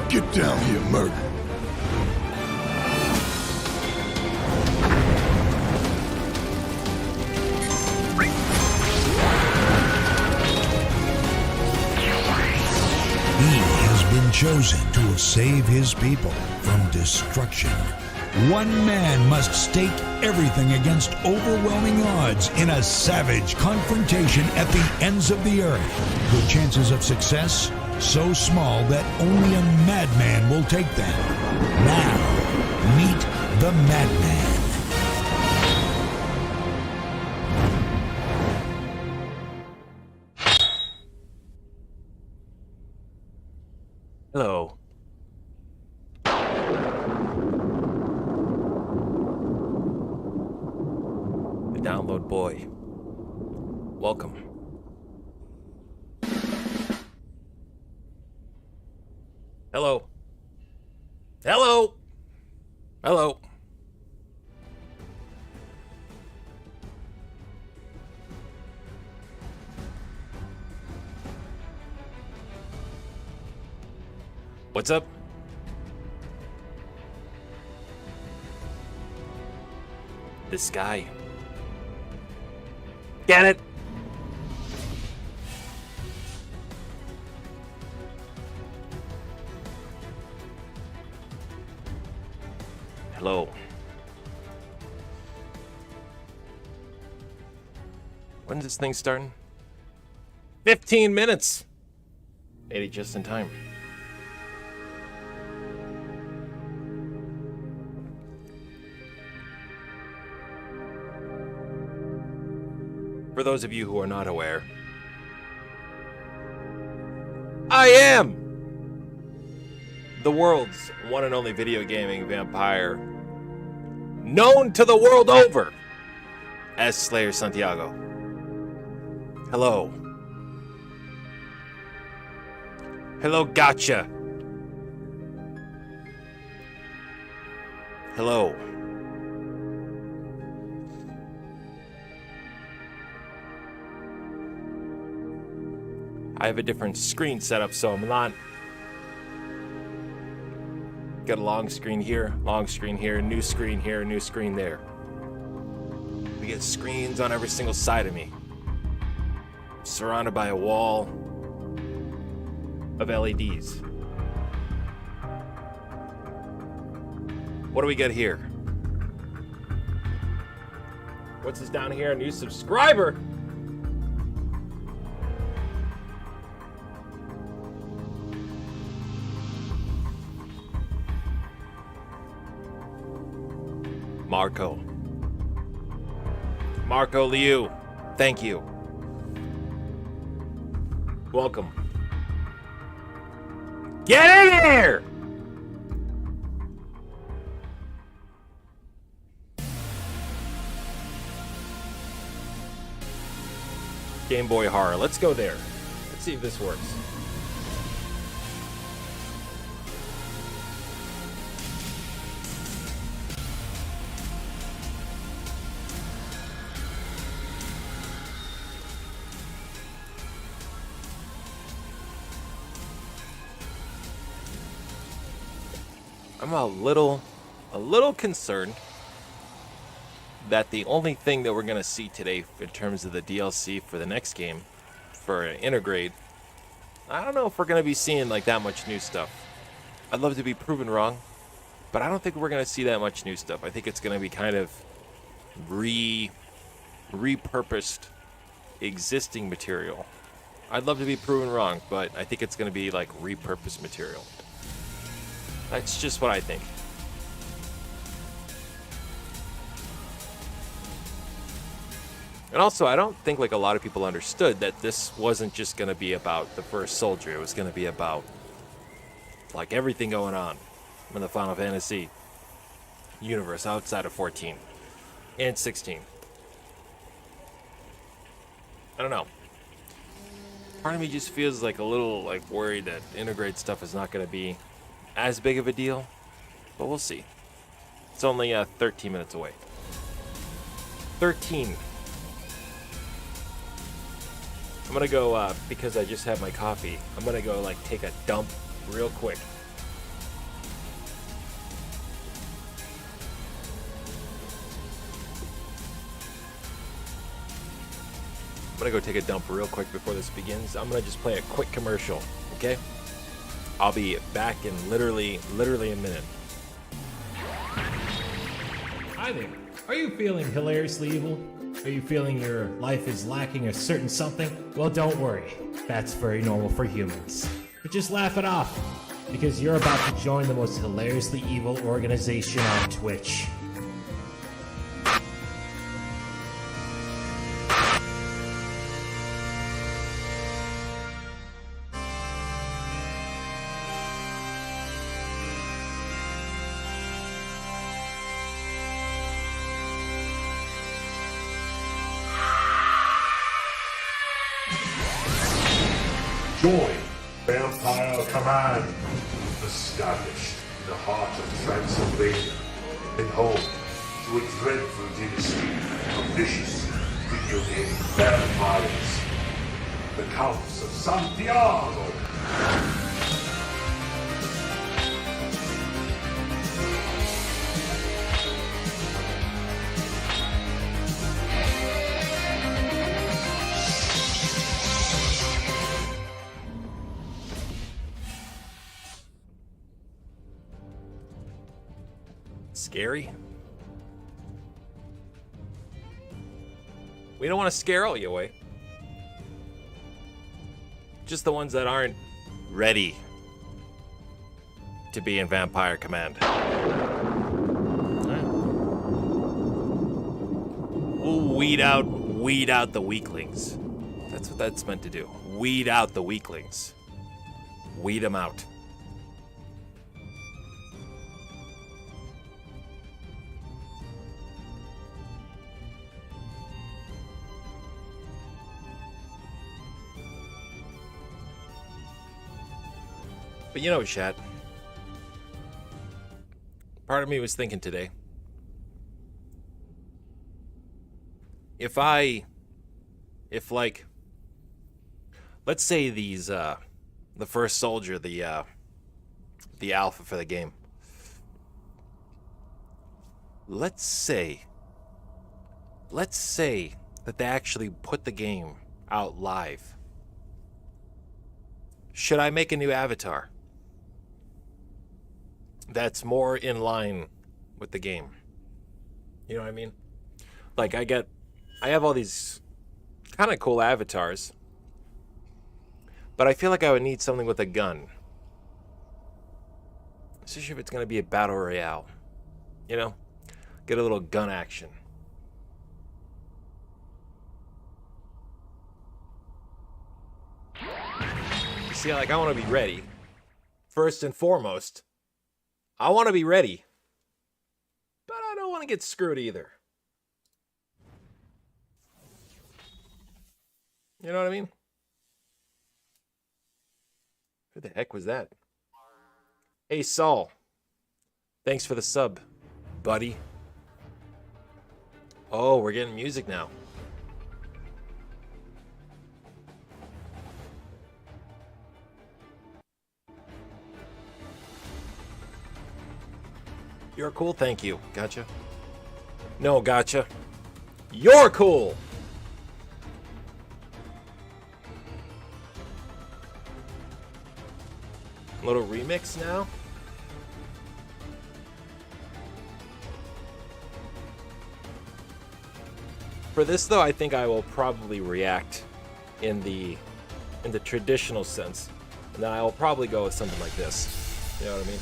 Get down here, murder. He has been chosen to save his people from destruction. One man must stake everything against overwhelming odds in a savage confrontation at the ends of the earth. The chances of success so small that only a madman will take them. Now, meet the madman. Hello. The download boy. Welcome. Hello. Hello. Hello. What's up? This guy. Get it? Hello. When's this thing starting? 15 minutes! Made it just in time. For those of you who are not aware, I am the world's one and only video gaming vampire, known to the world over as Slayer Santiago. Hello. Hello, gotcha. Hello. I have a different screen set up, so I'm not. Got a long screen here, new screen here, new screen there. We get screens on every single side of me. Surrounded by a wall of LEDs. What do we get here? What's this down here? A new subscriber! Marco Liu, thank you. Welcome. Get in here! Game Boy Horror, let's go there. Let's see if this works. I'm a little concerned that the only thing that we're going to see today in terms of the DLC for the next game, for Intergrade, I don't know if we're going to be seeing like that much new stuff. I'd love to be proven wrong, but I don't think we're going to see that much new stuff. I think it's going to be kind of repurposed existing material. I'd love to be proven wrong, but I think it's going to be like repurposed material. That's just what I think. And also, I don't think like a lot of people understood that this wasn't just going to be about the first soldier. It was going to be about like everything going on in the Final Fantasy universe outside of 14 and 16. I don't know. Part of me just feels like a little like worried that Intergrade stuff is not going to be as big of a deal, but we'll see. It's only 13 minutes away. 13. I'm gonna go, because I just had my coffee, I'm gonna go like take a dump real quick. gonna go take a dump real quick before this begins. I'm gonna just play a quick commercial, okay? I'll be back in literally a minute. Hi there. Are you feeling hilariously evil? Are you feeling your life is lacking a certain something? Well, don't worry. That's very normal for humans. But just laugh it off, because you're about to join the most hilariously evil organization on Twitch. Join Vampire Command, established in the heart of Transylvania and home to a dreadful dynasty of vicious video game vampires, the Counts of Santiago. Scary? We don't want to scare all you away. Just the ones that aren't ready to be in Vampire Command. Alright. We'll weed out the weaklings. That's what that's meant to do. Weed out the weaklings. Weed them out. But you know, chat, part of me was thinking today, if like, let's say these, the first soldier, the alpha for the game, let's say that they actually put the game out live. Should I make a new avatar that's more in line with the game? You know what I mean? Like, I have all these kind of cool avatars, but I feel like I would need something with a gun. Especially if it's going to be a battle royale. You know? Get a little gun action. You see, like, I want to be ready. First and foremost, I want to be ready, but I don't want to get screwed either. You know what I mean? Who the heck was that? Hey, Saul. Thanks for the sub, buddy. Oh, we're getting music now. You're cool, thank you. Gotcha. No, gotcha. You're cool! A little remix now? For this, though, I think I will probably react in the traditional sense. And then I will probably go with something like this. You know what I mean?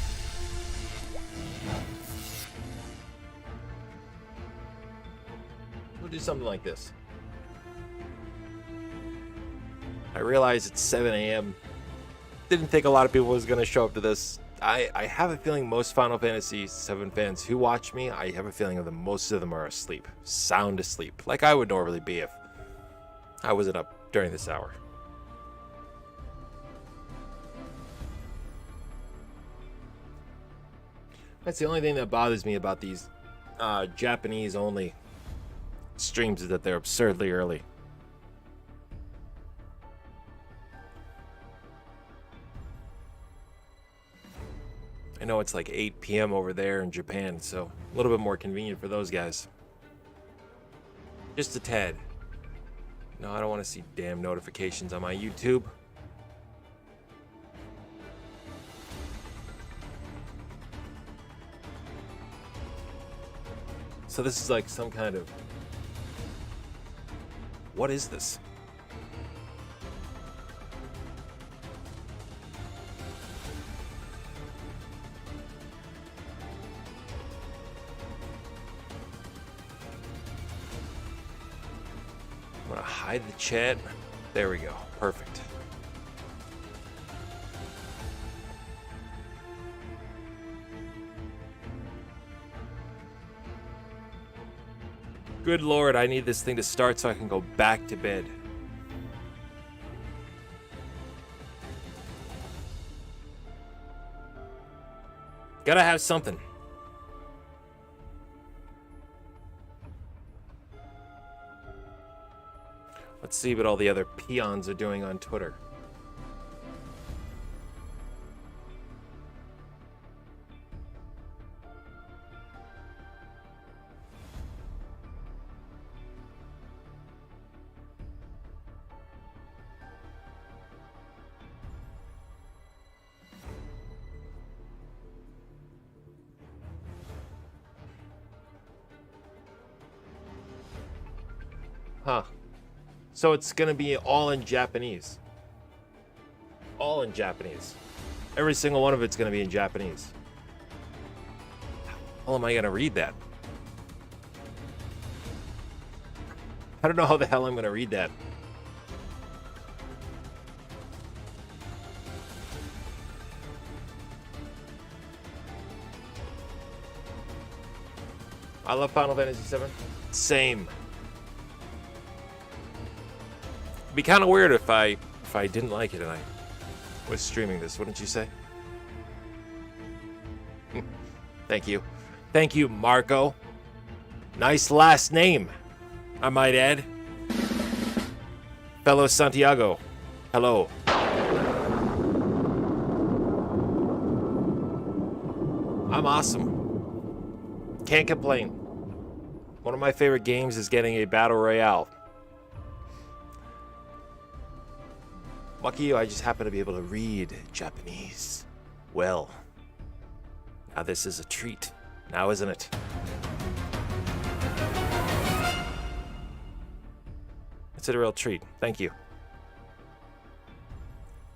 We'll do something like this. I realize it's 7 a.m. Didn't think a lot of people was going to show up to this. I have a feeling most Final Fantasy VII fans who watch me, I have a feeling that most of them are asleep. Sound asleep. Like I would normally be if I wasn't up during this hour. That's the only thing that bothers me about these Japanese-only streams is that they're absurdly early. I know it's like 8 p.m. over there in Japan, so a little bit more convenient for those guys. Just a tad. No, I don't want to see damn notifications on my YouTube. So this is like some kind of... What is this? I'm gonna hide the chat. There we go. Perfect. Good Lord, I need this thing to start so I can go back to bed. Gotta have something. Let's see what all the other peons are doing on Twitter. Huh. So it's gonna be all in Japanese. All in Japanese. Every single one of it's gonna be in Japanese. How am I gonna read that? I don't know how the hell I'm gonna read that. I love Final Fantasy VII. Same. It'd be kind of weird if I didn't like it and I was streaming this, wouldn't you say? Thank you. Thank you, Marco. Nice last name, I might add. Fellow Santiago, hello. I'm awesome. Can't complain. One of my favorite games is getting a battle royale. Lucky you, I just happen to be able to read Japanese. Well, now this is a treat. Now, isn't it? It's a real treat. Thank you.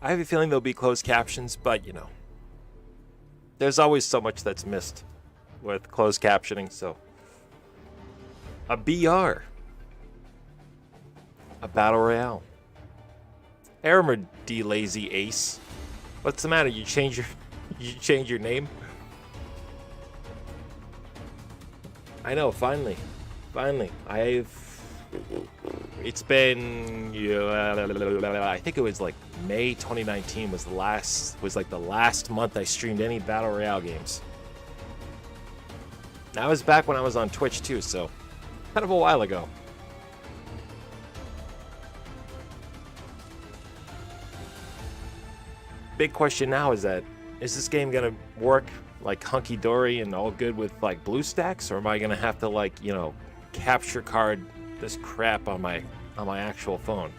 I have a feeling there'll be closed captions, but you know, there's always so much that's missed with closed captioning, so. A BR. A battle royale. Aramer D Lazy Ace. What's the matter? You change your name? I know, finally. It's been I think it was like May 2019 was the last month I streamed any battle royale games. That was back when I was on Twitch too, so kind of a while ago. Big question now is this game gonna work like hunky-dory and all good with like BlueStacks, or am I gonna have to like, you know, capture card this crap on my actual phone?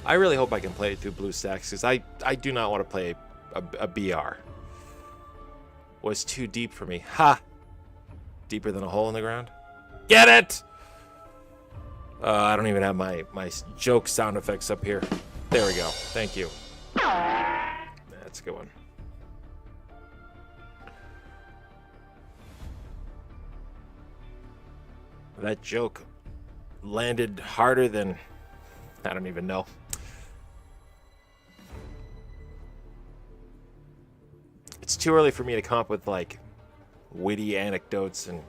I really hope I can play it through BlueStacks, because I do not want to play a BR. Was too deep for me. Ha! Deeper than a hole in the ground? Get it! I don't even have my joke sound effects up here. There we go. Thank you. That's a good one. That joke landed harder than... I don't even know. It's too early for me to come up with, like, witty anecdotes and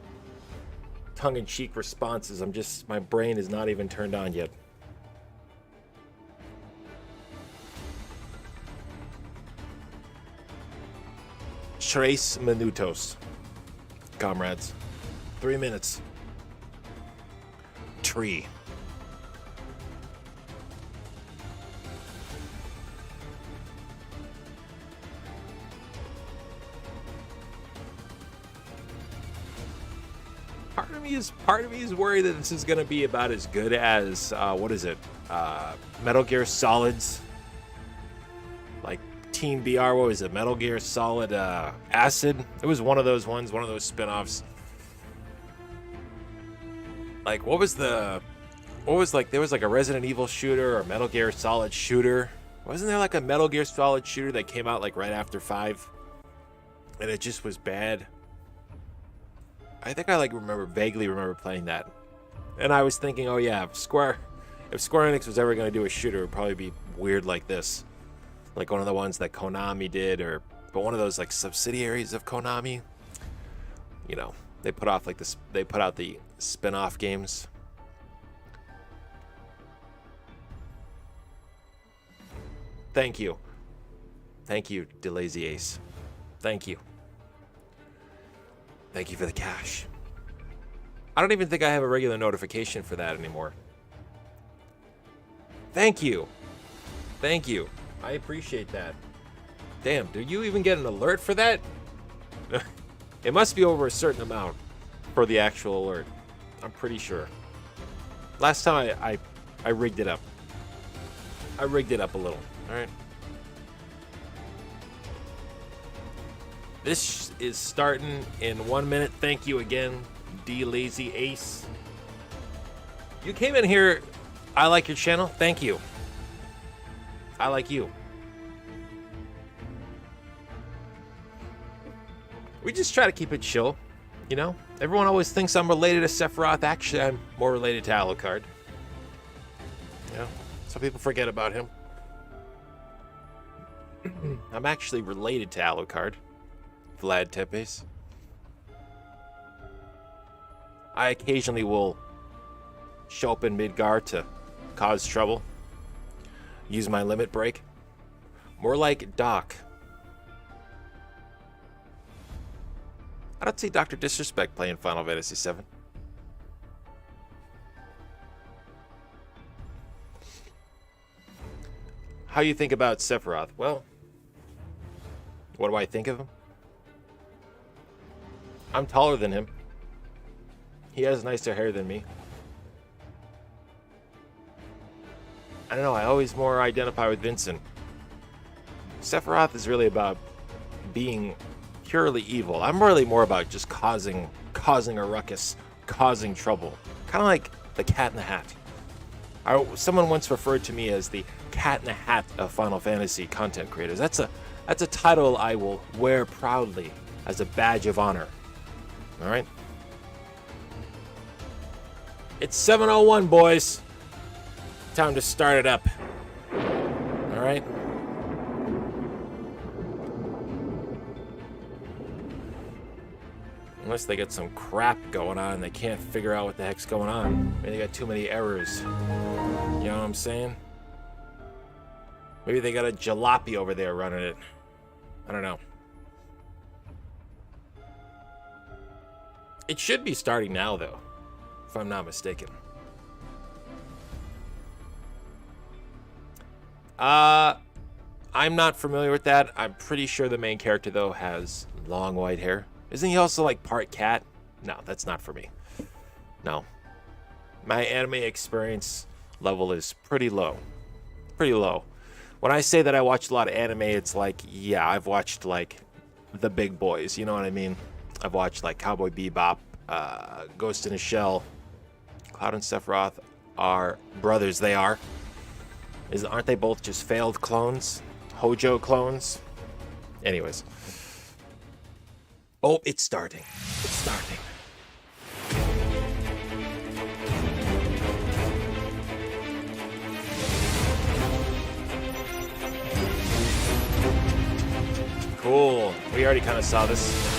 tongue-in-cheek responses. My brain is not even turned on yet. Tres minutos, comrades. 3 minutes. Tree. part of me is worried that this is gonna be about as good as what is it? Metal Gear Solid's, like Team BR. What was it? Metal Gear Solid Acid. It was one of those ones, one of those spin-offs. Like what was like there was like a Resident Evil shooter or Metal Gear Solid shooter. Wasn't there like a Metal Gear Solid shooter that came out like right after 5? And it just was bad. I think I like vaguely remember playing that. And I was thinking, oh yeah, if Sqaure-Enix was ever going to do a shooter, it would probably be weird like this. Like one of the ones that Konami did, but one of those like subsidiaries of Konami. You know, they put out the spin-off games. Thank you. Thank you, DeLazy Ace. Thank you. Thank you for the cash. I don't even think I have a regular notification for that anymore. Thank you. Thank you. I appreciate that. Damn, do you even get an alert for that? It must be over a certain amount for the actual alert. I'm pretty sure. Last time I rigged it up. I rigged it up a little. All right. This is starting in 1 minute. Thank you again, DeLazy Ace. You came in here. I like your channel. Thank you. I like you. We just try to keep it chill, you know? Everyone always thinks I'm related to Sephiroth. Actually, I'm more related to Alucard. Yeah, some people forget about him. I'm actually related to Alucard. Vlad Tepes. I occasionally will show up in Midgar to cause trouble. Use my limit break. More like Doc. I don't see Dr. Disrespect playing Final Fantasy VII. How you think about Sephiroth? Well, what do I think of him? I'm taller than him. He has nicer hair than me. I don't know, I always more identify with Vincent. Sephiroth is really about being purely evil. I'm really more about just causing a ruckus, causing trouble. Kind of like the Cat in the Hat. Someone once referred to me as the Cat in the Hat of Final Fantasy content creators. That's a title I will wear proudly as a badge of honor. All right. It's 7:01, boys. Time to start it up. All right. Unless they get some crap going on and they can't figure out what the heck's going on. Maybe they got too many errors. You know what I'm saying? Maybe they got a jalopy over there running it. I don't know. It should be starting now, though, if I'm not mistaken. I'm not familiar with that. I'm pretty sure the main character, though, has long white hair. Isn't he also, like, part cat? No, that's not for me. No. My anime experience level is pretty low. Pretty low. When I say that I watch a lot of anime, it's like, yeah, I've watched, like, the big boys. You know what I mean? I've watched, like, Cowboy Bebop, Ghost in a Shell. Cloud and Sephiroth are brothers. They are. Aren't they both just failed clones? Hojo clones? Anyways. Oh, it's starting. It's starting. Cool. We already kind of saw this.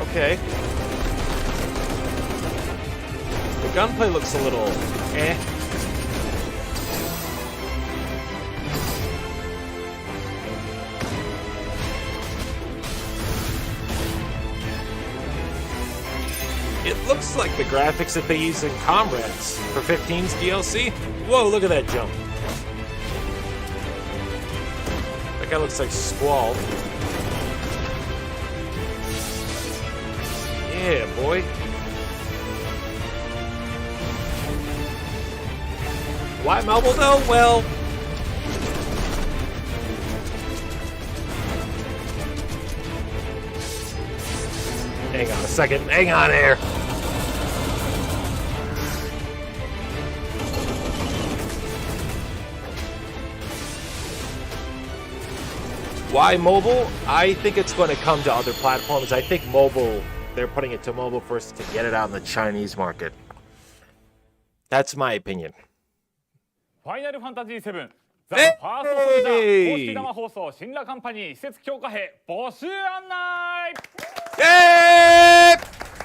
Okay. The gunplay looks a little eh. It looks like the graphics that they use in Comrades for 15's DLC. Whoa, look at that jump. That guy looks like Squall. Yeah, boy. Why mobile though? Well, hang on a second. Hang on here. Why mobile? I think it's going to come to other platforms. I think mobile, they're putting it to mobile first to get it out in the Chinese market. That's my opinion. ファイナルファンタジー7ザ・ファーストソルジャー公式生放送新羅カンパニー施設強化兵募集案内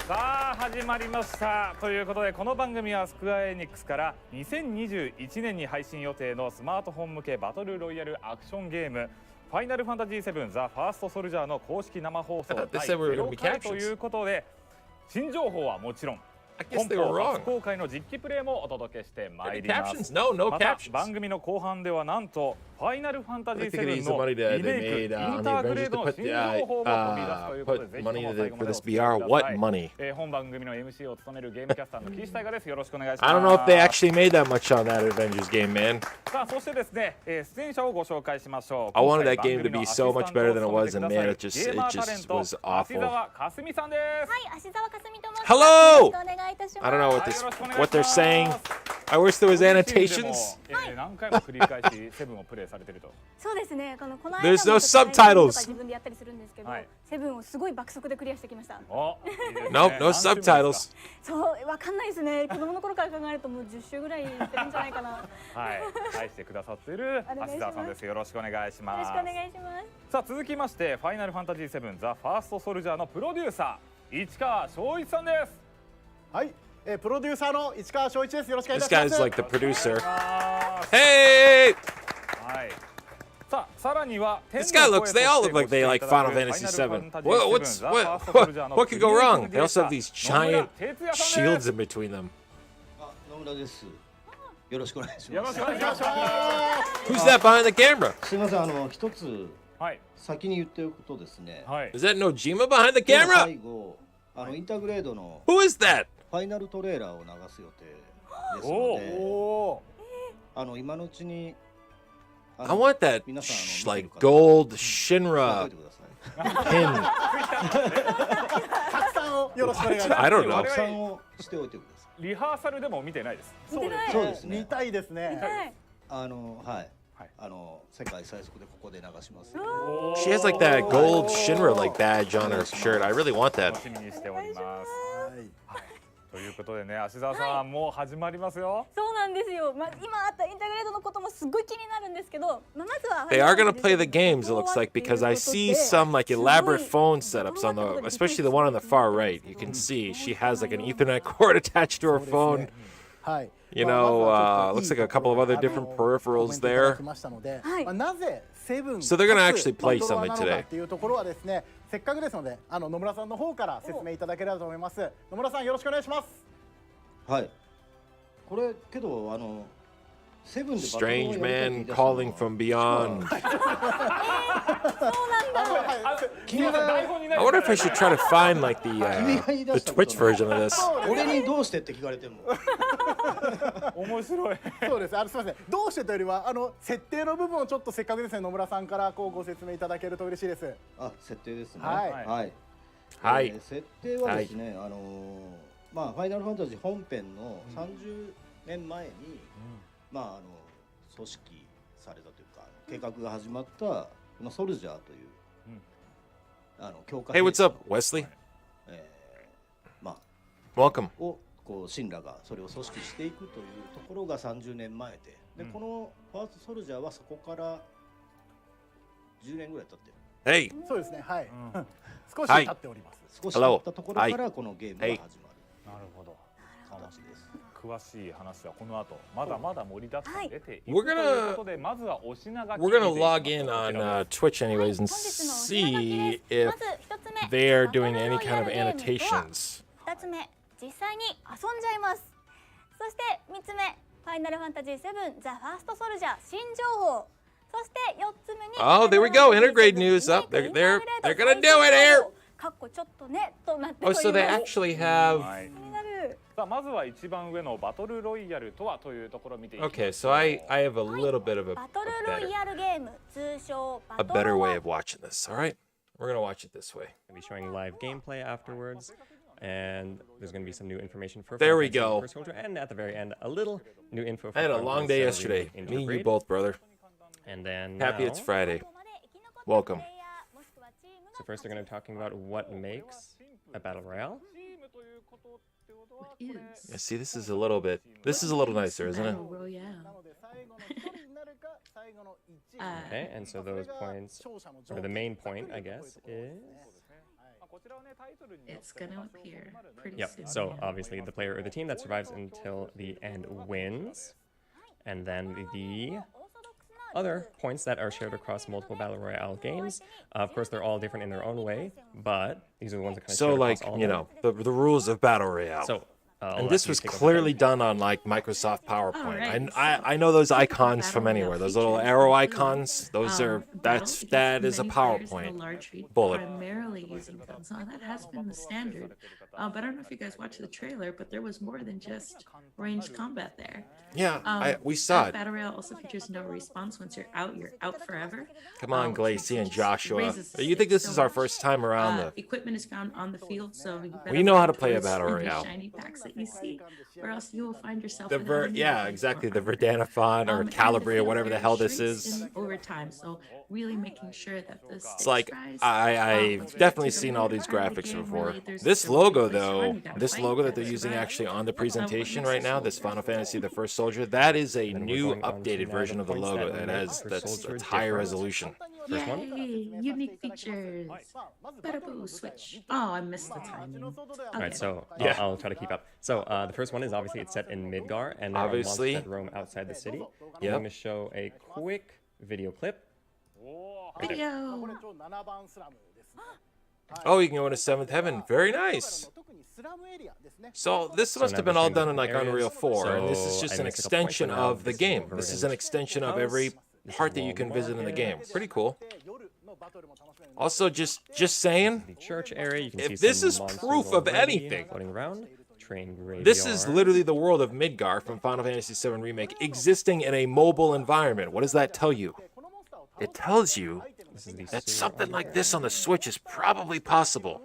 さあ始まりましたということでこの番組はスクワア・エニックスから2021年に配信予定のスマートフォン向けバトルロイヤルアクションゲームファイナルファンタジー7ザ・ファーストソルジャーの公式生放送第0回ということで新情報はもちろん本邦初公開の実機プレイもお届けしてまいります。また番組の後半ではなんとファイナルファンタジー7のリメイクインターグレードの新情報も飛び出すということでぜひとも最後までお付き合いください。本番組の MC を務めるゲームキャスターの岸大我です。よろしくお願いします。I don't know if they actually made that much on that Avengers game, man. さあそしてですね、出演者をご紹介しましょう。I wanted that game to be so much better than it was, and man, it just was awful. 芦澤かすみさんです。はい、芦澤かすみと申します。Hello! よろしくお願いいたします。 I don't know what they're saying. I wish there was annotations. 何回も繰り返し7をプレイされてると。そうですね。この間 There's no も subtitles. 自分でやったりするんですけど、7をすごい爆速でクリアしてきました。Nope, no subtitles. そうわかんないですね。子供の頃から考えるともう10周ぐらいしてるんじゃないかな。はい、愛してくださっている芦澤さんです。よろしくお願いします。よろしくお願いします。さあ続きましてファイナルファンタジー7ザ・ファーストソルジャーのプロデューサー市川翔一さんです。はい、プロデューサーの市川翔一です。よろしくお願い This します。 guy's like the producer. Hey! はい。さあさらには This guy looks, they all look like they like Final Fantasy VII. What could go wrong? They also have these giant shields in between them. 野村です。よろしくお願いします。よろしくお願いします。 Who's that behind the camera? すみません、一つはい先に言っておくとですね。はい。 Is that Nojima behind the 最 camera? 後インターグレードの Who is that? ファイナルトレーラーを流す予定ですおので、今のうちに I want that 皆さんlike gold 覚え Shinra てください。 pin. 拡散をよろしくお願いします。 I don't know. 拡散をしておいてください。リハーサルでも見てないです。見てない。そうですね。見たいですね。はい。はい。はい。世界最速でここで流します。 She has like that gold Shinra like badge on her shirt. I really want that. 楽しみにしております。ということでね、芦澤さん、もう始まりますよ。そうなんですよ。今あったインターグレードのこともすごい気になるんですけど、まずは They are gonna play the games, it looks like, because I see some like elaborate phone setups on the, especially the one on the far right. You can see she has like an Ethernet cord attached to her phone. はい。 You know, looks like a couple of other different peripherals there. なぜセブン So they're gonna actually play something today. っていうところはですね、せっかくですので、野村さんの方から説明いただければと思います。野村さんよろしくお願いします。はい。これけどセブンで Strange man calling from beyond. I wonder if I should try to find like the Twitch version of this. 俺にどうしてって聞かれても。面白い。そうです。すみません。どうしてというよりは設定の部分をちょっとせっかくですね、野村さんからご説明いただけると嬉しいです。設定ですね。はい。はい。設定はですね、ファイナルファンタジー本編の30年前に、組織されたというか計画が始まったこのソルジャーという、強化兵 Hey, what's up, Wesley? Welcome. を神羅がそれを組織していくというところが30年前で、このファーストソルジャーはそこから10年ぐらい経ってる。Hey. そうですね。はい。少し経っております。少し経ったところからこのゲームが始まる。なるほど。形です。詳しい話はこの後まだまだ盛りだくさん出ていくと We're いうことでまずはお品書き We're gonna log in on Twitch anyways and see if they're doing any kind of annotations. 2つ目、実際に遊んじゃいます。そして3つ目、ファイナルファンタジー7ザ・ファーストソルジャー新情報。そして4つ目に Oh, there we go. Intergrade news up. They're gonna do it here. かっこちょっとねとなって Oh, おります。 so they actually have. はい、気になる。さあまずは一番上のバトルロイヤルとはというところを見ていきましょう。 Okay, so I have a little bit of バトルロイヤルゲーム、通称バ a ト better ロ way ワ。 of watching this. All right, we're gonna watch it this way. We'll be showing live gameplay afterwards, and there's going to be some new information for There we Final Fantasy go. First Soldier, and at the very end, a little new info. For I had a Final long Fantasy day VII yesterday. Remake Me and you Intergrade. both, brother. And then Happy now, it's Friday. Welcome. So first, they're going to be talking about what makes a battle royale. What is? Yeah, see, this is a little nicer, isn't it? Battle Royale. なので最後の1人になるか最後の1位 Okay, and so those points, or the main point, I guess, is. It's gonna appear pretty Yep. soon. So obviously, the player or the team that survives until the end wins, and then the other points that are shared across multiple battle royale games. Of course, they're all different in their own way, but these are the ones that kind of So, like, you know, the rules of Battle Royale. So, and this was clearly done on, like, Microsoft PowerPoint. Alright, I know those icons from Battle anywhere. Royale Those little features arrow include, icons. Those are that is a many players in PowerPoint a large league bullet. primarily using guns. Now that has been the standard, but I don't know if you guys watched the trailer, but there was more than just ranged combat there. Yeah, we saw it. Battle Royale also features no response. Once you're out forever. Come on, which Glacy and just Joshua. raises You think this stakes is so our much. first time around the? Equipment is found on the field, so you better We know how to find play a towards battle any royale. Shiny packs that you see, or else you will find yourself. The without any yeah, weapons exactly. or The armor. Verdanifon or And the Calibri or field whatever the area hell this shrinks is. in over time, so really making sure that the It's like rise. I've Once we get definitely to the seen all later these part of the graphics game, before. really, there's This a logo place though, on, you gotta this fight, logo that gotta they're using survive. actually on the What presentation makes a right now, this soldier? Final Fantasy the First Soldier, that is a And we're new going on to updated now version the of the points logo that that make has First that's Soldier it's higher different. resolution. First one? Yay! Unique features. Better boo switch. Oh, I missed the timing. All Okay. right, so Yeah. I'll try to keep up. So the first one is obviously it's set in Midgar, and there Obviously. are monsters that roam outside the city. I'm Yep. going to show a quick video clip. Right there. Video. これ7番スラムですね Oh, you can go into Seventh Heaven. Very nice. 特にスラムエリアですね So this So must now have been we're all showing done in the like areas. Unreal 4, and this is So just I an missed a couple points, extension but now of the this is game. over This is in an extension of house. every This is part that you can Walmart visit in the game. market. Pretty cool. で夜のバトルも楽しめるんで Also, just saying, The church area. You can If see this some is monsters proof of already anything, floating around. Train graveyard. this is literally the world of Midgar from Final Fantasy VII Remake existing in a mobile environment. What does that tell you? It tells you This is the that sewer something like underground. this on the Switch is probably possible.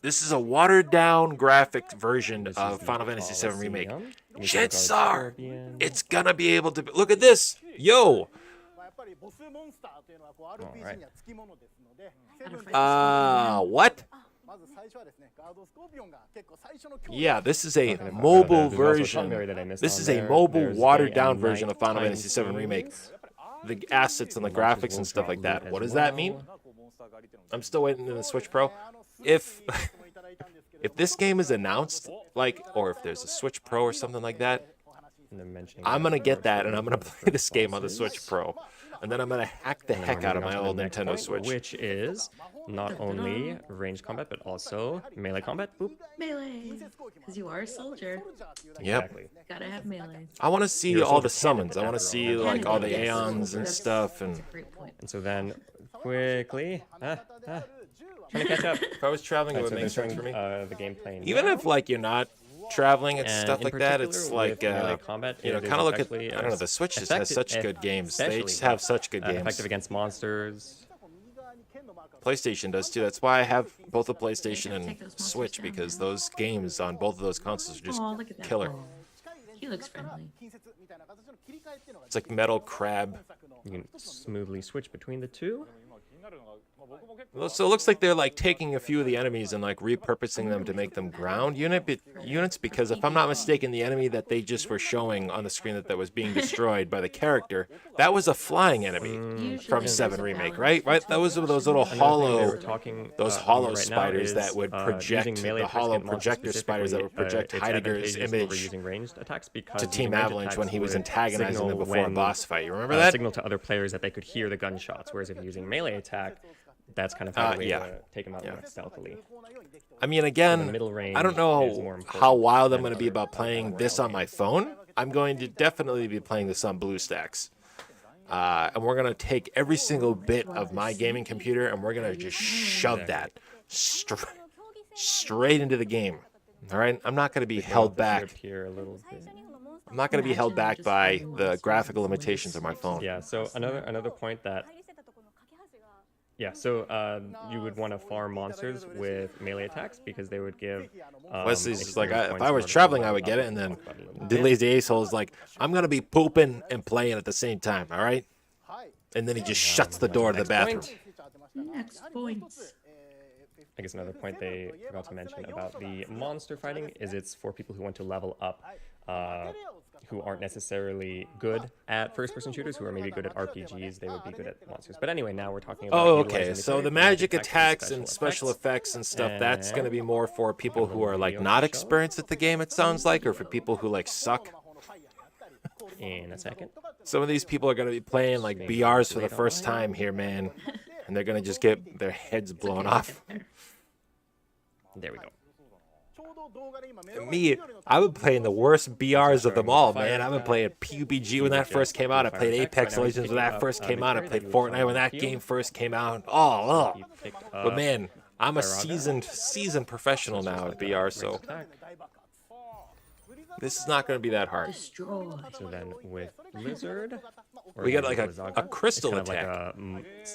This is a watered-down graphic version This is of the Final Fantasy VII Remake. Colosseum. You can see the Jetsar! Scorpion. It's gonna be able to... Look at this! Yo! まあやっぱりボスモンスターというのはこう RPG にはつきものですので、セブン What? まず最初はですね、ガードスコーピオンが結構最初の強 Yeah, this is a Talking about, mobile there's also a version. Cutlery that I missed This on is a there. mobile, There's day watered-down and version of night Final time Fantasy VII Remake. scenes. The assets and the graphics and stuff like that. What does that mean? I'm still waiting in the Switch Pro. If if this game is announced, like, or if there's a Switch Pro or something like that, And they're mentioning I'm that gonna get that and I'm gonna there's play this game on the bosses. Switch Pro, and then I'm gonna hack the And then heck we're out of moving my on to old the next Nintendo point, Switch. which is not only ranged combat but also melee combat. Boop. Melee. Because you are a soldier. Yep. Exactly. Gotta have melee. I want to see You're a all the soldier summons. I want to after see all. like all the Yes. aeons and That's- stuff. And That's a great point. And so then quickly, trying to catch up. if I was traveling, it Alright, would so make they're sense for showing me. the gameplay. Even now. if like you're not traveling and And stuff in like that, it's particular like with melee combat, you know, it is kind of look at especially, I don't know. The Switch just has such good games. They especially, just have such good games. effective against monsters. PlayStation does too. That's why I have both the PlayStation Take and those monsters Switch down because now. those games on both of those consoles are just Oh, look at that. killer. Oh, he looks friendly. It's like Metal Crab. You can smoothly switch between the two. So it looks like they're like taking a few of the enemies and like repurposing them to make them ground units because if I'm not mistaken, the enemy that they just were showing on the screen that was being destroyed by the character, that was a flying enemy Usually from there's 7 a Remake, balance right? Right? That was those little Another thing they hollow were talking, those about hollow right now spiders is, that would project using melee the attacks hollow against monsters projector spiders that would specifically, project it's Heidegger's advantageous over image using ranged attacks because to using Team ranged Avalanche when attacks he was would antagonizing them signal before a when, boss fight. You remember that? Signal to other players that they could hear the gunshots, whereas if you're using melee attack, that's kind of how they yeah. take them out Yeah. more stealthily. I mean, again, middle range I don't is know more important how wild I'm than going to be other about playing battle this royale on my games. phone. I'm going to definitely be playing this on BlueStacks. And we're going to take every single bit of my gaming computer and we're going to just shove that straight into the game. All right, I'm not going to be held back. Here a little bit. I'm not going to be held Imagine back just by having the monsters graphical and limitations of my phone. Yeah. So another point that. Yeah, so you would want to farm monsters with melee attacks because they would give. Wesley's just like, experience if points I in was order to traveling, I level would get up it, and then a little bit. Diddley's the asshole is like, I'm going to be pooping and playing at the same time, all right? And then he just shuts the door to the bathroom. Next points. I guess another point they forgot to mention about the monster fighting is it's for people who want to level up, who aren't necessarily good at first-person shooters, who are maybe good at RPGs. They would be good at monsters. But anyway, now we're talking about. Oh, okay. utilizing So the magic attacks and special effects and stuff, that's going to be more for people who are like not experienced at the game, it sounds like, or for people who like suck. In a second. Some of these people are going to be playing like BRs for the first time here, man. And they're going to just get their heads blown off. There we go. Me, I've been playing the worst BRs of them all, man. I've been playing PUBG when that first came out. I played Apex Legends when that first came out. I played Fortnite when that game first came out. Oh, but man, I'm a seasoned professional now at BR, so this is not going to be that hard. Destroy. So then with Lizard, We got like a crystal attack.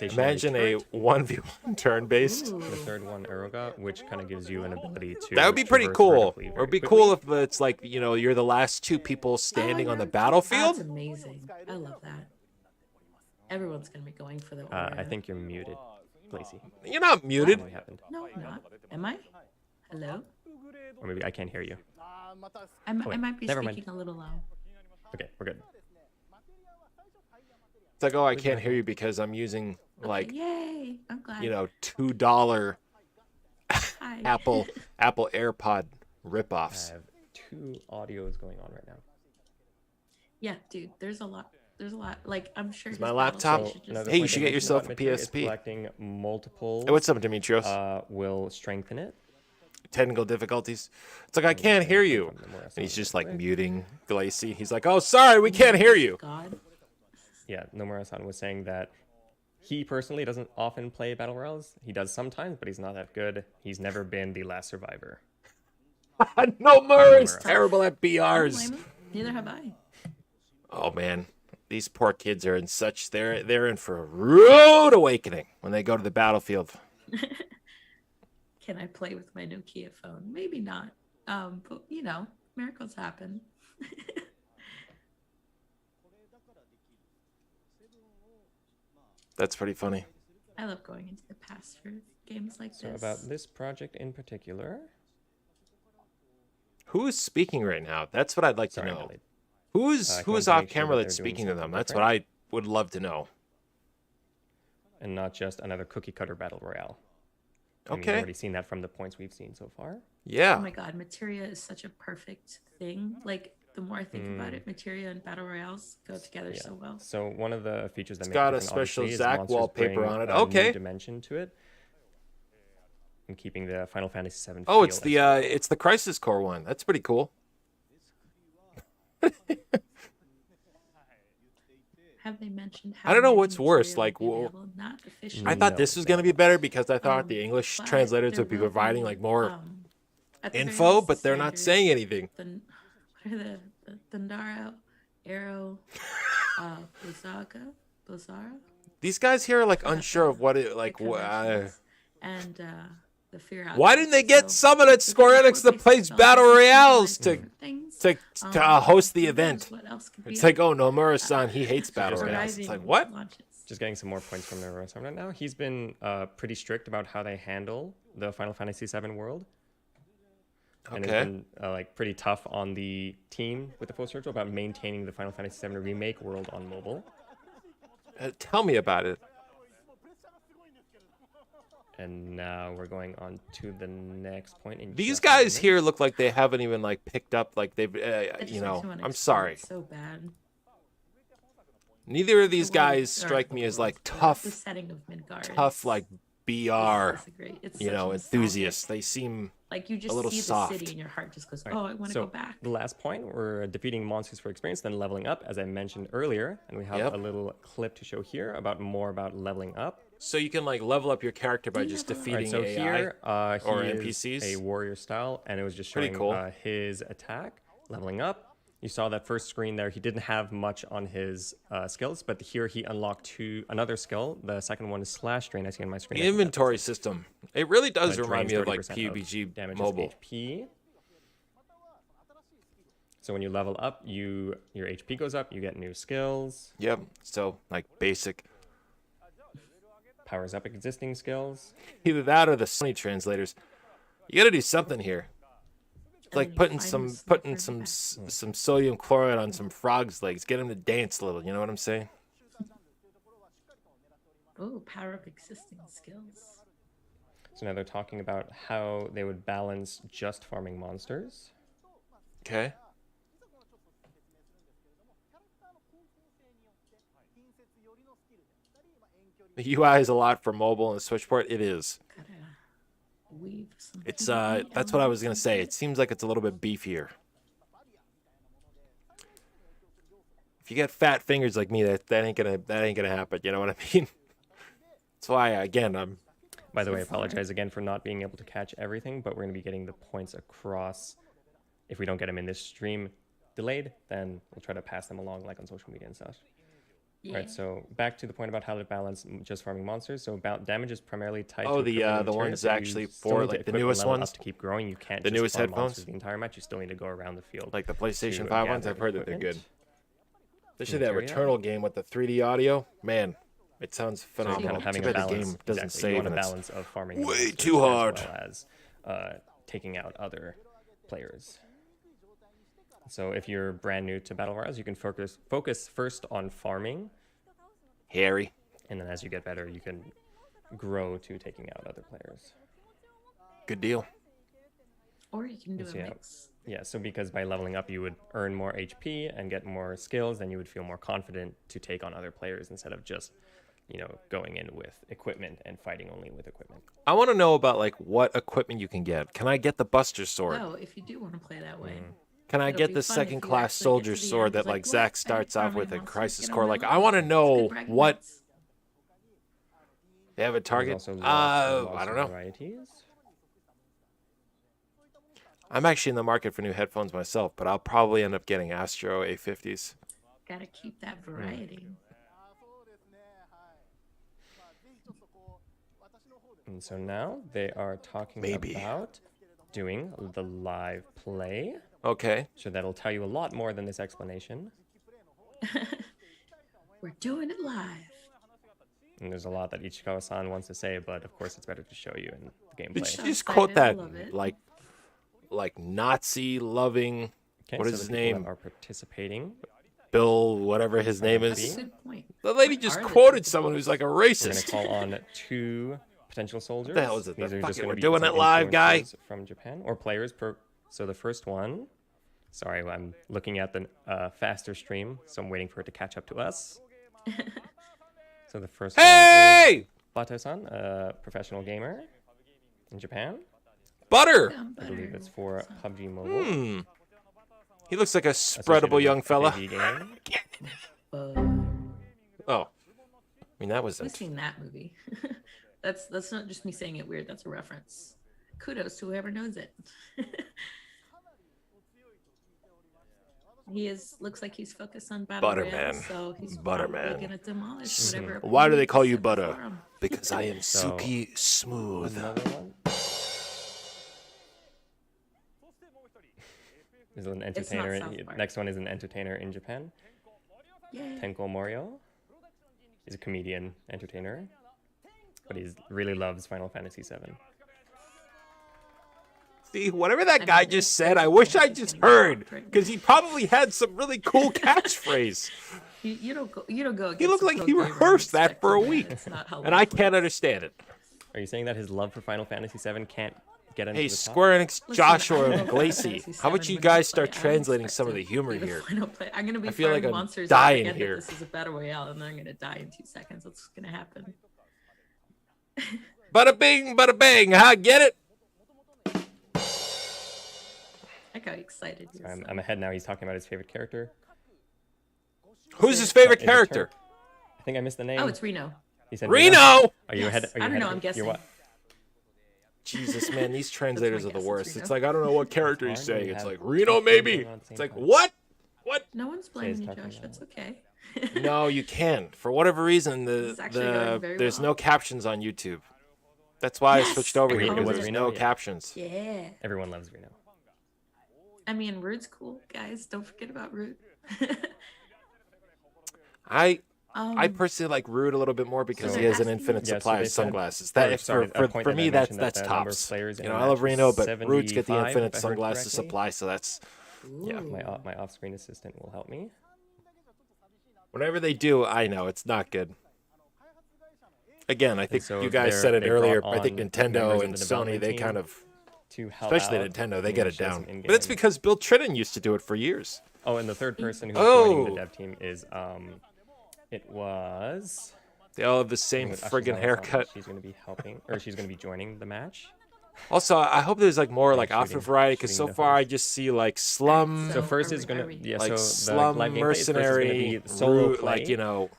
Imagine a 1v1 turn-based. The third one, Eroga, which kind of gives you an ability to. That would be pretty traverse cool. vertically Or very it'd be quickly. cool if it's like, you know, you're the last two people standing on the battlefield. That's amazing. I love that. Everyone's gonna be going for the. I Aura. think you're muted, Lacey. You're not muted. What happened? No, I'm not. Am I? Hello? Or maybe I can't hear you. I wait, might be never mind. speaking a little loud. Okay, we're good. It's like, oh, I can't hear you because I'm using like, Yay! I'm glad. you know, $2 Hi. Apple AirPod I ripoffs. have two audios going on right now. Yeah, dude. There's a lot. There's a lot. Like I'm sure. Is his my battle laptop- station just- Another Hey, you point should they get mentioned yourself about a Materia is PSP. Collecting multiple Hey, what's up, Demetrios? will strengthen it. Technical difficulties. It's like, I can't hear you. From the more And he's just quick. like muting Glacy. He's like, oh, sorry, we can't hear you. God. Yeah, Nomura-san was saying that he personally doesn't often play Battle Royales. He does sometimes, but he's not that good. He's never been the last survivor. No, Murray's Tough. terrible at Don't BRs. blame him. Neither have I. Oh man, these poor kids are in such they're in for a rude awakening when they go to the battlefield. Can I play with my Nokia phone? Maybe not. But you know, miracles happen. That's pretty funny. I love going into the past for games like So this. about this project in particular, Who is speaking right now? That's what I'd like to sorry, know. Elliot. Who's I who wanted is to off make sure camera that that's they're doing speaking to them? something That's what different. I would love to know. and not just another cookie cutter battle royale. And we've Okay. already seen that from the points we've seen so far. Yeah. Oh my god, Materia is such a perfect thing. Like the more I think about it, Materia and battle royales go together so well. So one of the features that It's make got it a different, special obviously, is Zack monsters wallpaper bring on it. a new Okay. dimension to it. And keeping the Final Fantasy VII. Oh, feel it's the as well. it's the Crisis Core one. That's pretty cool. Have they mentioned how I don't know many what's worse, Materia like, will be well, available? Not officially. I thought this was going to be better because I thought the Um, English but translators there would be will providing be, like more at the very info, least, but they're not standard saying anything. What are the Thundara, Arrow, Blizzaga? These guys here are like unsure of what it like. And the Fear Out. Why didn't they get someone at Sqaure-Enix that plays battle royales to host the event? What else could be It's like, oh, Nomura-san, he hates battle Just royales. It's Rising like, what? launches. Just getting some more points from Nomura-san right now. He's been pretty strict about how they handle the Final Fantasy VII world. And Okay. it's been like pretty tough on the team with the Full Circle about maintaining the Final Fantasy VII Remake world on mobile. Tell me about it. And now we're going on to the next point. In These just a guys minute. here look like they haven't even like picked up like they've I just you went know. to an I'm expo, sorry. it's so bad. Neither of these The world- guys strike me as like tough, The setting of Midgard. tough like BR. It's You such know, nostalgic. enthusiasts. They seem Like you just little see soft. the city and your heart just goes, All right, oh, I want to so go back. The last point, we're defeating monsters for experience, then leveling up, as I mentioned earlier. And we have Yep. a little clip to show here about more about leveling up. So you can like level up your character by just All right, defeating so AI here or he NPCs. is a warrior style, and it was just Pretty showing cool. His attack, leveling up. You saw that first screen there. He didn't have much on his skills, but here he unlocked another skill. The second one is slash drain. I see on my screen. The inventory system. It really does Drains remind me of like 30% of PUBG damages Mobile. HP. So when you level up, your HP goes up. You get new skills. Yep. So like basic. Powers up existing skills. Either that or the Sony translators. You got to do something here. It's like putting some sodium chloride on some frogs' legs. Get them to dance a little. You know what I'm saying? Oh, power up existing skills. So now they're talking about how they would balance just farming monsters. Okay. The UI is a lot for mobile and Switch port. It is. It's that's what I was gonna say. It seems like it's a little bit beefier. If you get fat fingers like me, that ain't gonna happen. You know what I mean? That's why again I'm. By the way, I apologize again for not being able to catch everything, but we're gonna be getting the points across. If we don't get them in this stream delayed, then we'll try to pass them along like on social media and such. Yeah. All right, so back to the point about how to balance just farming monsters. So damage is primarily tied Oh, to the ones actually for like the newest ones to keep growing. You can't the just newest farm headphones monsters the entire match. You still need to go around the field. Like the PlayStation to 5 ones, gather I've heard that they're good. equipment. Especially that Material. Returnal game with the 3D audio. Man, it sounds So phenomenal. having Too a bad the balance, game doesn't exactly. You save want a and it's balance of farming way monsters too hard. as well as taking out other players. So if you're brand new to Battle Royales, you can focus first on farming. Harry. And then as you get better, you can grow to taking out other players. Good deal. Or you can do a Yeah. mix. Yeah, so because by leveling up, you would earn more HP and get more skills, then you would feel more confident to take on other players instead of just, going in with equipment and fighting only with equipment. I want to know about like what equipment you can get. Can I get the Buster Sword? Oh, if you do want to play that way. Can I It'll get be the fun if you second class actually get soldier to the sword end. that It's like like, Zack what? starts I off with a monsters crisis get core? on Like my I want to level. know It's good bragging what rights. they have a target. There's also lots I don't of know. varieties. I'm actually in the market for new headphones myself, but I'll probably end up getting Astro A50s. Gotta keep that variety. And so now they are talking Maybe. about doing the live play. Okay. So that'll tell you a lot more than this explanation. We're doing it live. And there's a lot that Ichikawa-san wants to say, but of course it's better to show you in the Did gameplay. you just excited, quote I that love it. like Nazi loving? Okay, What so is his the people name? that are participating. Bill, whatever his name That's is. a good point. The lady What just are the quoted people? someone who's like a We're going racist. to call on 2 potential soldiers. the hell is it? These are Fuck just it, going we're to be doing some it live, guy. influencers from Japan or players per. So the first one. Sorry, I'm looking at the faster stream, so I'm waiting for it to catch up to us. So the first one is Hey! Bato-san, a professional gamer in Japan. Butter! I believe it's for PUBG Mobile. He looks like a associated spreadable with young fella. FAV gaming. Oh. I mean, that was I've it. seen that movie. That's not just me saying it weird. That's a reference. Kudos to whoever knows it. Looks like he's focused on battle Butter royale, man. so he's Butter probably man. gonna demolish whatever. Why do they opponent call you sets before Butter? him. Because I am So- silky smooth. Another one. Is an entertainer. South Park. Next one is an entertainer in Japan. Yay. Tenko Morio. He's a comedian entertainer, but he really loves Final Fantasy VII. See, whatever that guy just said, I wish I just heard. Because he probably had some really cool catchphrase. You don't go. You don't go. He against looked a like pro he gamer rehearsed that for a expecting week. It's not how And I life can't works. understand it. Are you saying that his love for Final Fantasy VII can't get into Hey, the top? Sqaure-Enix, Listen, Joshua, I and love Final Glacy, Fantasy how about VII you when guys play. start I translating expect some of to the humor be the here? final play. I'm gonna be I feel like fighting I'm monsters. dying and forget here. that this is a battle royale, and then I'm gonna die in 2 seconds. That's gonna happen. Bada bing, bada bang, huh? Get it? I got excited. Here, I'm ahead now. He's talking about his favorite character. Who's his favorite Is it character? I think I missed the name. Oh, it's Reno. You said Reno! Are you ahead? Are you I don't ahead know, of I'm me? guessing. You're what? Jesus, man, these translators are the guess, it's worst. Reno. It's like, I don't know what character he's It's hard when saying. you It's have like, two Reno, things maybe. going on at the same It's like, time. what? What? No one's blaming you, talking Josh. about That's okay. No, you can. For whatever reason, This is actually going very there's well. no captions on YouTube. That's why I switched over here, It because was there's Reno, no yeah. captions. Yeah. Everyone loves Reno. I mean, Rude's cool, guys. Don't forget about Rude. I Um, personally like Rude a little bit more because So he has an they're asking infinite you- Yeah, so supply they of said- sunglasses. or, That sorry, a point for that me, I that's mentioned that the number of tops. players in You know, a I match love was Reno, but Rude's get the 75, infinite if I heard sunglasses correctly. supply, so that's yeah. My off-screen assistant will help me. Whatever they do, I know it's not good. Again, I think so you guys said it they earlier. brought I think on Nintendo members of and the Sony, development they team kind of, to help especially out, Nintendo, they you get know, it show some down. But it's in-game. because Bill Trinan used to do it for years. Oh, and the third person who's joining the Oh, dev team is it was. they all have the same With Ashes friggin' Alessandra. haircut. She's going to be helping, or she's going to be joining the match. Also, I hope there's like more like outfit shooting- variety because so shooting the far I host. just see like slum, So first are is we- going are to we- yeah, like so the slum live gameplay is first is gonna mercenary, be solo Rude, play, like you know,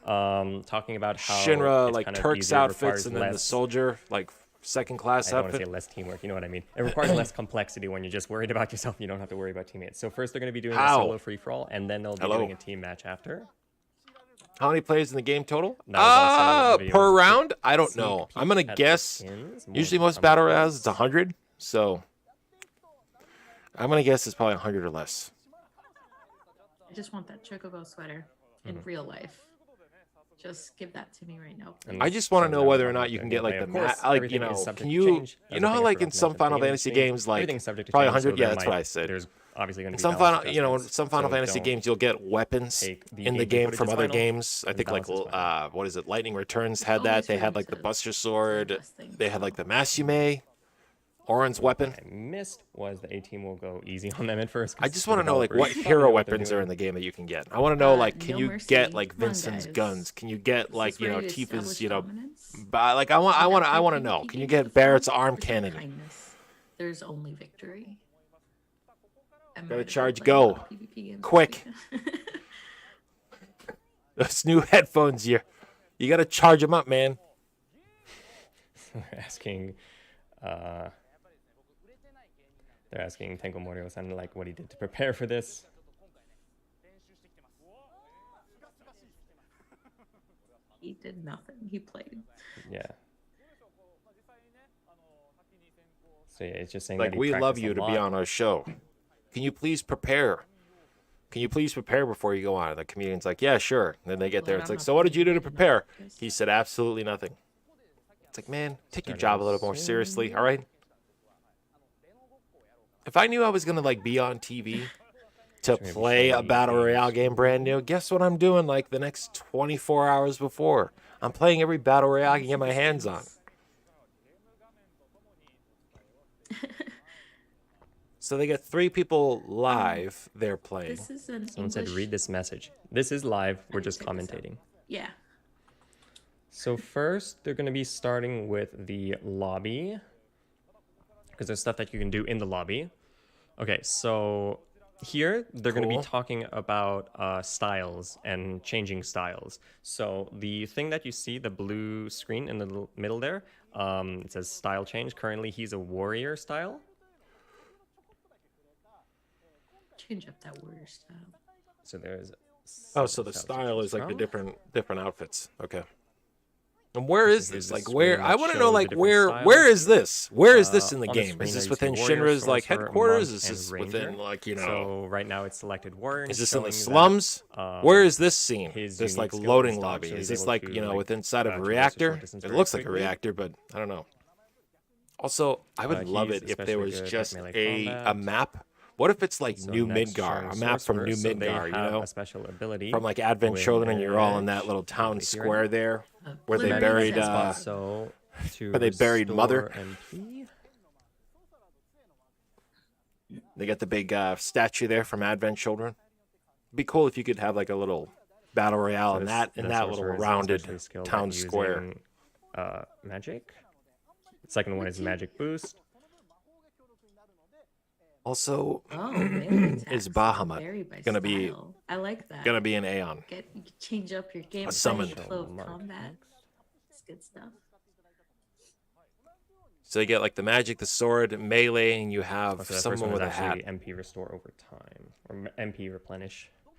talking about how Shinra it's like kind of Turks easier, outfits, requires and then the less- soldier like second class I don't want to outfit. say less teamwork, you know what I mean? It requires less complexity when you're just worried about yourself. You don't have to worry about teammates. So first they're going to be doing How? a solo free-for-all, and then they'll be Hello? doing a team match after. How many players in the game total? That was also the video Per with round? I don't sneak know. peek I'm gonna at the guess. skins, more Usually most how battle much it royales is. it's 100, so I'm gonna guess it's probably 100 or less. I just want that Chocobo sweater in real life. Just give that to me right now. And I just want to so know now whether we're or talking not about you can their get like gameplay. the Of course, like everything you know, is subject can to you change. you That's know the how thing I like in forgot to some mention. Final The game Fantasy is games like everything's subject to probably change, 100. so Yeah, there that's what I might- said. There's obviously going In to be some balance Final, you know, in adjustments, some Final so Fantasy don't games, you'll get weapons take the in the gameplay game footage from as other final, games. I and think like balance as final. what is it? Lightning Returns had always that. They for had them like the to Buster Sword. adjust things, They had like so- the Masume, Orin's weapon. What I missed was the A team will go easy on them at first. I 'cause just the want to know like what developers probably hero know what they're weapons are in doing. the game that you can get. I want to know like can No you mercy. get like Come on, Vincent's guys. guns? Can you get Is like this you where know Tifa's establish you know dominance? like I want Is that to PvP know. Can you games get with Barrett's fun? arm Or is it cannon? kindness? There's only victory. I might Gotta have been charge playing a lot go. of PvP games this Quick. weekend. Those new headphones you got to charge them up, man. asking they're asking Tenko Morio-san like what he did to prepare for this. He did nothing. He played. Yeah. So yeah, it's just saying Like that he we love practiced a you to be lot. on our show. Can you please prepare? Can you please prepare before you go on? The comedian's like, yeah, sure. And then they get there. It's like, so what did you do to prepare? He said, absolutely nothing. It's like, man, take your job a little more seriously, all right? If I knew I was gonna like be on TV to maybe play show a me battle games. royale game brand new, guess what I'm doing like the next 24 hours before? I'm playing every battle royale I can get my hands on. So they get 3 people live. They're playing. This is an Someone said English- read this message. This is live. We're didn't just check this out. commentating. Yeah. So first, they're going to be starting with the lobby, because there's stuff that you can do in the lobby. Okay, so here they're going to be Cool. talking about styles and changing styles. So the thing that you see, the blue screen in the middle there, it says style change. Currently, he's a warrior style. Change up that warrior style. So there's. Oh, so the several style is like the from. different outfits. Okay. And where is Here's this? the Like screen where? that I want to know shows the like different where styles. is this? Where is this in the On game? screen Is there this you within see warrior, Shinra's like sorcerer, headquarters? monk, Is and this within ranger. like you know? So right now it's selected warrior. and Is this it's in the showing slums? that, Where is this scene? his This like unique skill loading is dodge, lobby. so Is he's this able like to, you know like, with inside of a traverse a reactor? short distance It very looks like a quickly. reactor, but I don't know. Also, I would love he's it if there especially was good at just melee a combat. map. What if it's like So New next Midgar, showing a map from sorcerer, New so they Midgar, you have know? a special ability From like Advent with Children, and you're all in that Edge, little town right here. square there, where they Liberty buried Festival. So to where they buried Mother. restore MP, They got the big statue there from Advent Children. It'd be cool if you could have like a little battle royale so in this- that the little sorcerer is rounded especially skilled at town square. using, magic. The second one is magic boost. Also, Oh, melee is attacks Bahamut vary by gonna be style. I like that. gonna be an Aeon? You can change up your game summon. flow of combat. It's good stuff. So you get like the magic, the sword, melee, and you have So that first someone one with is a hat. actually MP restore over time, or MP replenish. All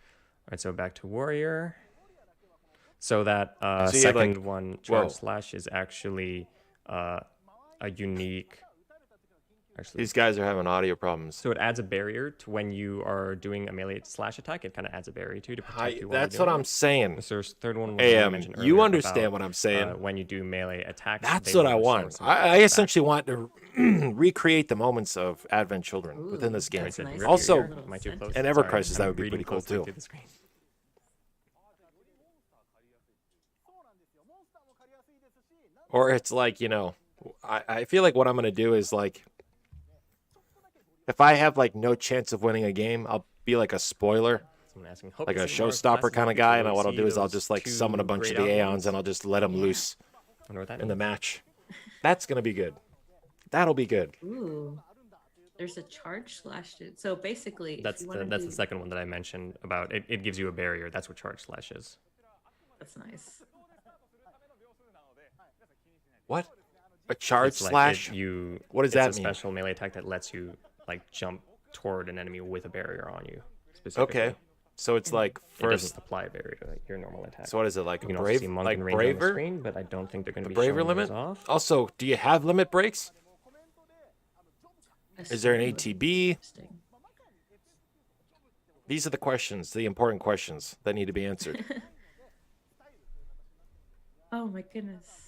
right, so back to warrior. So that So you have, second like- one, charge whoa. slash, is actually a unique. Actually, These guys are having audio problems. so it adds a barrier to when you are doing a melee slash attack. It kind of adds a barrier to protect you. While That's you're what doing I'm it. saying. So there's third one. Was the one I AM, mentioned you earlier understand about, what I'm saying. when you do melee attacks. That's they what will I restore want. some I back. essentially want to recreate the moments of Advent Children within this game. that's nice. Also, Little Am I too close? and Ever Sorry, Crisis, that I'm would be reading pretty cool closely too. to the screen. Or it's like, you know, I feel like what I'm going to do is like, if I have like no chance of winning a game, I'll be like a spoiler, Someone asking, hope like to a see more showstopper classes kind of in the guy. future. And what I'll See do is I'll those just like two summon a bunch of great the Aeons outcomes? and I'll just let them loose Wonder what that in the means. match. That's going to be good. That'll be good. Ooh, there's a charge slash. So basically, if That's you the wanna that's do- the second one that I mentioned about it. It gives you a barrier. That's what charge slash is. That's nice. What? A charge It's like slash? you. What does it's that a mean? special melee attack that lets you like jump toward an enemy with a barrier on you. Specifically. Okay. So it's like It doesn't first. apply a barrier to your normal attack. So what is it, like You a can also brave, see monk like and ranger on the braver? screen, but I don't think they're going to The be braver showing limit? those off. Also, do you have limit breaks? That's Is there an really ATB? interesting. These are the questions, the important questions that need to be answered. Oh my goodness.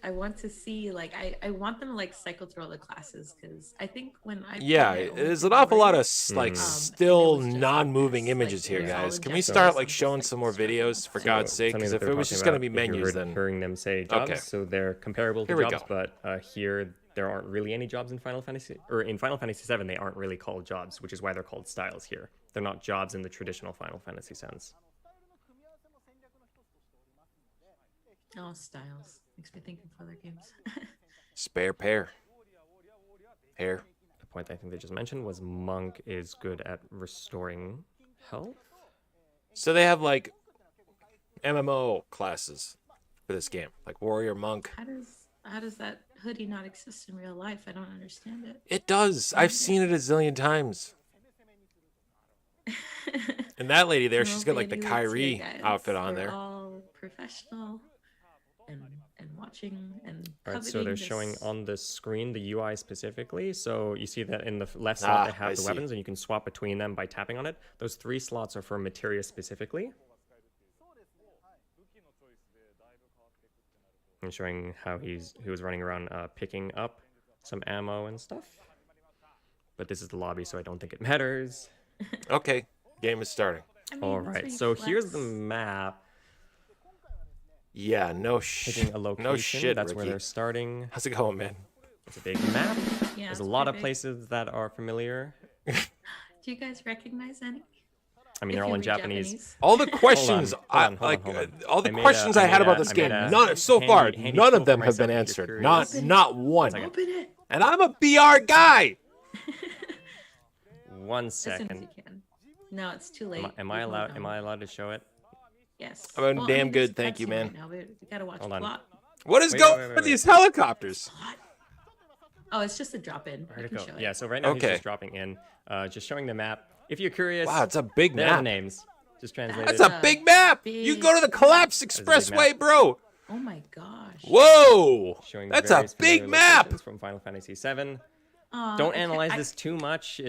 I want to see like I want them to like cycle through all the classes because I think when I Yeah, played it, I only there's an played awful lot Warrior. of like and still it was just non-moving like, images here, it was all guys. in Can we Japanese, start so like I'm showing just, some like, more struggling videos for to- God's sake? Something Because that if they're it was talking just going to about, be if you menus, were then hearing them say jobs, Okay. so they're comparable to Here we jobs, go. but here there aren't really any jobs in Final Fantasy, or in Final Fantasy VII they aren't really called jobs, which is why they're called styles here. They're not jobs in the traditional Final Fantasy sense. Oh, styles makes me think of other games. spare pair. Hair. The point I think they just mentioned was monk is good at restoring health. So they have like MMO classes for this game, like warrior, monk. How does that hoodie not exist in real life? I don't understand it. It does. I've seen it a zillion times. And that lady there, she's got like the Kyrie outfit on We're there. all professional and watching and All right, so coveting they're showing this- on the screen the UI specifically. So you see that in the left slot they I have the see. weapons, and you can swap between them by tapping on it. Those 3 slots are for materia specifically. And showing how he was running around picking up some ammo and stuff. But this is the lobby, so I don't think it matters. Okay, game is starting. I mean, All that's where right, you so here's the flex. Yeah, map. Picking a location. no shit, That's where Ricky. they're starting. How's it going, man? It's a big map. Yeah, There's it's a lot pretty of big. places that are familiar. Do you guys recognize any? I mean, If they're all you in read Japanese. All the questions, hold on, like hold on. all the I made questions a- I I had made about a- this I game, made a none so far, handy none tool of them for have been myself if you're answered. curious. Not one. second. Open it And I'm a BR guy. One as soon as second. you can. No, it's too late. Am I We've moved allowed? Am on. I allowed to show it? Yes. I'm doing damn there's good, thank you, cutscene man. right now. We gotta watch Hold the on. plot. What is Wait, going wait, wait, with wait. these helicopters? Oh, it's just a drop in. Where'd it go? Yeah. So right now he's Okay. just dropping in, just showing the map. If you're curious, Wow, it's a big there are the map. names. Just translated. That's a big map. You can go to the Collapse big Expressway, map. bro. Oh my gosh. Whoa, Showing the that's a various big familiar map. locations from Final Fantasy VII. Aw, Don't I can't- analyze I- this too much.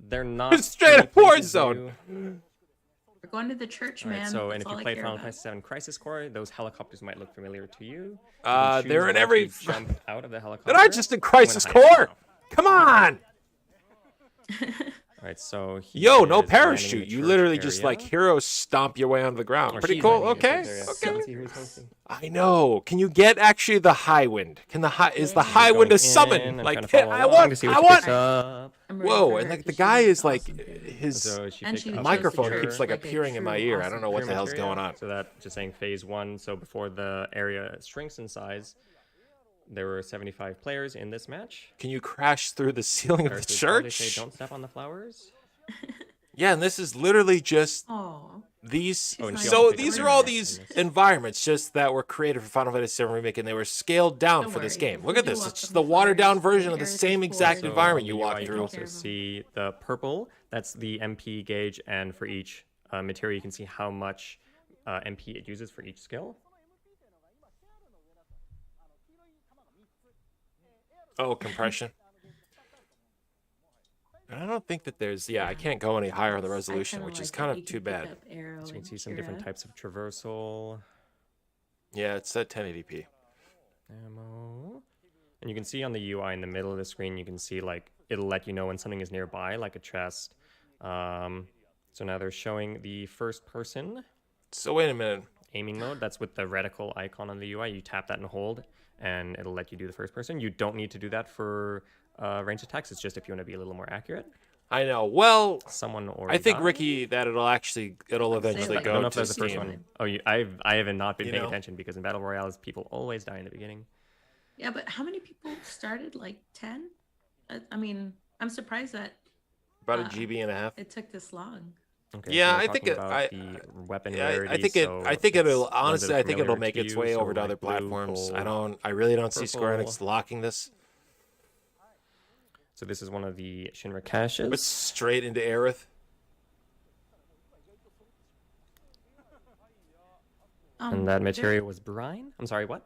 They're not It's straight any up war places zone. We're going to the church, All man. right, so and That's if you all I played care Final about. Fantasy VII Crisis Core, those helicopters might look familiar to you. You can They're choose in where every. to jump out of the helicopter. They're not just in Crisis I'm gonna hide it Core. Come on. All right, so he Yo, no is landing in parachute. the You church literally just area. like hero stomp your way onto the ground. Or Pretty she's cool. landing in the Okay. church area. Okay. Let's see who's hosting. I know. Can you get actually the high wind? Can the high is the Yeah. high wind a Going summon? in, I'm Like trying to follow I along want. to see I what she want. picks up. I'm ready Whoa, for and her like the 'cause guy she's is like awesome, dude. his So she And picked she up chose microphone the keeps church like like a appearing in my true ear. I don't know what the awesome hell's area. going on. So that just saying phase 1. So before the area shrinks in size, there were 75 players in this match. Can you crash through the ceiling of the Versus how they church? say, don't step on the flowers. Yeah, and this is literally just Oh, These Oh, and she so also these picked are up all Remake these in this. environments just that were created for Final Fantasy VII Remake, and they were scaled down Don't for this worry, game. we Look at do this. walk It's them the watered down flyers, version of the areas same before. exact So environment on you the walk UI, through. You can also see the purple. That's the MP gauge, and for each material, you can see how much MP it uses for each skill. Oh, compression. I don't think that there's. Yeah, I can't go any higher on the resolution, which is kind of too bad. So you can see some different types of traversal. Yeah, it's at 1080p. Ammo. And you can see on the UI in the middle of the screen, you can see like it'll let you know when something is nearby, like a chest. So now they're showing the first person So wait a minute. aiming mode. That's with the reticle icon on the UI. You tap that and hold, and it'll let you do the first person. You don't need to do that for range attacks. It's just if you want to be a little more accurate. I know. Well, Someone or I think Ricky that it'll eventually like, I don't go know if to that's the first Steam. one. Oh, I haven't not been You paying know? attention because in battle royales, people always die in the beginning. Yeah, but how many people started? Like 10? I mean, I'm surprised that About a GB and a half. it took this long. Okay, Yeah, so we're I think talking it- about I- the weapon Yeah, rarity. I think so it'll it's ones that honestly. are I think it'll familiar make to its you, way so over to like other blue, platforms. gold, I really don't see purple. Sqaure-Enix locking this. So this is one of the Shinra caches. But straight into Aerith. And that material was brine? I'm sorry, what?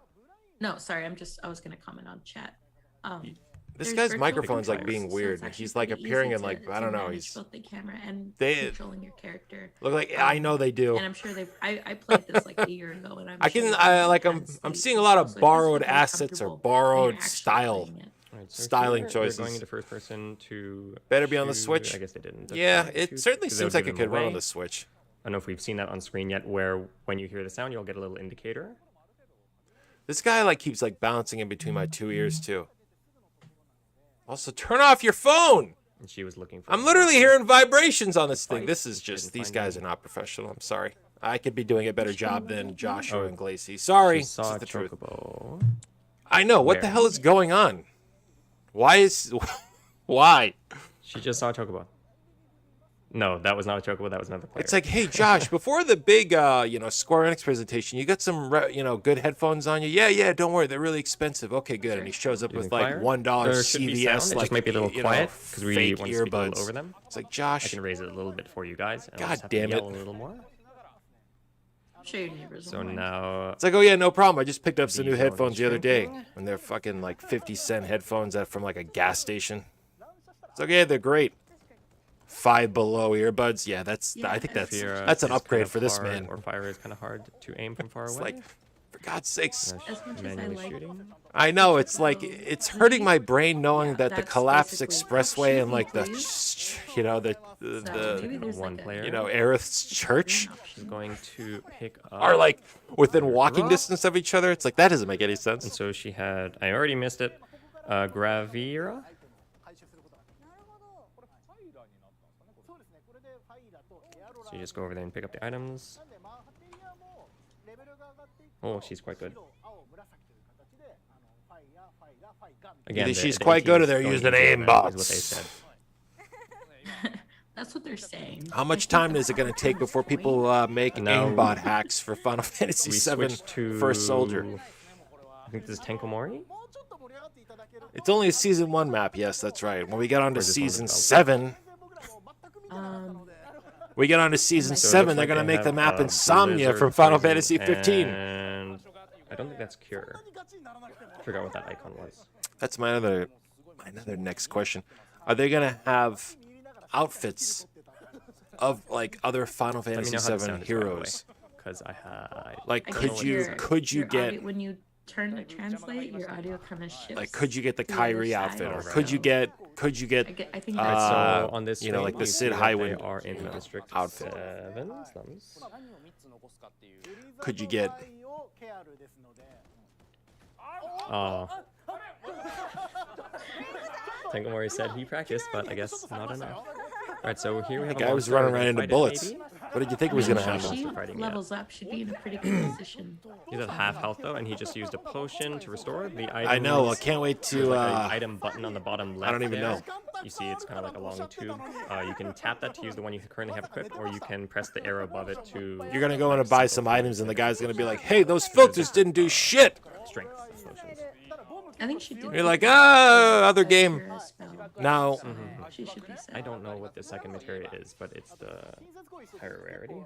No, sorry, I was gonna comment on chat. This There's guy's virtual microphone's like controls, being so it's weird. actually He's like pretty appearing easy in like to I don't know. manage He's both the camera and They- controlling your character. look like I know they do. And I'm sure I played this like a year ago, and I'm seeing a lot of borrowed assets or borrowed Alright, so styling here choices. They're going into first person to Better be on the choose- Switch. I guess they didn't. Yeah, That's it fine. certainly 'Cause that would seems like give it them could run on away. the Switch. I don't know if we've seen that on screen yet, where when you hear the sound, you'll get a little indicator. This guy like keeps like bouncing in between my two ears too. Also, turn off your phone. And she was looking for. I'm literally hearing vibrations on this thing. Fight. This is She just didn't these find guys are any. not professional. I'm sorry. I could be doing a better job than Joshua Oh, and Glacy. Sorry, She this saw is a the truth. chocobo. I know. What the Where? hell is going on? Why is why? She just saw a chocobo. No, that was not a chocobo. That was another player. It's like, hey, Josh, before the big, Sqaure-Enix presentation, you got some, good headphones on you? Yeah, don't worry, they're really expensive. Okay, good. And he shows up with Using like fire? $1 There should be CVS, sound. It like just might be a little quiet because we fake want to speak a little earbuds. over them. It's like, I Josh, can raise it a little bit for you guys. And I'll God just have to damn it. yell a little more. Show your neighbors. So online. now it's like, oh yeah, no problem. I just picked up some new These are headphones the other day, shrinking. and they're fucking like 50-cent headphones from like a gas station. It's like, yeah, they're great. Five Below earbuds. Yeah, I think if that's you're, an it's kind upgrade of for this far, man. Or fire is kind of hard to aim from far It's away. like, for God's sakes. As much as I Manually like shooting. I know, it's like, it's hurting my brain knowing Yeah, that the that's collapsed basically- expressway and like the, Please. the, So maybe there's one like player. Aerith's church She's going to pick up. are like within walking Rock. distance of each other. It's like, that doesn't make any And sense. so she had. I already missed it. Gravira. So you just go over there and pick up the items. Oh, she's quite good. Again, Either the- she's the quite AT good or is they're going using easier than aimbots. is what they said. That's what they're saying. How much time is it going to take before people make Now- aimbot hacks for Final Fantasy We VII switched to First Soldier? I think this is Tenkomori. It's only a Season 1 map, yes, that's right. When we get on to Or is this one Season developed? 7, we get on to Season So it 7, looks they're like going to they make the have, map Insomnia Blizzard, from Final Poison, Fantasy 15. And I don't think that's Cure. I forgot what that icon was. That's my other next question. Are they going to have outfits of like other Final Let me Fantasy know how the 7 sound is, by the way, heroes? 'cause I had. Like, I could guess you your- could you your get audio, when you turn to translate, your audio kind of shifts. like could you get the to the other Kyrie side. outfit, or Right. could you get I think Alright, uh, so on this you know, screen, like the you Sid see that Highwind, they are in you know, District outfit. 7 slums. Could you get Oh. Tenkomori said he practiced, but I guess not enough. Alright, so here we have The a guy was monster. running We're right gonna into fight it, bullets. maybe? What did you think was going to Sure, happen? she Fighting, yeah. levels up, should be in a pretty good position. He's at half health though, and he just used a potion to restore the item. I know. I can't wait There's to. like an item button on the bottom left. I don't even there. know. You see, it's kind of like a long tube. You can tap that to use the one you currently have equipped, or you can press the arrow above it to. You're gonna go in and buy some items, and the guy's gonna be like, "Hey, those filters didn't do shit." Strength potions. I think she did. You're like, other game. Now, She should be set. I don't know what the second materia is, but it's the higher rarity.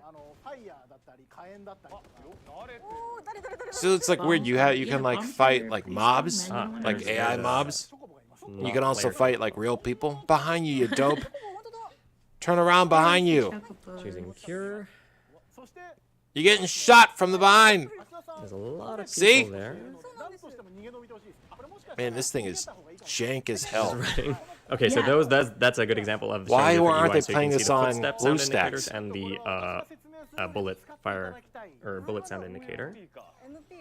so it's like weird. You can like fight like mobs, like AI mobs. You can also fight like real people. Behind you, you dope. Turn around behind you. Choosing cure. You're getting shot from the behind. There's a lot of people See? there. Man, this thing is jank as hell. Okay, so that's a good example of. Why showing aren't different they UI, playing so you can this see the on footstep sound BlueStacks? indicators and the bullet fire or bullet sound indicator.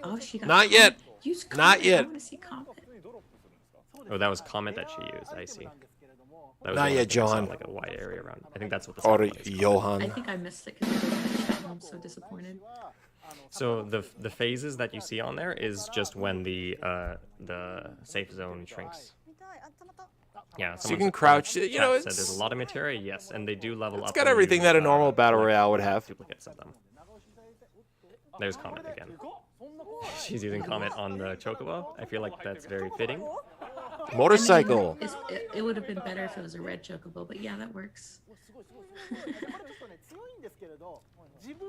Oh, she got Not yet. Use comment. Not yet. I want to see comment. Oh, that was comment that she used. I see. That was Not the one yet, thing I saw, Johan. Like a wide area around. I think that's what the Or sound was called. Johan. I think I missed it because I didn't have chat, and I'm so disappointed. So the phases that you see on there is just when the safe zone shrinks. Yeah, So you someone can said- crouch. You know, said there's a lot of materia. Yes, and they do level up. It's got when everything you, that a normal battle collect royale would have. Duplicates of them. There's comment again. She's using comment on the chocobo. I feel like that's very fitting. Motorcycle. It would have been better if it was a red chocobo, but yeah, that works.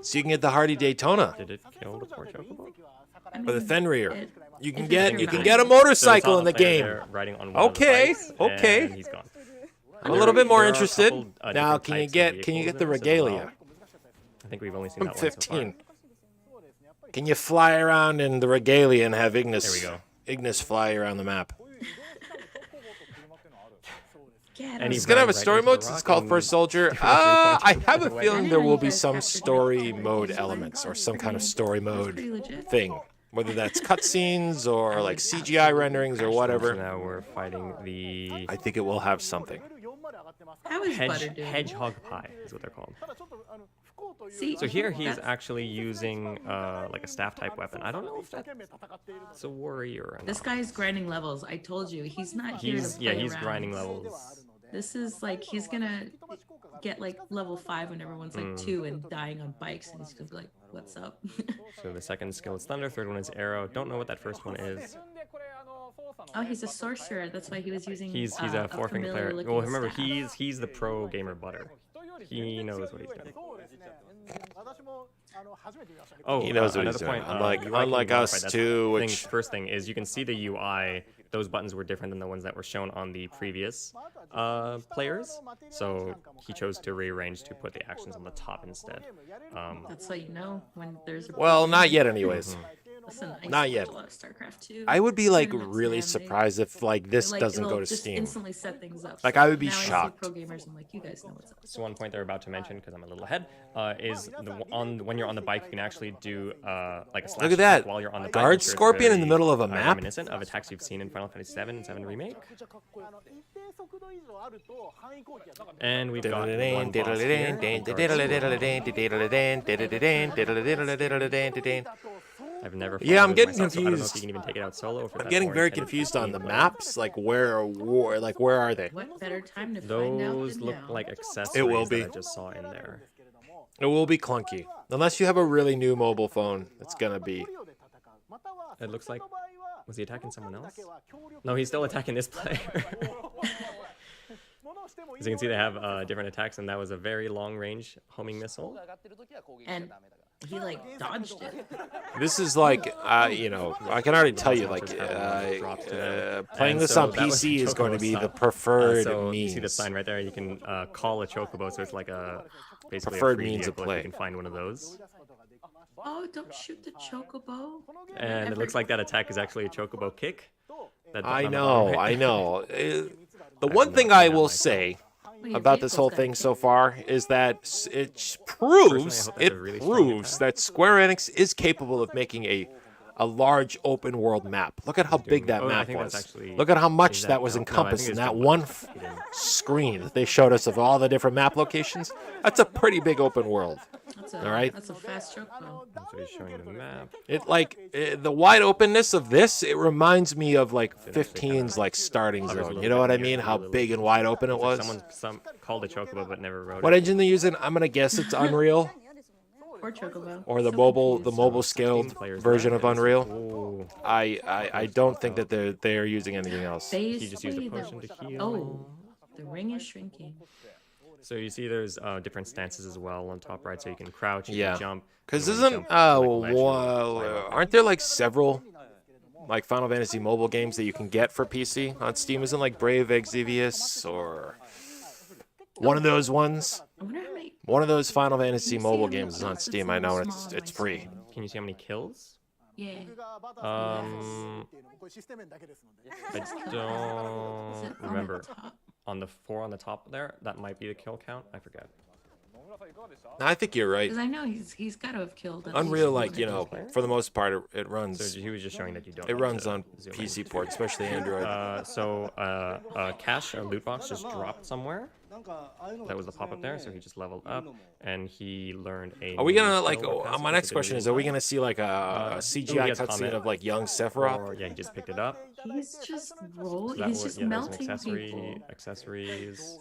So you can get the Hardy Daytona Did it kill the poor chocobo? or the Fenrir. You can If get it's you can your get a bike. motorcycle So in the it's on a player game. there riding on one of the Okay, bikes, okay. and he's gone. I'm a little bit more There are a interested. couple, Now, different can you types of get the vehicles in this as regalia? well. I think we've only seen I'm that one so 15. far. Can you fly around in the regalia and have Ignis? There we go. Ignis fly around the map. Get And It's he gonna have a ran right story into mode. the It's rock called and First Soldier. different three-point I have a away. feeling there will be you guys some captured story my mode favorite elements or It's some kind of pretty- story pretty mode legit. thing, whether that's cutscenes or like CGI renderings or So whatever. now we're fighting the I think it will have something. How is Butter doing? hedgehog pie is what they're called. See, So here he's that's- actually using like a staff type weapon. I don't know if that's a warrior or not. This guy's grinding levels. I told you, he's not here to play he's around. grinding levels. This is like he's gonna get like level 5 when everyone's like 2 and dying on bikes, and he's gonna be like, "What's up?" So the second skill is thunder, third one is arrow. Don't know what that first one is. Oh, he's a sorcerer. That's why he was using. He's a four-finger familiar player. looking Well, remember staff. he's the pro gamer Butter. He knows what he's doing. Oh, He knows what he's another doing. point. Unlike- UI can unlike modify. us That's too, the which- first thing is you can see the UI. Those buttons were different than the ones that were shown on the previous players. So he chose to rearrange to put the actions on the top instead. That's how you know when there's a. Well, not yet, anyways. Listen, I Not used to yet. watch a lot of StarCraft 2. I would be like tournaments, really man. surprised if like this Like, doesn't it'll go to just Steam. Instantly set things up. Like, I would be Now shocked. I see pro gamers, I'm like, you guys know what's up. So one point they're about to mention, because I'm a little ahead, is when you're on the bike, you can actually do like a slash Look at that. attack while you're on the bike. Guard which is Scorpion in the very, middle of a map? Reminiscent of attacks you've seen in Final Fantasy VII and VII Remake. And we've got one boss here. I've never. Yeah, I'm followed getting myself, so I don't know if confused. you can even take it out solo. Or if I'm that's getting more very intended for confused on the gameplay. maps. Like where are they? What better time to find out Those than look now? like accessories It will be. that I just saw in there. It will be clunky unless you have a really new mobile phone. It's gonna be. It looks like. Was he attacking someone else? No, he's still attacking this player. As you can see, they have different attacks, and that was a very long-range homing missile. And he like dodged it. This is like, you know, I can already tell you, like, playing And this so on that was PC is going to chocobo be the style. preferred So means. you see the sign right there. You can call a chocobo, so it's like a basically Preferred a free means of vehicle if play. You can find one of those. Oh, don't shoot the chocobo. And it looks like that attack is actually a chocobo kick. That button I on the bottom know, right I there. know. The I've one not thing seen I that will myself. say Well, your about this whole vehicle's thing got so kick. far is that it Personally, I proves hope that's a really strong that Square Enix is capable of making a a large open world map. Look at how big that I map think that's was. actually- Look at how much is that was no, I think encompassed in it's that too one much. He didn't- screen that they showed us of all the different map locations. That's a pretty big open world. All right. That's a fast chocobo. So he's showing the map. The wide openness of this, it reminds me of like 15's like starting zone. You know what I mean? How big and wide open it was. Someone called it chocobo but never wrote What it. engine they're using? I'm gonna guess it's Unreal Poor chocobo. or the So mobile confused. scaled Players version of left. Unreal. Ooh. I don't think that they're using anything else. He just used a Basically, potion to heal. Oh, the ring is shrinking. So you see there's different stances as well on top right, so you can crouch, you Yeah. can jump. Because and when you isn't jump, like, ledge, aren't there like several like Final Fantasy mobile games that you can get for PC on Steam? Isn't like Brave Exvius or one of those ones? I wonder how many. One of those Final Fantasy Can you see mobile how many games is on boxes Steam. are I know, and small on it's my free. screen? Can you see how many kills? Yeah. I don't On remember. the top? On the 4 on the top there, that might be the kill count. I forget. I think you're right. Because I know he's got to have killed. at Unreal, least like, one you of know, those. for the most part, it runs. So he was just showing that you don't. It need runs to on zoom PC in. port, especially Android. Cash or loot box just dropped somewhere. That was the pop-up there, so he just leveled up, and he learned a. Are we new gonna like? skill or Oh, passive my next question is: are we gonna see like a he CGI has cutscene comment. of like young Sephiroth? Or, yeah, he just picked it up. He's just So roll. that He's was- just yeah, there's an melting people. accessories,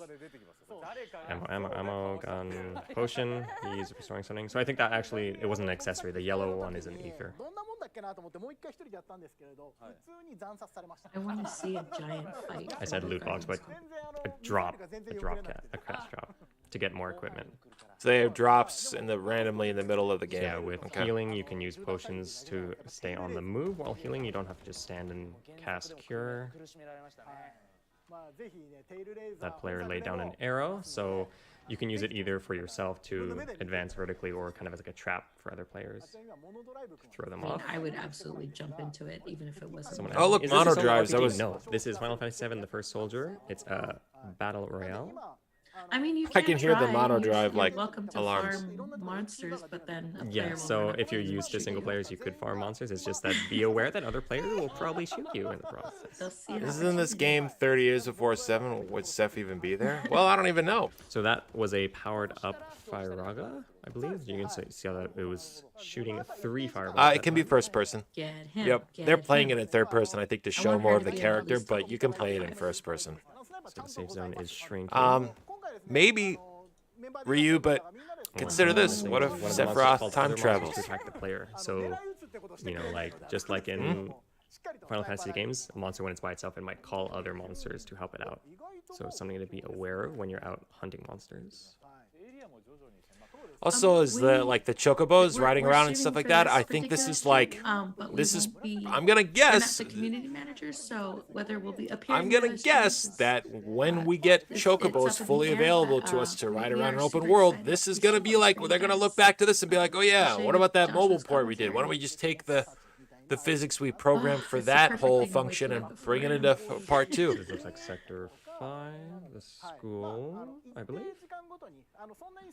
ammo, gun, potion. He's restoring something. So I think that actually it wasn't an accessory. The yellow one is an ether. I want to see a giant fight. I said loot box, but a crash drop to get more equipment. So they have drops randomly in the middle of the game. Yeah, with healing, you can use potions to stay on the move. While healing, you don't have to just stand and cast Cure. That player laid down an arrow, so you can use it either for yourself to advance vertically or kind of as like a trap for other players. Throw them off. I would absolutely jump into it, even if it wasn't. Someone Oh, look, Is this a mono solo drives, that RPG? was- No, this is Final Fantasy VII: The First Soldier. It's a battle royale. I mean, you I can can hear the try. mono You're drive, like, welcome to alarms. farm monsters, but then a player Yeah, will so run up if to you're you and used to shoot single you. players, you could farm monsters. It's just that be aware that other players will probably shoot you in the process. They'll see an Isn't this opportunity. game 30 years before 7? Would Seth even be there? Well, I don't even know. So that was a powered up Firaga, I believe. You can see how that it was shooting 3 fireballs. It can be first person. Get him. Yep, get they're playing him. it in third person, I think, to show want more her of to the be character, at least but you can play it in 25. first person. So the safe zone is shrinking. Maybe Ryu, but consider this: what if One of the monsters Sephiroth called time other monsters travels? to attack the player. So, you know, like just like in Final Fantasy games, a monster when it's by itself, it might call other monsters to help it out. So it's something to be aware of when you're out hunting monsters. Also, is the chocobos We're- riding we're around and shooting stuff like for that? this I think this particular is shoot, like but we this is. won't be- I'm gonna we're not guess. the community managers, so whether we'll be appearing. I'm in gonna other guess streams, that when we get it's chocobos up in the fully air, available but, to us to ride we around are an open super world, excited this is to gonna see be those like for they're you gonna guys. look back to this and be like, oh yeah, Especially what about that Josh's mobile port we did? commentary. Why don't we just take the physics we programmed for it's the that perfect whole thing to function wake and up before bring it you. into part 2? This looks like Sector 5, the school, I believe.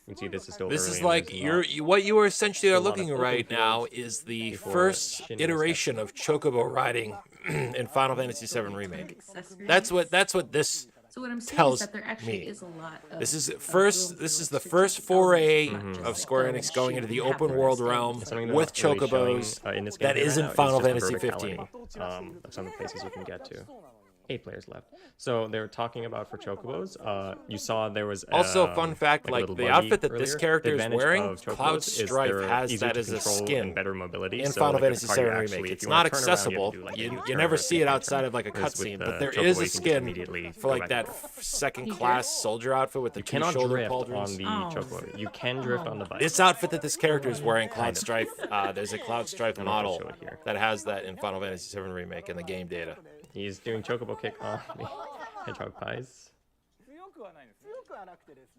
You can see this is still This early is and like there's what you are essentially are a lot of looking open right now fields is the before first Shin iteration of chocobo riding in Final Fantasy VII Remake. Accessories. That's what this So what I'm saying tells is that there actually me. is a lot of. This is of first. room This for is the strategic first foray elements, not of just Square go Enix going shoot into the and have open the world rest realm stay something with that's really showing, chocobos in this game that right isn't now is Final just the Fantasy 15. verticality, of some of the places you can get to. 8 players left. So they were talking about for chocobos. You saw there was Also, fun fact, a like, little the buggy outfit that this earlier. character The is advantage wearing, of chocobos Cloud is Strife they're has easier that to as a control skin and better mobility. in So, Final like, Fantasy the VII target Remake. actually, It's if you wanna not turn around, you have to accessible. do, like, a You U-turn never or see it something. outside of like a Whereas with cutscene, the but there chocobo, is you a can just skin immediately for go like back that and forth. second class soldier outfit with the You 2 cannot shoulder drift pauldrons. on the Oh. chocobo. You can drift on the bike. This outfit that this character is wearing, Cloud Strife, there's a Cloud Strife I'm not gonna model show it here. that has that in Final Fantasy VII Remake in the game data. He's doing chocobo kick on the hedgehog pies.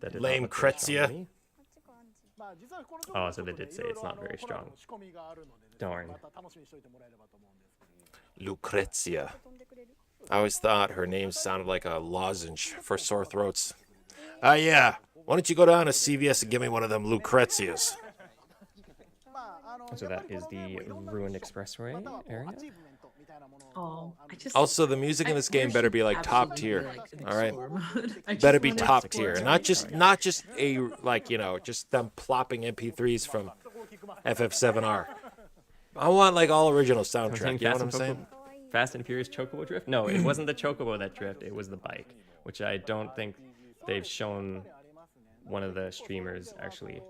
That did not Lame look very strong Kretzia. to me. Oh, so they did say it's not very strong. Darn. Lucrezia. I always thought her name sounded like a lozenge for sore throats. Yeah. Why don't you go down to CVS and give me one of them Lucrezias? So that is the Ruined Expressway area. Oh, I just Also, the music in this game better be like top tier. All right, better be top tier, not just a like just them plopping MP3s from FF7R. I want like all original soundtrack. You know what I'm saying? Fast and Furious Chocobo Drift? No, it wasn't the Chocobo that drift. It was the bike, which I don't think they've shown one of the streamers actually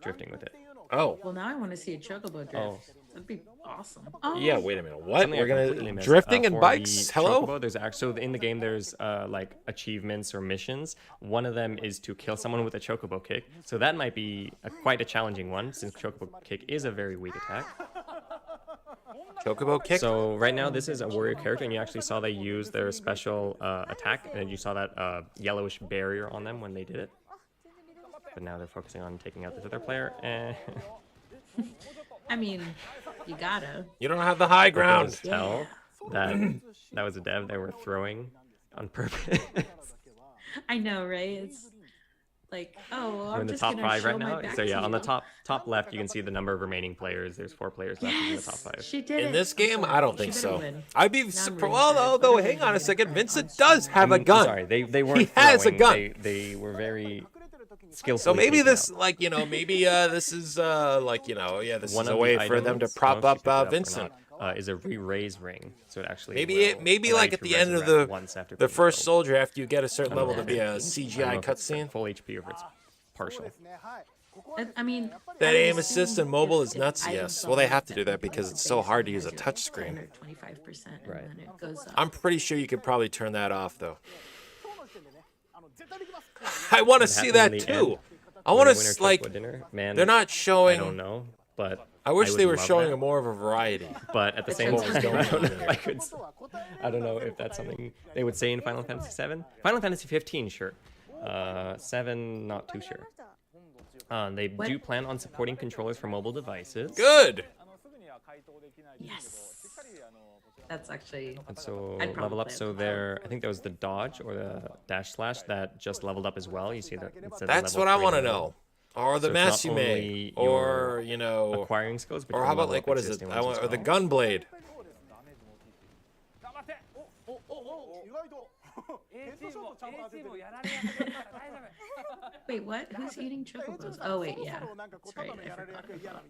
drifting with it. Oh. Well, now I want to see a chocobo drift. Oh. That'd be awesome. Oh. Yeah, wait a minute. What? Something We're I gonna completely missed. drifting and For bikes? the Hello? Chocobo, there's actually so in the game there's like achievements or missions. One of them is to kill someone with a chocobo kick. So that might be quite a challenging one since chocobo kick is a very weak attack. Chocobo kick? So right now this is a warrior character, and you actually saw they use their special attack, and you saw that yellowish barrier on them when they did it. But now they're focusing on taking out this other player. And I mean, you gotta. You don't have the high ground. Tell that that was a dev they were throwing on purpose. I know, right? It's like, oh, well, We're I'm in the just top gonna 5 show right my now. back So yeah, to on the you. top left, you can see the number of remaining players. There's 4 players left in the top 5. She did In it. this game, I don't think She better so. win. I'd be Now I'm surprised. rooting Well, for her. although, Put her hang on a in second. the Vincent front. does have a I'm gun. sorry, they weren't. He has a throwing, gun. They were very skillful. So maybe this, like, maybe this is, like, this One is of a the way for them to items, prop I don't know if up you picked it or Vincent. not, is a re-raise ring, so it actually Maybe will like allow at you the to end of resurrect once after the being first killed. soldier, after you get a certain I don't level, know to be a I don't know CGI if it's cutscene. full HP or if it's partial. I mean, That I aim would assist assume in mobile if- is if nuts, items yes. don't Well, they have have to that do that at because the it's so base, hard to it use a has your touchscreen. 25%, and Right. then it goes up. I'm pretty sure you could probably turn that off, though. I want to It see happened that in the too. end. I want Winner to like. Chocobo dinner. Man, They're not I showing. don't know, but I wish would they were love showing that. a more of a variety. But at the same what was time, going I don't on know there. if I could. I don't know if that's something they would say in Final Fantasy VII. Final Fantasy 15, sure. 7, not too sure. They do plan on supporting controllers for mobile devices. Good. Yes. That's actually. And so I'd probably level up. play it. So there, I think there was the dodge or the dash slash that just leveled up as well. You see that. it says That's level what I 3 want to in the know. Or the So it's not Masume, only or acquiring skills, but or you how can about level like up what is it? existing I ones want, as or the well. Gunblade. Wait, what? Who's eating chocobos? Oh wait, yeah. That's right. I forgot.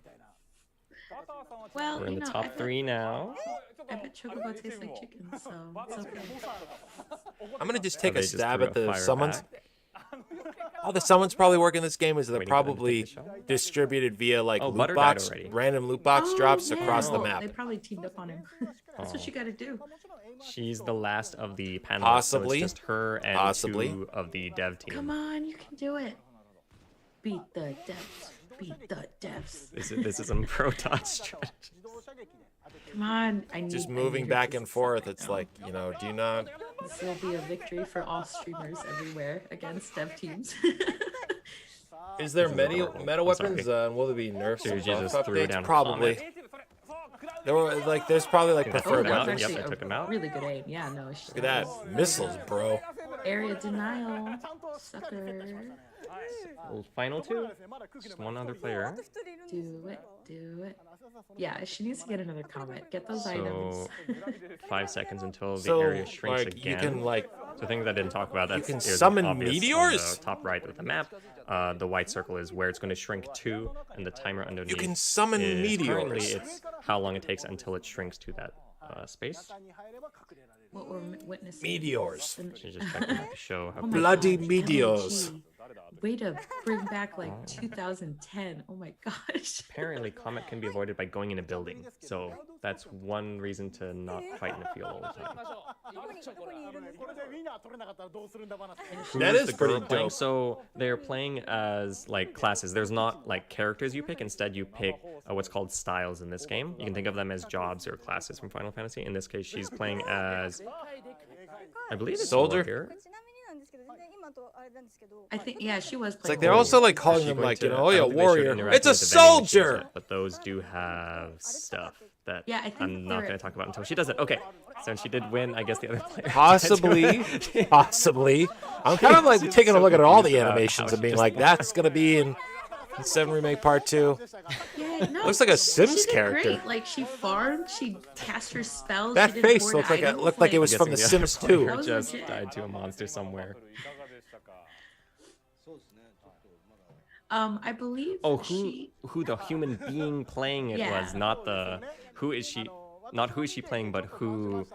Well, We're in you the know, top 3 now. I bet chocobo tastes like chicken, so it's okay. I'm gonna just take they a just stab threw at a the fire summons. back. All the summons probably work in this game is they're Waiting for them to probably take the shot. distributed via like Oh, loot Butter died box, already. random loot box drops yeah. across the map. They probably teamed up on him. That's what you gotta do. She's the last of the panelists, Possibly. so it's just her and Possibly. 2 of the dev team. Come on, you can do it. Beat the devs. Beat the devs. This is some pro dodge strategy. Come on, I need. Just I moving need her back to and succeed forth. right It's now. like, do you not? This will be a victory for all streamers everywhere against dev teams. Is there meta horrible. meta I'm weapons? sorry. Will there be nerfs So or you buff just threw updates? down a Probably. comet. There were like, there's probably like Oh, preferred yeah. weapons. Yep, actually I took him out. Really good aim. Yeah, no. Look at that, missiles, bro. Area denial. Sucker. Well, final 2. Just one other player. Do it. Do it. Yeah, she needs to get another comment. Get those items. So 5 seconds until the So, area shrinks like, again. you can like, So things I didn't talk about. That's can is summon obvious meteors? On the top right of the map. The white circle is where it's going to shrink to, and the timer underneath. you can summon is currently meteors. it's how long it takes until it shrinks to that space. What we're witnessing. Meteors. You just check to show how Oh my Bloody gosh, meteors. LG. Way to bring back like 2010. Oh my gosh. apparently comet can be avoided by going in a building. So that's one reason to not fight in the field all the time. That Who's is the pretty girl playing? dope. So they're playing as like classes. There's not like characters you pick. Instead, you pick what's called styles in this game. You can think of them as jobs or classes from Final Fantasy. In this case, she's playing as, I believe it's Soldier? warrior. I think, yeah, she was playing. It's like they're Warrior. also like Is calling she them going like, to- oh I yeah, don't think they showed warrior. interacting It's a with the vending machines soldier. yet, but those do have stuff that Yeah, I think I'm not they're- going to talk about until she does it. Okay, so she did win. I guess the other player. Possibly, possibly. I'm kind of like taking a look at all the animations and being like, that's gonna be in VII Remake Part 2. Yeah, no, Looks like a she Sims did character. Great. Like she farmed, she cast her spells. That she did face hoard looked like items, it was from The Guessing Sims other 2. player was just legit. died to a monster somewhere. I believe. Oh, she, who the human being playing it Yeah. was, not the who is she playing, but who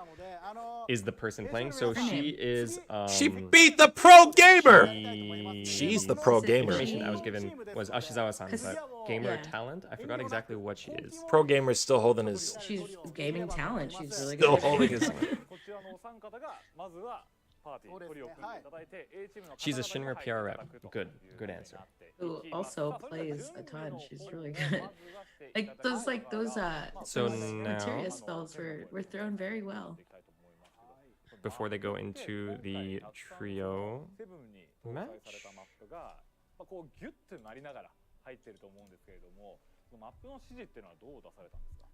is the person playing. So she is. She beat the pro gamer. she- She's the pro gamer. Information I was given was Ashizawa-san's gamer Yeah. talent. I forgot exactly what she is. Pro gamer is still holding his. She's gaming talent. She's really Still good. holding his. こちらのお三方がまずはパーティートリを組んでいただいて A チームの方々 She's a に Shinra 入ってい PR た rep. だくと Good, いう good 流れに answer. なってい Who き also まあそれでは plays a ton. 順 She's 番 really を good. まず出してい Like ただ those きな like がら those So those now- materia spells were thrown very well. Before they go into the trio セブンに搭載されたマップがこうギュッとなりながら入ってると思うんですけれども、そのマップの指示っていうのはどう出されたんですか？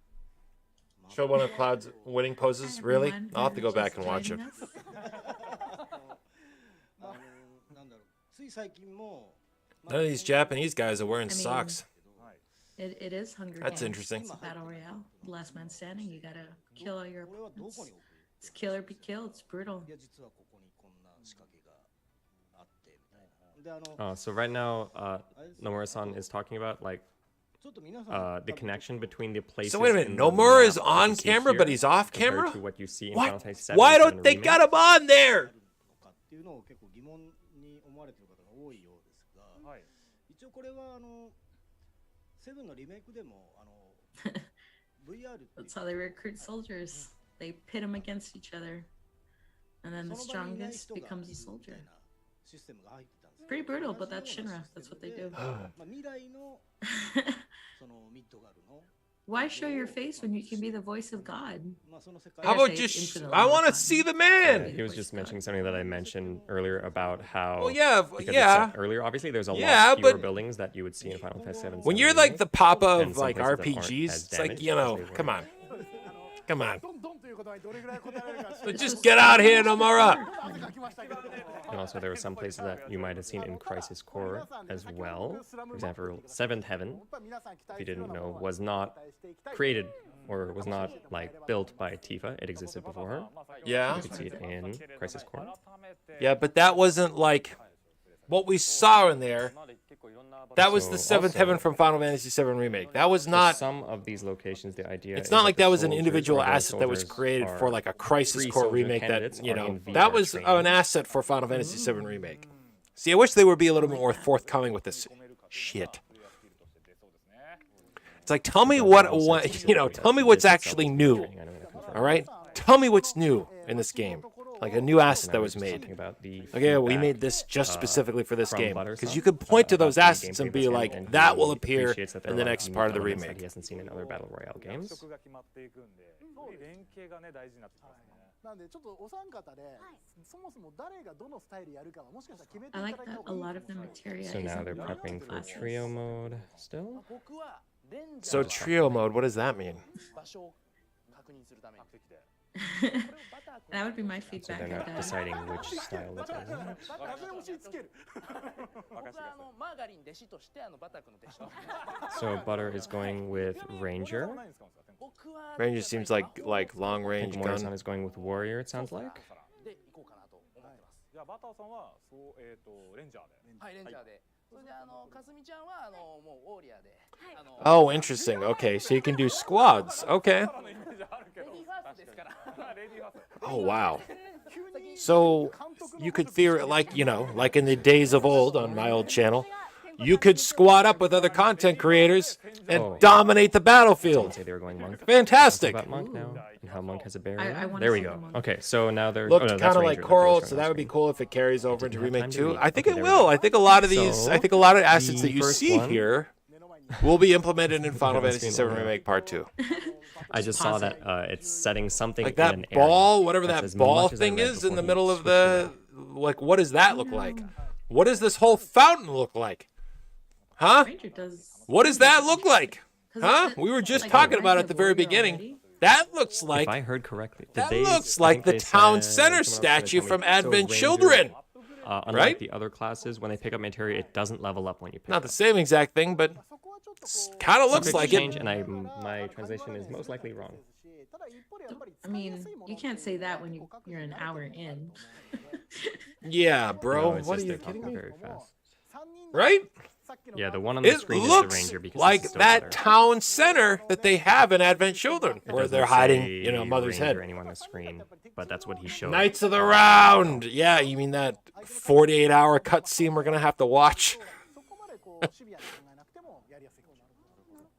Show one of Cloud's winning poses. Really? Everyone I'll have to go who's back and watch it. joining us. なんだろう、つい最近も None of these Japanese guys are wearing I mean- socks. It is Hunger That's Games. interesting. It's a battle royale. Last man standing. You gotta kill all your これはどこ opponents. に置く It's kill or be killed. It's brutal. いや実はここにこんな仕掛けがあってみたいな。でSo right now, Nomura-san is talking about like ちょっと皆さん the connection between the places. So wait a minute, in the Nomura is map on that you see camera, but here he's off compared camera? to what you see in What? Final Fantasy VII Why and don't they Remake. got him on there? のかっていうのを結構疑問に思われている方が多いようですが、はい。一応これはセブンのリメイクでもVR っていう That's how they recruit soldiers. They pit them against each other, and then the その場にいない strongest 人が becomes a 見るみ soldier. たいなシステムが入ってたんです。 Pretty brutal, but 同 that's じような Shinra. シ That's ス what テ they ムで do. まあ未来のそのミッドガルの Why show your face when you can be the voice of God? まあその世界 How about just? I want to see the man. He was just mentioning something that I mentioned earlier about how. Well, yeah, because it yeah. said earlier, obviously, there's a Yeah, lot fewer but- buildings that you would see in Final Fantasy VII. When you're like the papa And of some like places that aren't RPGs, as it's like, damaged you know, as they come were. on, come on. どんどんということはどれぐらい答えられるか So just get out here, Nomura. 汗かきましたけど And also, there were some places that you might have seen in Crisis Core as well. For example, Seventh Heaven, if you didn't know, was not created or was not like built by Tifa. It existed before her. Yeah. You could see it in Crisis Core. Yeah, but that wasn't like what we saw in there. That was the So seventh also- heaven from Final Fantasy VII Remake. That was For not. some of these locations, the idea It's is not like the that was an soldiers individual or those asset that was soldiers created for are like a Crisis free Core soldier remake. That candidates you are know in VR that was training. an asset for Final Fantasy VII Remake. See, I wish they would be a little bit more forthcoming with this shit. It's like tell me what you know. Tell me what's actually new. All right, tell me what's new in this game. Like a new asset that was made. Okay, we made this just specifically for this game because you could point to those assets and be like, that will appear in the next part of the He remake. hasn't seen in other battle royale games. 曲が決まっていくんで、連携がね大事になってきますね。なんでちょっとお三方でそもそも誰がどのスタイルやるかはもしかしたら決めてい I ただ like いた that 方 a がいい lot of the materia So is now in they're the prepping for classes. trio mode still. So trio mode, what does that mean? That would be my So feedback. they're not of that. deciding which style it's in. 風押し付ける So Butter is going with Ranger. Ranger seems like long I range think Morrison gun. is going with Warrior, it sounds like. じゃあバターさんはそうレンジャーで。はい、レンジャーで。それでかすみちゃんはもうウォーリアーで。Oh, interesting. Okay, so you can do squads. Okay. レディーファーストですから。 Oh, wow. So you could like you know, like in the days of old on my old channel, you could squad up with other content creators and Oh. dominate the Someone battlefield. say they were going Monk. Fantastic. About Monk now, and how Monk has a barrier. I wanna There we see go. the Monk. Okay, so now they're Looked that's kind of Ranger. like Okay, Coral, that's so right, that would be that's cool if it carries over into didn't have Remake time to 2. read. I think Okay, it there we will. go. I think a lot of these, So, I think a lot of assets the that you first see one- here will be implemented in Final Let's Fantasy see. VII Remake Part 2. I just saw that it's setting something Like in that an area. ball, whatever That's that as ball much as I thing read is in before the he middle of switched the, like, what does that look like? What does this whole fountain look like? Huh? Ranger does. What does that look like? 'Cause Huh? it- We were just like, talking I about it like at the the very warrior beginning. already. That looks If like I heard correctly, did that they, looks I like think the they town said- center someone else was gonna statue tell me, from so Advent Ranger- Children. Unlike Right? the other classes, when they pick up materia, it doesn't level up when you pick Not up. the same exact thing, but kind of looks Subject like to it. change, and my translation is most likely wrong. I mean, you can't say that when you're an hour in. Yeah, bro. No, it's What are just you they're talking kidding me? very fast. Right? Yeah, the one on the It screen is the looks ranger because like it's still that better. town center that they have in Advent Children, It where doesn't they're hiding, say Mother's ranger head. anywhere on the screen, but that's what he showed. Knights of the Round. Yeah, you mean that 48-hour cutscene we're gonna have to watch?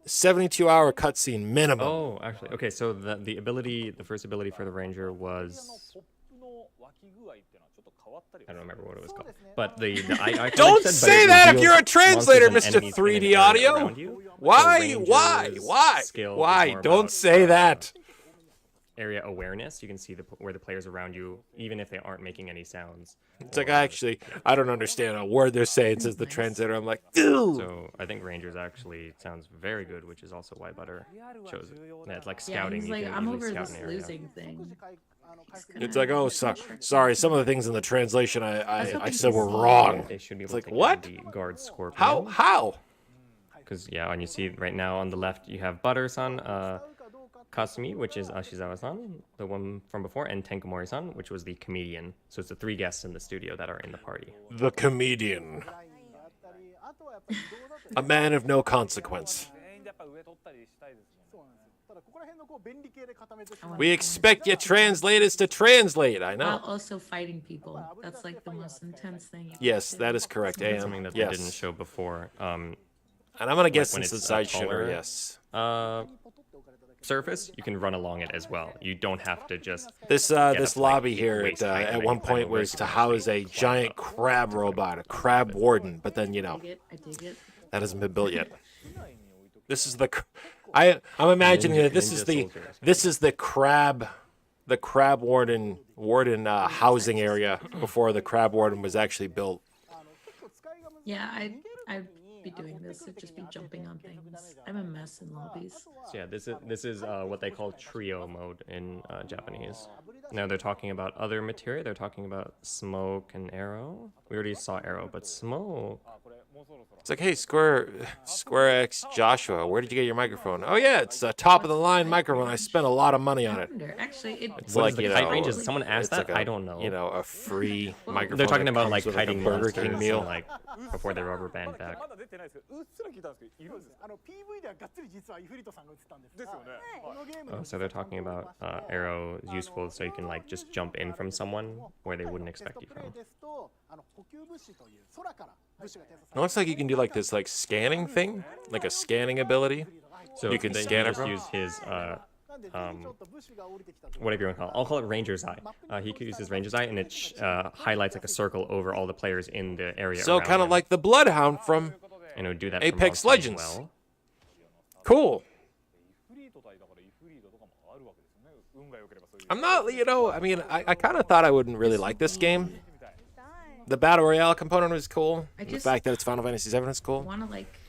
72-hour cutscene minimum. Oh, actually, okay. So the first ability for the ranger was, I don't remember what it was called, but I Don't said, but say it that if reveals you're a translator, monsters and Mr. enemies in an 3D area Audio. around you. So Why? ranger's skill is Why? more Don't about, say that. Area awareness. You can see where the players around you, even if they aren't making any sounds. It's like I don't understand a word they're saying, says the translator. I'm like, dude. So I think Rangers actually sounds very good, which is also why Butter chose it. Yeah, it's like Yeah, scouting. he's you like, can I'm easily over scout this an area. losing thing. It's like, oh, sorry. Some of the things in the translation I hoping said to were see- wrong. They should be It's able like, to get what? the guard scorpion. How? Because yeah, and you see right now on the left you have Butter-san, Kasumi, which is Ashizawa-san, the one from before, and Tenkomori-san, which was the comedian. So it's the 3 guests in the studio that are in the party. The comedian. A man of no consequence. We expect your translators to translate, I know. While also fighting people. That's like the most intense thing. you Yes, can that do. is correct, That's AM. something that they Yes. didn't show before. And I'm going to guess when since it's, it's side taller, shooter, yes. Surface, you can run along it as well. You don't have to just This get this up to, like, lobby here waist height and at then one you climb point over was it to and house actually a climb giant up. crab robot, a crab warden, but then, I dig it. that hasn't been built yet. This is I'm imagining that this is the crab warden housing area before the crab warden was actually built. Yeah, I'd be doing this. I'd just be jumping on things. I'm a mess in lobbies. So yeah, this is what they call trio mode in Japanese. Now they're talking about other materia. They're talking about smoke and arrow. We already saw arrow, but smoke. It's like, hey, Sqaure-Enix Joshua, where did you get your microphone? Oh yeah, it's a top of the line microphone. I spent a lot of money on it. Actually, It's What like is the you kite know, range? Is someone asked it's that? like I don't know. A free microphone. They're talking that about comes like with, kiting a Burger monsters King meal. and, like before they rubber band back. Oh, so they're talking about arrow is useful so you can like just jump in from someone where they wouldn't expect you from. It looks like you can do like this scanning thing, like a scanning ability. So you can they scan just everyone. use his whatever you want to call it. I'll call it Ranger's Eye. He could use his Ranger's Eye, and it highlights like a circle over all the players in the area. So around kind of him. like the Bloodhound from And it would do that Apex from outside as Legends. well. Cool. I'm not, I mean, I kind of thought I wouldn't really like this game. The Battle Royale component was cool. The fact that it's Final Fantasy VII is cool.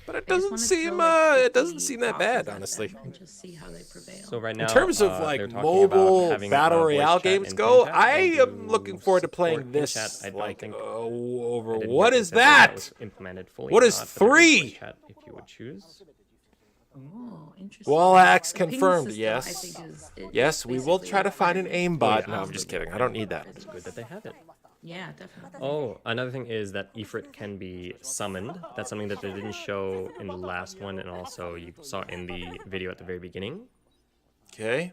But it doesn't seem that bad, honestly. And just see how they prevail. So right now, In terms of they're talking mobile about having, Battle voice Royale chat games and go, pin chat. I They am do looking forward to playing support pin this chat. I don't think over I didn't what get is the sense that was that? implemented fully What or is not, but there is voice 3? chat if you would choose. Oh, interesting. Wall hacks The ping confirmed. system, I Yes. think, is Yes, we will basically try to find an required. aimbot. No, I'm just kidding. I don't need that. It's good that they have it. Yeah, definitely. Oh, another thing is that Ifrit can be summoned. That's something that they didn't show in the last one, and also you saw in the video at the very beginning. Okay.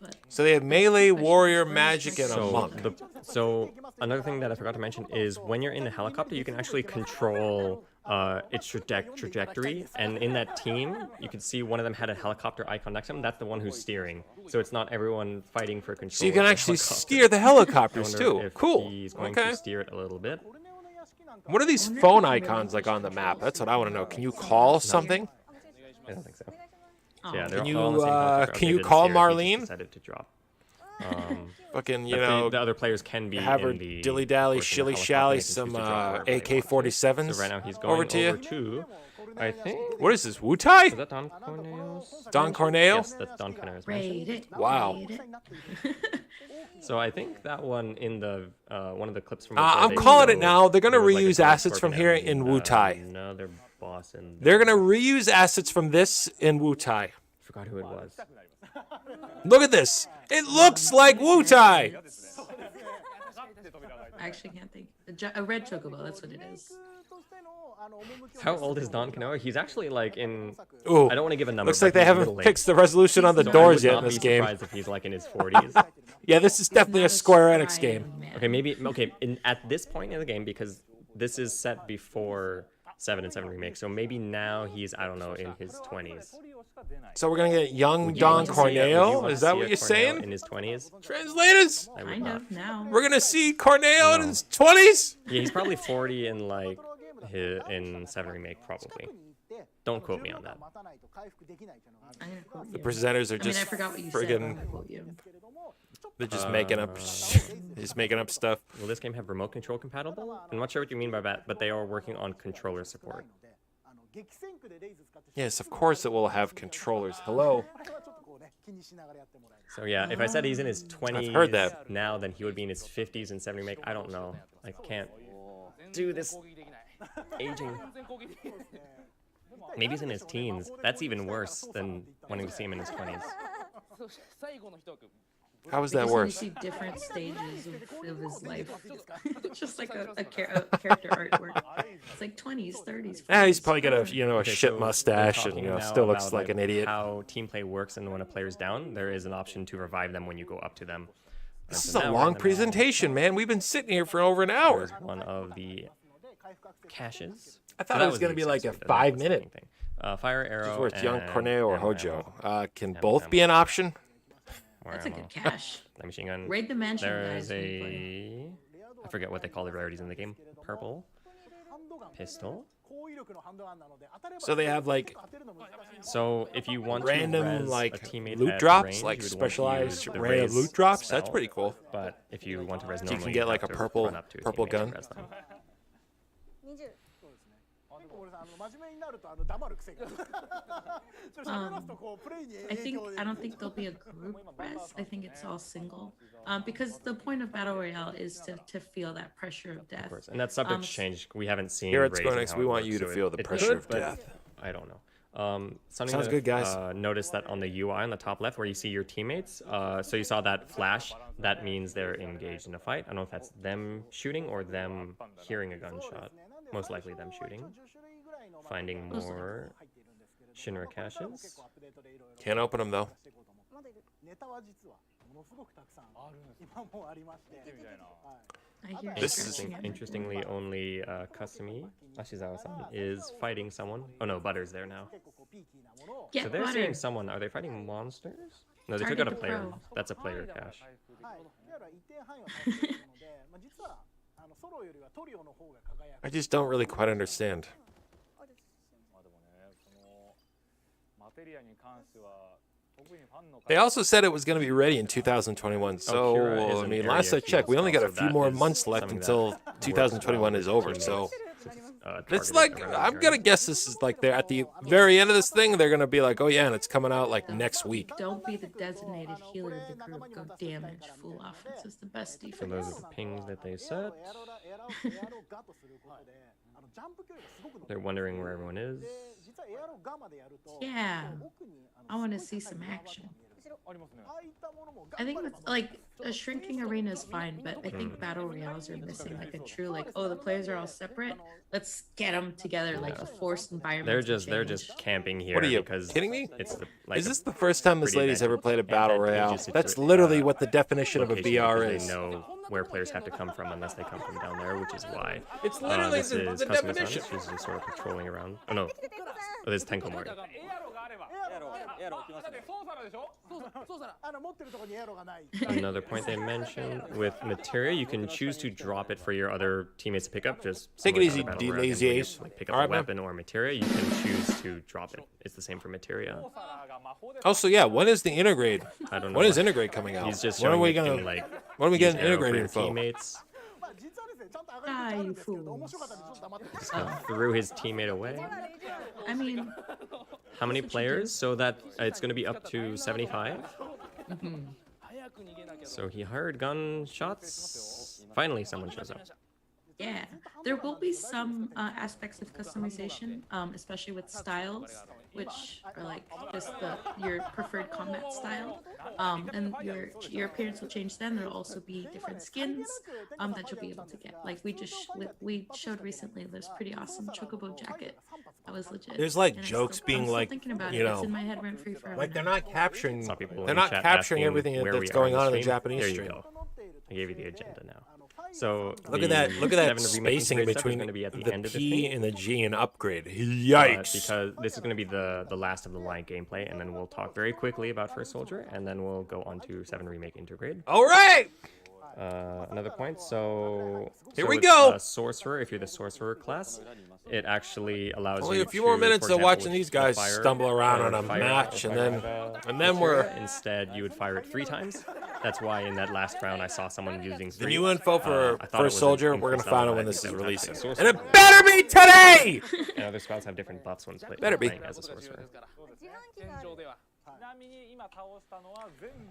But So they have melee, warrior, magic, and a So, monk. so another thing that I forgot to mention is when you're in the helicopter, you can actually control its trajectory. And in that team, you can see one of them had a helicopter icon next to him. That's the one who's steering. So it's not everyone fighting for control. So you can of the actually helicopter. steer the I helicopters wonder too. if Cool. He's going Okay. to steer it a little bit. What are these phone icons like on the map? That's what I want to know. Can you call something? I don't think so. Oh. Yeah, they're Can all on the same helicopter. can Okay, you didn't call steer it, he just Marlene? decided to drop. Fucking, But the other players can be have her in the dilly dally, of course, in the shilly helicopter, shally, they can choose some to drop wherever they want. AK-47s. So right now he's going over to you. to, I think. What is this? Wu-Tai? Is that Don Corneo's? Don Corneo? Yes, that's Don Corneo's mansion. Raid it. Wow. Raid it. So I think that one in the one of the clips from before I'm they calling it showed, now. They're gonna there was, like, a reuse giant assets from scorpion here in and, Wu-Tai. Another boss in They're gonna reuse assets from this in Wu-Tai. forgot who it was. Look at this. It looks like Wu-Tai. I actually can't think. A red chocobo, that's what it is. How old is Don Kanoa? He's actually like in. Ooh, I don't want to give a number. looks but like they he's haven't middle-aged. fixed the resolution on the So I doors would yet not in this be game. surprised if he's like in his 40s. Yeah, this is definitely a Not Sqaure-Enix spry game. man. Okay, maybe at this point in the game, because this is set before 7 and 7 Remake, so maybe now he's, I don't know, in his 20s. So we're gonna get young Would you Don want to see a- would you Corneo? want Is to that see what a you're Corneo saying? in his 20s? Translators, I would Kind not. of now. we're gonna see Corneo in No. his 20s. Yeah, he's probably 40 in like in 7 Remake, probably. Don't quote me on that. I'm gonna quote The you. presenters are I mean, just I forgot what you said. but I'm friggin'. gonna quote you. They're just making up. Just making up stuff. Will this game have remote control compatible? I'm not sure what you mean by that, but they are working on controller support. Yes, of course it will have controllers. Hello. So yeah, if I said he's in his 20s heard that. now, then he would be in his 50s in 7 Remake. I don't know. I can't do this aging. Maybe he's in his teens. That's even worse than wanting to see him in his 20s. How is that Because then worse? You see different stages of his life. Just like a character artwork. It's like 20s, 30s. Yeah, he's 40s. probably got a a Okay, shit so mustache we're and talking now still looks about, like an idiot. How team play works, and when a player's down, there is an option to revive them when you go up to them. This And is so a now we're long in the middle. presentation, man. We've been sitting here for over an hour. Here's one of the caches. I thought So it was going to the be like a accessory, that was the 5-minute. main thing. Fire arrow. Just where it's young and Corneo or ammo, Hojo. ammo. Can Ammo, both be ammo. an option? More That's a ammo. good cache. The machine gun. Raid the mansion, There's guys. when you play. I forget what they call the rarities in the game. Purple. Pistol. So they have like So if you want random to res a like teammate loot at drops, range, like you would want to specialized use the random raise loot drops. That's spell, pretty cool. But if you want to res You normally, can get like have a to purple run up to a purple teammate to gun. res them. I don't think there'll be a group res. I think it's all single. Because the point of battle royale is to feel that pressure of death. Of course, and that's subject to change. We haven't seen. Here at raising Sqaure-Enix, how we it want works, you to so feel the it pressure could, of but death. I don't know. Something Sounds that good, guys. Notice that on the UI on the top left where you see your teammates. So you saw that flash. That means they're engaged in a fight. I don't know if that's them shooting or them hearing a gunshot. Most likely them shooting. Finding more Shinra caches. Can't open them though. I hear This is stretching. Interestingly, only Kasumi Ashizawa-san is fighting someone. Oh no, Butter's there now. Get So they're Butter. seeing someone. Are they fighting monsters? No, they took Target out a the player. pro. That's a player cache. I just don't really quite understand. They also said it was going to be ready in 2021. So, Kira is I an mean, area last I field checked, we only got a spell, so few that more is months left something until that works 2021 well is with over. teammates, So, since it's, it's targeted like, around I'm the going to area. guess this is like they're at the very end of this thing, they're going to be like, oh yeah, and it's coming out like next week. Don't be the designated healer of the group. Go damage. Full offense is the best So defense. those are the pings that they set. They're wondering where everyone is. Yeah. I want to see some action. I think it's like a shrinking arena is fine, but I think battle royales are missing like a true like, oh, the players are all separate. Let's get them together like a forced environment. They're just camping here. What are you because kidding me? It's the, like Is this the first time this pretty lady's ever played a battle advantageous royale? That's situa- literally what the definition of a location BR because is. They know where players have to come from unless they come from down there, which is why. It's literally this the is Kasumi-san. definition. She's just sort of patrolling around. Oh no, oh, this is Tenkomori. Another point they mentioned with materia, you can choose to drop it for your other teammates to pick up. Just Take it similar to easy, other battle D royale games lazy where you ace. like pick up Alright, a man. weapon or materia. You can choose to drop it. It's the same for materia. Also, yeah, when is the Intergrade? I don't know. When is Intergrade coming out? He's just when are showing we it gonna in, like, when are we use getting arrow Intergrade for your info? teammates. Ah, you fools. Just kind of threw his teammate away. I mean, How many players? So that it's going to be up to 75. So he heard gunshots. Finally, someone shows up. Yeah, there will be some aspects of customization, especially with styles, which are like just your preferred combat style, and your appearance will change. Then there'll also be different skins that you'll be able to get. Like we showed recently this pretty awesome chocobo jacket. That was legit. There's like And jokes being I'm like, thinking about you it. It's know, in my head rent free forever. like they're now. not capturing. Some people They're in not chat capturing asking everything where that's we are going on on in the stream. Japanese There you stream. go. I gave you the agenda now. So Look at that! Look at that 7 Remake spacing Intergrade stuff is between going to be at the the end of this P thing. and the G and upgrade. Yikes! Because this is going to be the last of the line gameplay, and then we'll talk very quickly about First Soldier, and then we'll go on to 7 Remake Intergrade. All right. Another point. So Here we with, go. Sorcerer. If you're the Sorcerer class, it actually allows Only you a few to, more minutes for of example, watching with these the guys fire, stumble around on a fire, match, or and then fire, we're. Instead, you would fire it 3 times. That's why in that last round I saw someone using 3. The new info for I thought it was First Soldier, an we're gonna info find out cell, when but I this think is that was releasing, actually a and it sorcerer. better be today. And other spells have different buffs when Better be. playing as a sorcerer.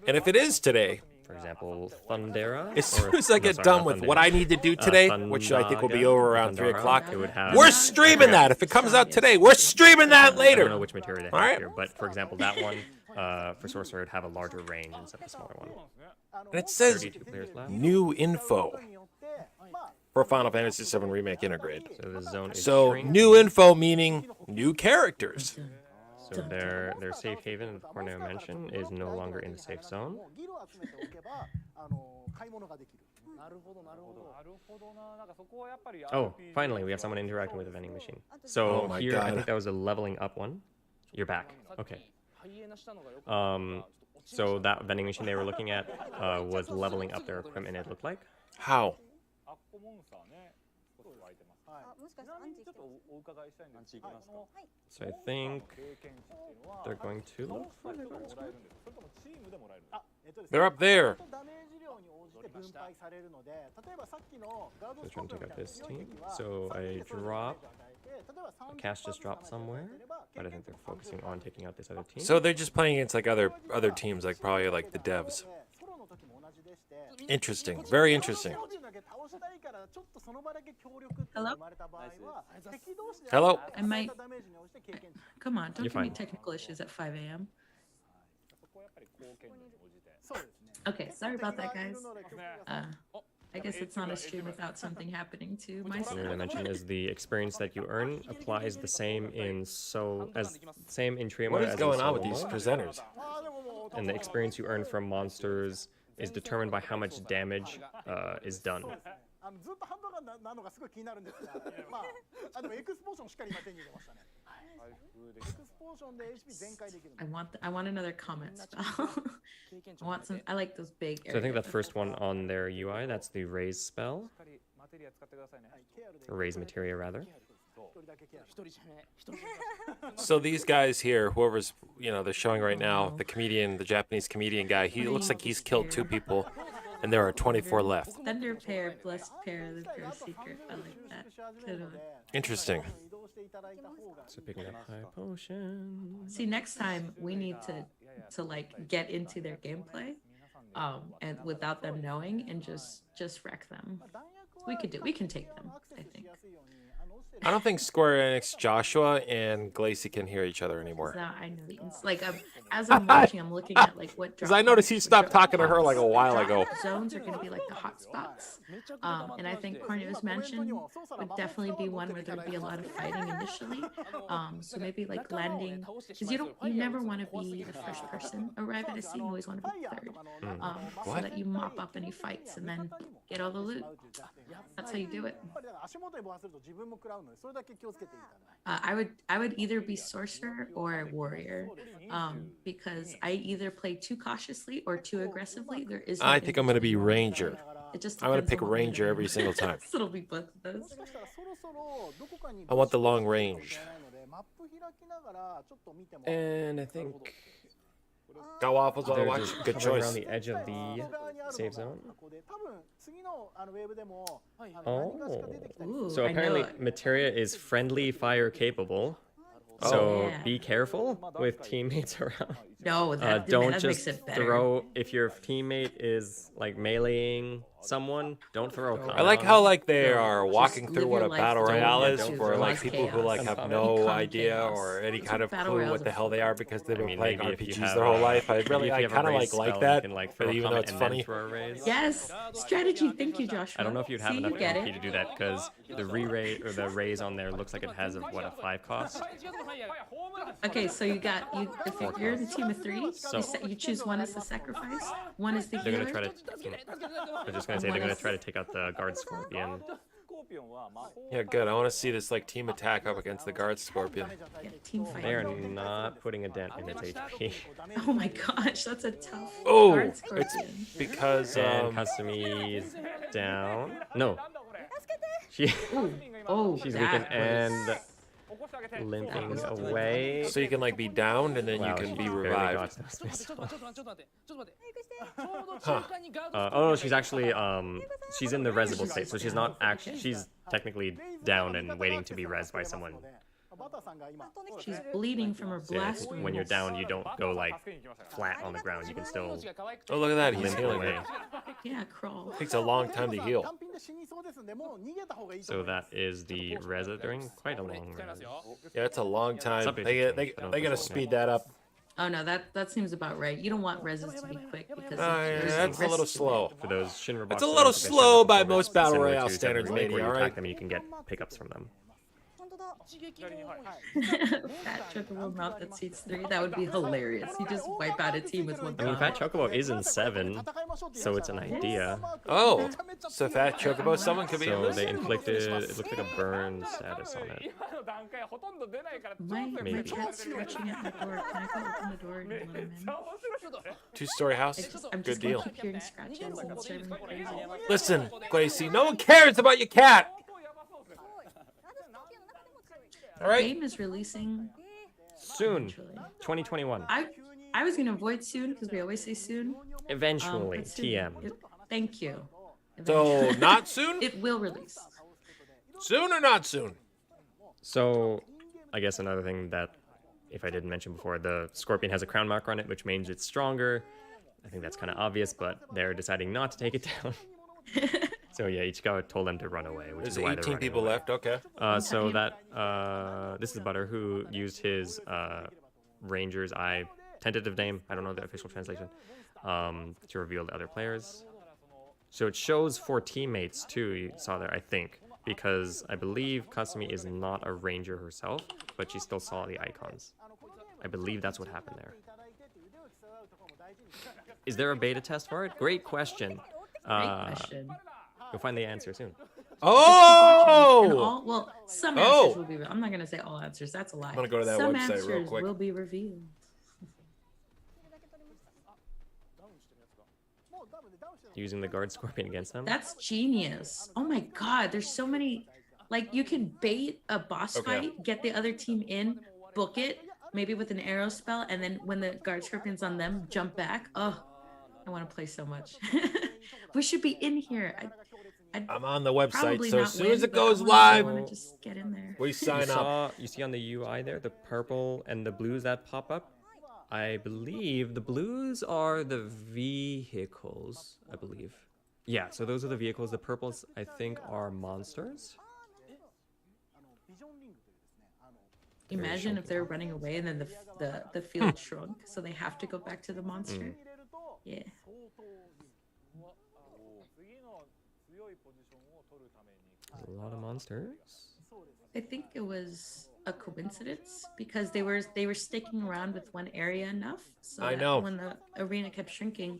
And if it is today, For example, Thundera. as soon as I get done with what I need to do today, which I think will be over around 3 o'clock, it would have. we're streaming that. If it comes out today, we're streaming that I don't know later. which material they have All right. here, but for example, that one for sorcerer would have a larger range instead of a smaller one. And it says 32 players left. new info for Final Fantasy VII Remake Intergrade. So the zone is So shrinking. new info meaning new characters. So their safe haven, as Corneo mentioned, is no longer in the safe zone. Oh, finally, we have someone interacting with the vending machine. So Oh my here, I God. think that was a leveling up one. You're back. Okay. So that vending machine they were looking at was leveling up their equipment, it looked like. How? So I think they're going to look for the guards. They're up there. So trying to take out this team. So I drop. A cast just dropped somewhere, but I think they're focusing on taking out this other team. So they're just playing against like other teams, like probably like the devs. Interesting. Very interesting. Hello? Hello? I might. Come on, don't You're give me fine. technical issues at 5 a.m. Okay, sorry about that, guys. I guess it's not a stream without something happening to my Something I mentioned is the experience that you earn applies the same in Trioma What as is in going on with Solo these mode. presenters? And the experience you earn from monsters is determined by how much damage is done. ずっとハンドガンなのがすごい気になるんですが、まあでもエクスポーションしっかり今手に入れましたね。エクスポーションで HP 全開できる。I want another comment spell. I want some. I like those big. So I think area that first one on their UI, that's the raise spell. Or raise materia, rather. So these guys here, whoever's, they're showing right now, the comedian, the Japanese comedian guy, he looks like he's killed 2 people, and there are 24 left. Thunder pair, blessed pair, the pair secret. I like that. Good one. Interesting. So picking up high potion. See, next time we need to like get into their gameplay, and without them knowing, and just wreck them. We can take them, I think. I don't think Sqaure-Enix Joshua and Glacy can hear each other anymore. So I know like as I'm watching, I'm looking at like what. Because I noticed he stopped talking to her like a while ago. Zones are going to be like the hot spots, and I think Corneo's mentioned would definitely be one where there'd be a lot of fighting initially. So maybe like landing, because you never want to be the first person arrive at a scene. You always want to be third, so that you mop up any fights and then get all the loot. That's how you do it. I would either be sorcerer or warrior, because I either play too cautiously or too aggressively. There is. I think I'm going to be Ranger. It just I'm going to depends pick on what Ranger mood I'm every in. single time. So it'll be both of those. I want the long range. And I think Got waffles while I they're watch. just Good hovering choice. around the edge of the save zone. Ooh, So I know apparently it. materia is friendly fire capable. So Yeah. be careful with teammates around. No, that, don't that just makes it better. throw if your teammate is like meleeing someone. Don't throw a comment. I like on how them. like they No, are just walking through live what your a life. battle Don't royale want is to for like cause people who like chaos. have Become no idea chaos. or any That's kind what of battle clue royales what the are hell they for. are because they've I been mean, playing maybe if you RPGs have their whole a- life. I maybe really if I you have a kind of raise like spell, that, you can like throw a even though comment it's and then funny. throw a raise. Yes, strategy. Thank you, Joshua. I don't know if you'd have See, enough you get MP it. to do that because the re-raise or the raise on there looks like it has a 5 cost. Okay, so you got you. If you're in a team of 3, So- you choose one as the sacrifice, one as the They're healer. gonna try to. I'm just gonna say they're gonna try to take out the guard scorpion. Yeah, good. I want to see this like team attack up against the guard scorpion. Yeah, team fight. They are not putting a dent in its HP. Oh my gosh, that's a tough Oh, guard it's scorpion. because And Kasumi's down. No. She Oh, she's that weakened and was- limping away. so you can like be downed and then Wow, you can she be barely revived. got those missiles. Huh. Oh no, she's actually she's in the resible state, so she's not actually she's technically down and waiting to be rezzed by someone. She's bleeding from her So yeah, blast when you're wounds. down, you don't go like flat on the ground. You can still Oh, look at that. He's limp healing away. her. Yeah, crawl. Takes a long time to heal. So that is the res during quite a long res. Yeah, it's a long time. Some They basic they change, but I don't they gotta think so. speed that up. Oh no, that seems about right. You don't want reses to be quick because Yeah, there's that's a little risk to it. slow. For those Shinra It's boxes, a little I think I said slow that by before, most but battle similar royale to Seven standards, Remake, maybe, where you alright? attack them, you can get pickups from them. Fat chocobo mount that seats 3. That would be hilarious. You just wipe out a team with one I mean, shot. Fat Chocobo is in 7, so it's an idea. Oh, so Fat Chocobo, someone could be in So this. they inflicted, it looks like a burn status on it. My Maybe. cat's scratching at my door. Can I go open the door and let him in? Two-story house. I'm Good just gonna deal. keep hearing scratches and it's driving me crazy. Listen, Glacy, no one cares about your cat. All right. Game is releasing Soon, eventually. 2021. I was gonna avoid soon because we always say soon. Eventually, But soon. TM. Thank you. So Eventually. not soon. It will release. Soon or not soon? So, I guess another thing that, if I didn't mention before, the Scorpion has a crown marker on it, which means it's stronger. I think that's kind of obvious, but they're deciding not to take it down. So yeah, Ichikawa told them to run away, which There's is why they're 18 running people away. left. Okay. So that this is Butter who used his Ranger's Eye tentative name. I don't know the official translation. To reveal the other players. So it shows 4 teammates too. You saw there, I think, because I believe Kasumi is not a Ranger herself, but she still saw the icons. I believe that's what happened there. Is there a beta test for it? Great question. Great question. You'll find the answer soon. And Oh! all, well, some Oh! answers will be. I'm not gonna say all answers. That's a lie. I'm gonna go to that some website answers real quick. will be revealed. Using the guard scorpion against them. That's genius. Oh my god, there's so many. Like you can bait a boss Okay. fight, get the other team in, book it, maybe with an arrow spell, and then when the guard scorpion's on them, jump back. Oh, I want to play so much. We should be in here. I'm on the website, Probably so not as soon as win, it but I goes wanna- live, I wanna just get in there. we sign up. You see on the UI there, the purple and the blues that pop up? I believe the blues are the vehicles, I believe. Yeah, so those are the vehicles. The purples, I think, are monsters. Imagine if they're running away and then the field shrunk, so they have to go back to the monster. Yeah. A lot of monsters. I think it was a coincidence because they were sticking around with one area enough. So I that know. when the arena kept shrinking,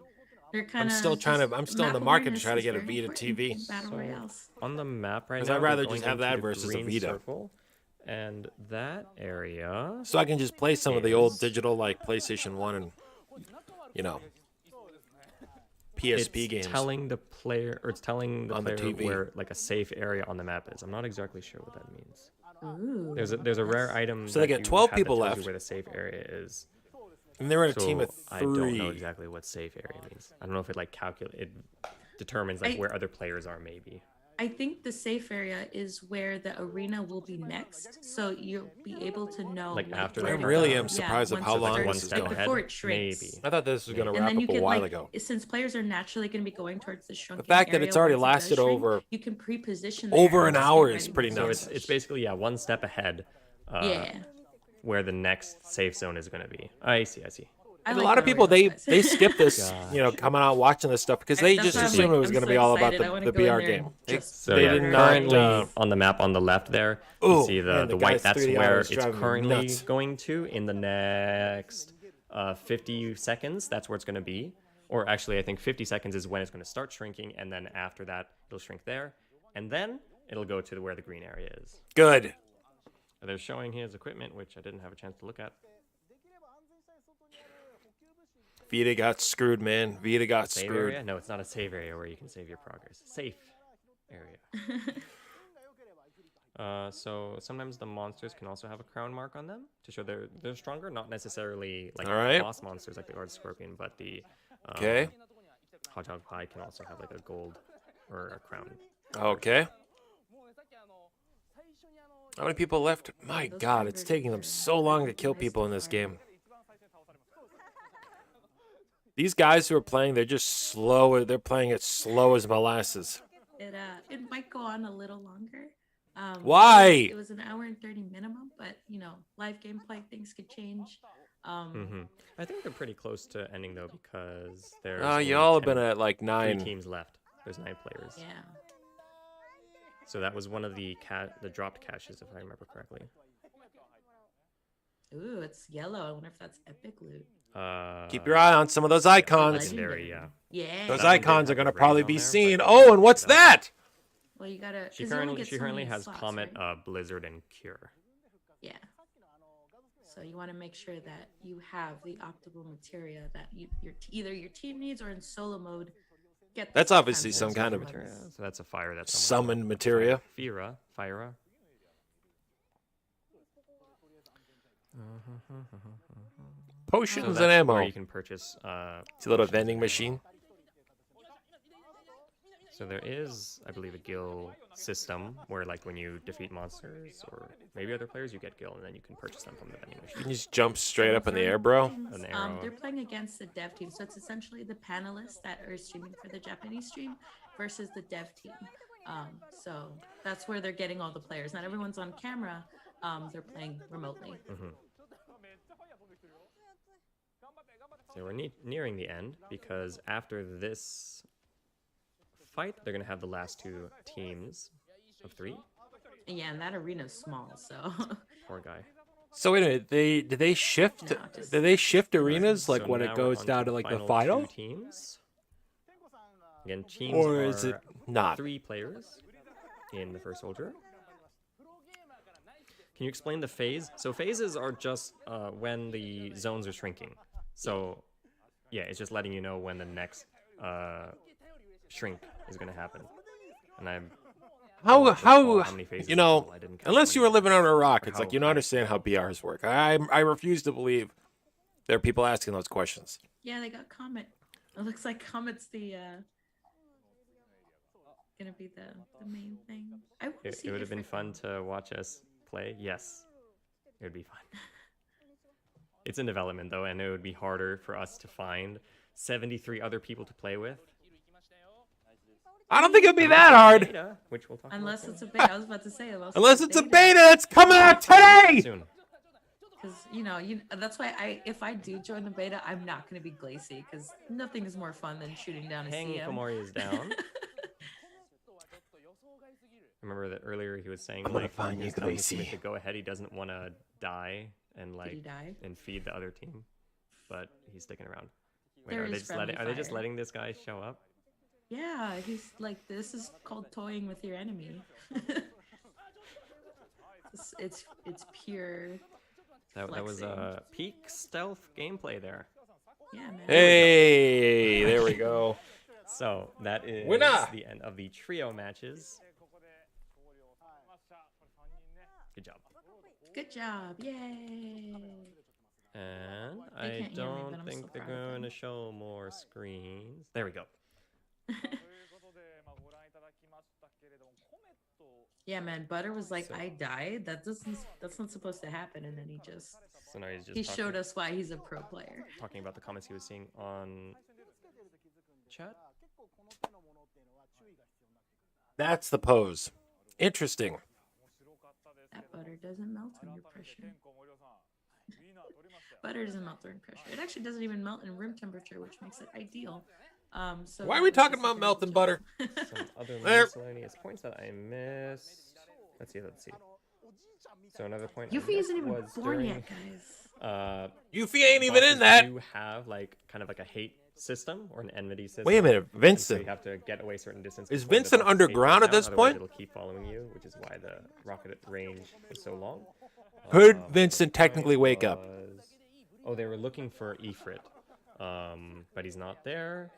they're kind I'm of. still trying to. I'm still in the market to try to get a Vita TV. Battle royales. On the map right 'Cause now, I'd rather they're just going have that into the versus a green Vita. circle, and that area. So I can just play some of the old digital like PlayStation 1 and PSP it's games. telling the player, or it's telling the On the player TV. where like a safe area on the map is. I'm not exactly sure what that means. Ooh. There's a rare item. So they that get you 12 have that people tells you left. where the safe area is. And they're in a So team of 3. I don't know exactly what safe area means. I don't know if it like it determines like I- where other players are maybe. I think the safe area is where the arena will be next, so you'll be able to know. Like after where that I to really go. am surprised of once how it long starts- this is like going. before it shrinks. Maybe. I thought this was going to And wrap then you up a can while like, ago. since players are naturally going to be going towards the shrunken fact that area it's already once it does lasted shrink, over- you can pre-position over there an and just hour get is ready pretty to So nuts. it's basically one step ahead. Yeah. Where the next safe zone is going to be. I see. I And like a lot of the people Oreo guys. they skip this, Gosh. coming out watching this stuff because they That's just why I'm assumed like, it was I'm going to so be all about excited. I wanna the go in BR there game. and They, just So they yeah, did currently not. on the map on the left there, Ooh, you see man, the the guy white. That's 3D where is it's driving me currently nuts. going to in the next 50 seconds. That's where it's going to be. Or actually, I think 50 seconds is when it's going to start shrinking, and then after that, it'll shrink there, and then it'll go to where the green area is. Good. They're showing his equipment, which I didn't have a chance to look at. VII got screwed, man. VII got Save screwed. area? No, it's not a save area where you can save your progress. Safe area. So sometimes the monsters can also have a crown mark on them to show they're stronger. Not necessarily like All right. boss monsters like the Guard Scorpion, but the Okay. Hedgehog Pie can also have like a gold or a crown. Okay. How many people left? My Those God, it's numbers taking them are so long to kill nice people in to this find. game. These guys who are playing, they're just slow. They're playing it slow as molasses. It might go on a little longer. Why? It was an hour and 30 minimum, but live gameplay things could change. I think they're pretty close to ending though because there's y'all have only been at like 3 9. teams left. There's 9 players. Yeah. So that was one of the dropped caches, if I remember correctly. Ooh, it's yellow. I wonder if that's epic loot. Keep your eye on some of those icons. Legendary, yeah. Yeah. Those That one did icons are have going to the probably rain be on there, seen. but- Oh, and what's that? Well, you gotta. She 'cause you only currently get so many has slots, Comet, right? Blizzard, and Cure. Yeah. So you want to make sure that you have the optimal materia that either your team needs or in solo mode. Get. That's the obviously times some those kind of weapons. So that's a fire that's Summoned materia. Fira. Potions So and that's ammo. where you can purchase. It's a little vending machine. So there is, I believe, a gil system where, like, when you defeat monsters or maybe other players, you get gil, and then you can purchase them from the vending You machine. can just jump straight up in the air, bro. An arrow. They're playing against the dev team, so it's essentially the panelists that are streaming for the Japanese stream versus the dev team. So that's where they're getting all the players. Not everyone's on camera. They're playing remotely. So we're nearing the end because after this fight, they're gonna have the last 2 teams of 3. Yeah, and that arena's small, so. Poor guy. So wait a minute, did they shift? No, just- Do they shift arenas like So when now it we're goes on down to to like the two final? teams. Again, teams Or is it are not? 3 players in the first soldier. Can you explain the phase? So phases are just when the zones are shrinking. So yeah, it's just letting you know when the next shrink is going to happen. And I'm How many phases you know? I didn't count Unless you how were many. living under a rock, Or it's like how you don't high. understand how BRs work. I refuse to believe there are people asking those questions. Yeah, they got Comet. It looks like Comet's the gonna be the main thing. I want to see It would have been different fun to watch us play. Yes, it would be fun. It's in development though, and it would be harder for us to find 73 other people to play with. I don't think it'd be that hard. Beta, which we'll talk Unless about it's a beta. I was about to say Unless it's a beta, it's coming out today. soon. Because that's why if I do join the beta, I'm not gonna be Glacy because nothing is more fun than shooting down a Hang CM. Komori is down. Remember that earlier he was saying I'm gonna like find he you, was telling his Gracie. teammate to go ahead. He doesn't want to die and Did he like die? and feed the other team, but he's sticking around. Wait, There are they is just letting friendly fire. letting this guy show up? Yeah, he's like, this is called toying with your enemy. it's pure. That was flexing. peak stealth gameplay there. Yeah, man. Hey, there we go. So that is Winner! the end of the trio matches. Good job. Good job! Yay! And They I can't hear me, but don't I'm think so they're proud of going to them. show more screens. There we go. Yeah, man. Butter was like, I died. That's not supposed to happen, and then So now he's just he showed us why he's a pro player. talking about the comments he was seeing on chat. That's the pose. Interesting. That butter doesn't melt under pressure. Butter doesn't melt under pressure. It actually doesn't even melt in room temperature, which makes it ideal. So Why are we talking about melting butter? Some other miscellaneous points that I missed. Let's see. So another point. Yuffie isn't even born yet, guys. Yuffie ain't even in that. You have like kind of like a hate system or an enmity system. Wait a minute, Vincent. So you have to get away certain distance. Is before the Vincent bosses underground take at you this down, point? otherwise It'll keep following you, which is why the rocket range is so long. Could Vincent technically wake up? Oh, they were looking for Ifrit, but he's not there.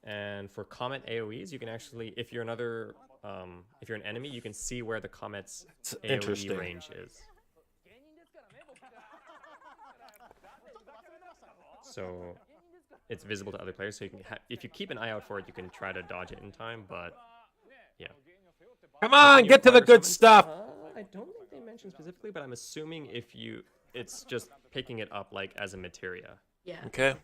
And for comet AOE's, you can actually, if you're an enemy, you can see where the comet's AOE range is. So it's visible to other players. So you can, if you keep an eye out for it, you can try to dodge it in time. But yeah. Come on, get to the good stuff. I don't think they mentioned specifically, but I'm assuming it's just picking it up like as a materia. Yeah. Okay.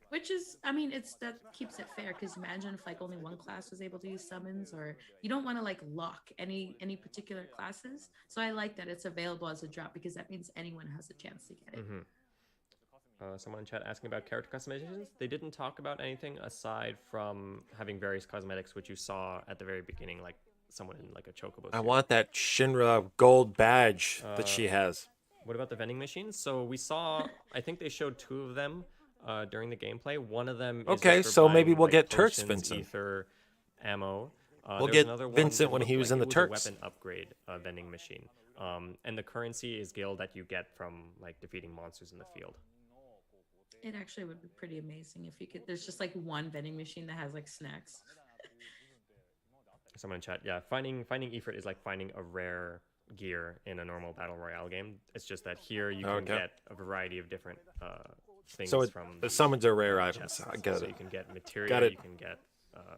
Which is, I mean, that keeps it fair, because imagine if like only one class was able to use summons, or you don't want to like lock any particular classes. So I like that it's available as a drop, because that means anyone has a chance to get it. Mm-hmm. Someone in chat asking about character customizations. They didn't talk about anything aside from having various cosmetics, which you saw at the very beginning, like someone in like a chocobo. I want that Shinra gold badge that she has. What about the vending machines? So we saw, I think they showed 2 of them during the gameplay. One of them is okay, just for so maybe buying, we'll like, get Turks potions, Vincent. ether, ammo. We'll There's get another one Vincent that when he looked was like in the it a Turks. weapon upgrade vending machine. And the currency is gil that you get from like defeating monsters in the field. It actually would be pretty amazing if you could. There's just like one vending machine that has like snacks. Someone in chat, yeah, finding Ifrit is like finding a rare gear in a normal battle royale game. It's just that here you can get a variety of different things. So from the summons are rare items. I get so it. you can get materia. Got it. You can get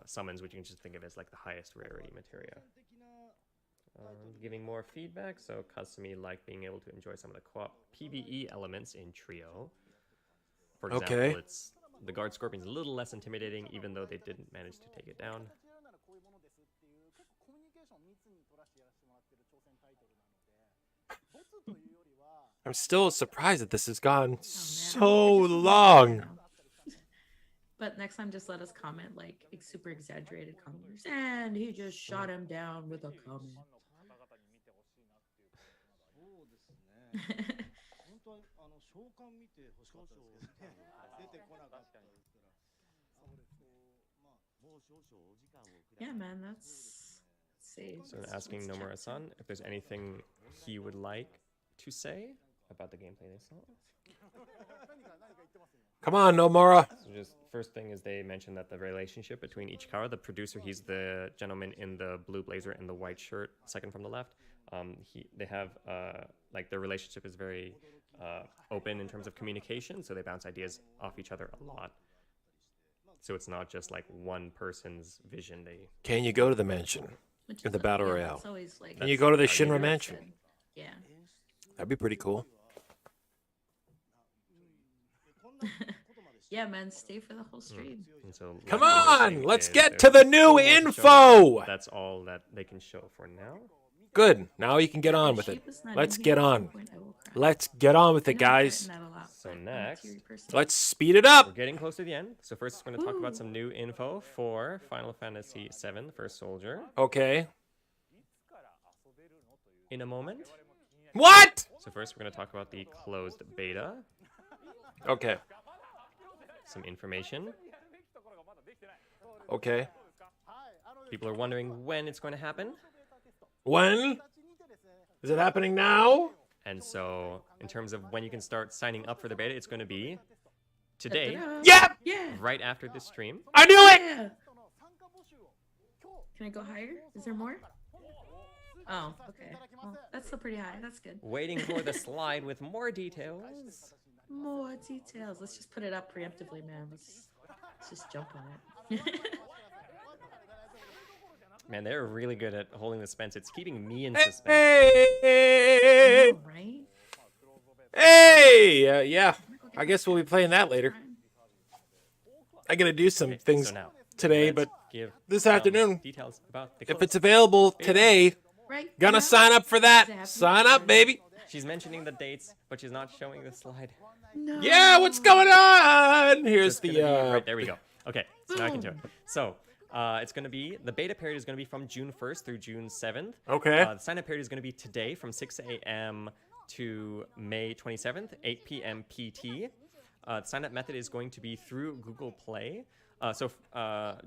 summons, which you can just think of as like the highest rarity materia. Giving more feedback. So Kasumi liked being able to enjoy some of the co-op PvE elements in Trio. For example, the guard scorpion's a little less intimidating, even though they didn't manage to take it down. I'm still surprised that this has gone so long. But next time, just let us comment like super exaggerated comments. And he just shot him down with a comment. Yeah, man, that's safe. So asking Nomura-san if there's anything he would like to say about the gameplay they saw. Come on, Nomura. So just first thing is they mentioned that the relationship between Ichikawa, the producer, he's the gentleman in the blue blazer and the white shirt, second from the left. They have like their relationship is very open in terms of communication, so they bounce ideas off each other a lot. So it's not just like one person's vision. Can you go to the mansion in the battle royale? Like, can you go to the Shinra mansion? Yeah. That'd be pretty cool. Yeah, man, stay for the whole stream. So come on, let's get to the new info. That's all that they can show for now. Good. Now you can get on with it. Let's get on. Let's get on with it, guys. So next, let's speed it up. We're getting close to the end. So first, we're going to talk about some new info for Final Fantasy VII, The First Soldier. Okay. In a moment. What? So first, we're going to talk about the closed beta. Okay. Some information. Okay. People are wondering when it's going to happen. When? Is it happening now? And so, in terms of when you can start signing up for the beta, it's going to be today. Yep! Yeah! Right after this stream. I knew it! Yeah. Can I go higher? Is there more? Oh, okay. Well, that's still pretty high. That's good. Waiting for the slide with more details. More details. Let's just put it up preemptively, man. Let's just jump on it. Man, they're really good at holding the suspense. It's keeping me in suspense. Hey! Oh, right? Hey! Yeah, I guess we'll be playing that later. I gotta do some things So now, today, let's but give this some afternoon, details about the if clothes. it's available today, Right? gonna Yeah. sign up for that. Exactly. Sign up, baby. She's mentioning the dates, but she's not showing the slide. No. Yeah, what's going on? Here's So it's the gonna be, right, there we go. Okay, so now I can show it. Boom. So it's going to be, the beta period is going to be from June 1st through June 7th. Okay. The sign-up period is going to be today from 6 a.m. to May 27th, 8 p.m. PT. The sign-up method is going to be through Google Play.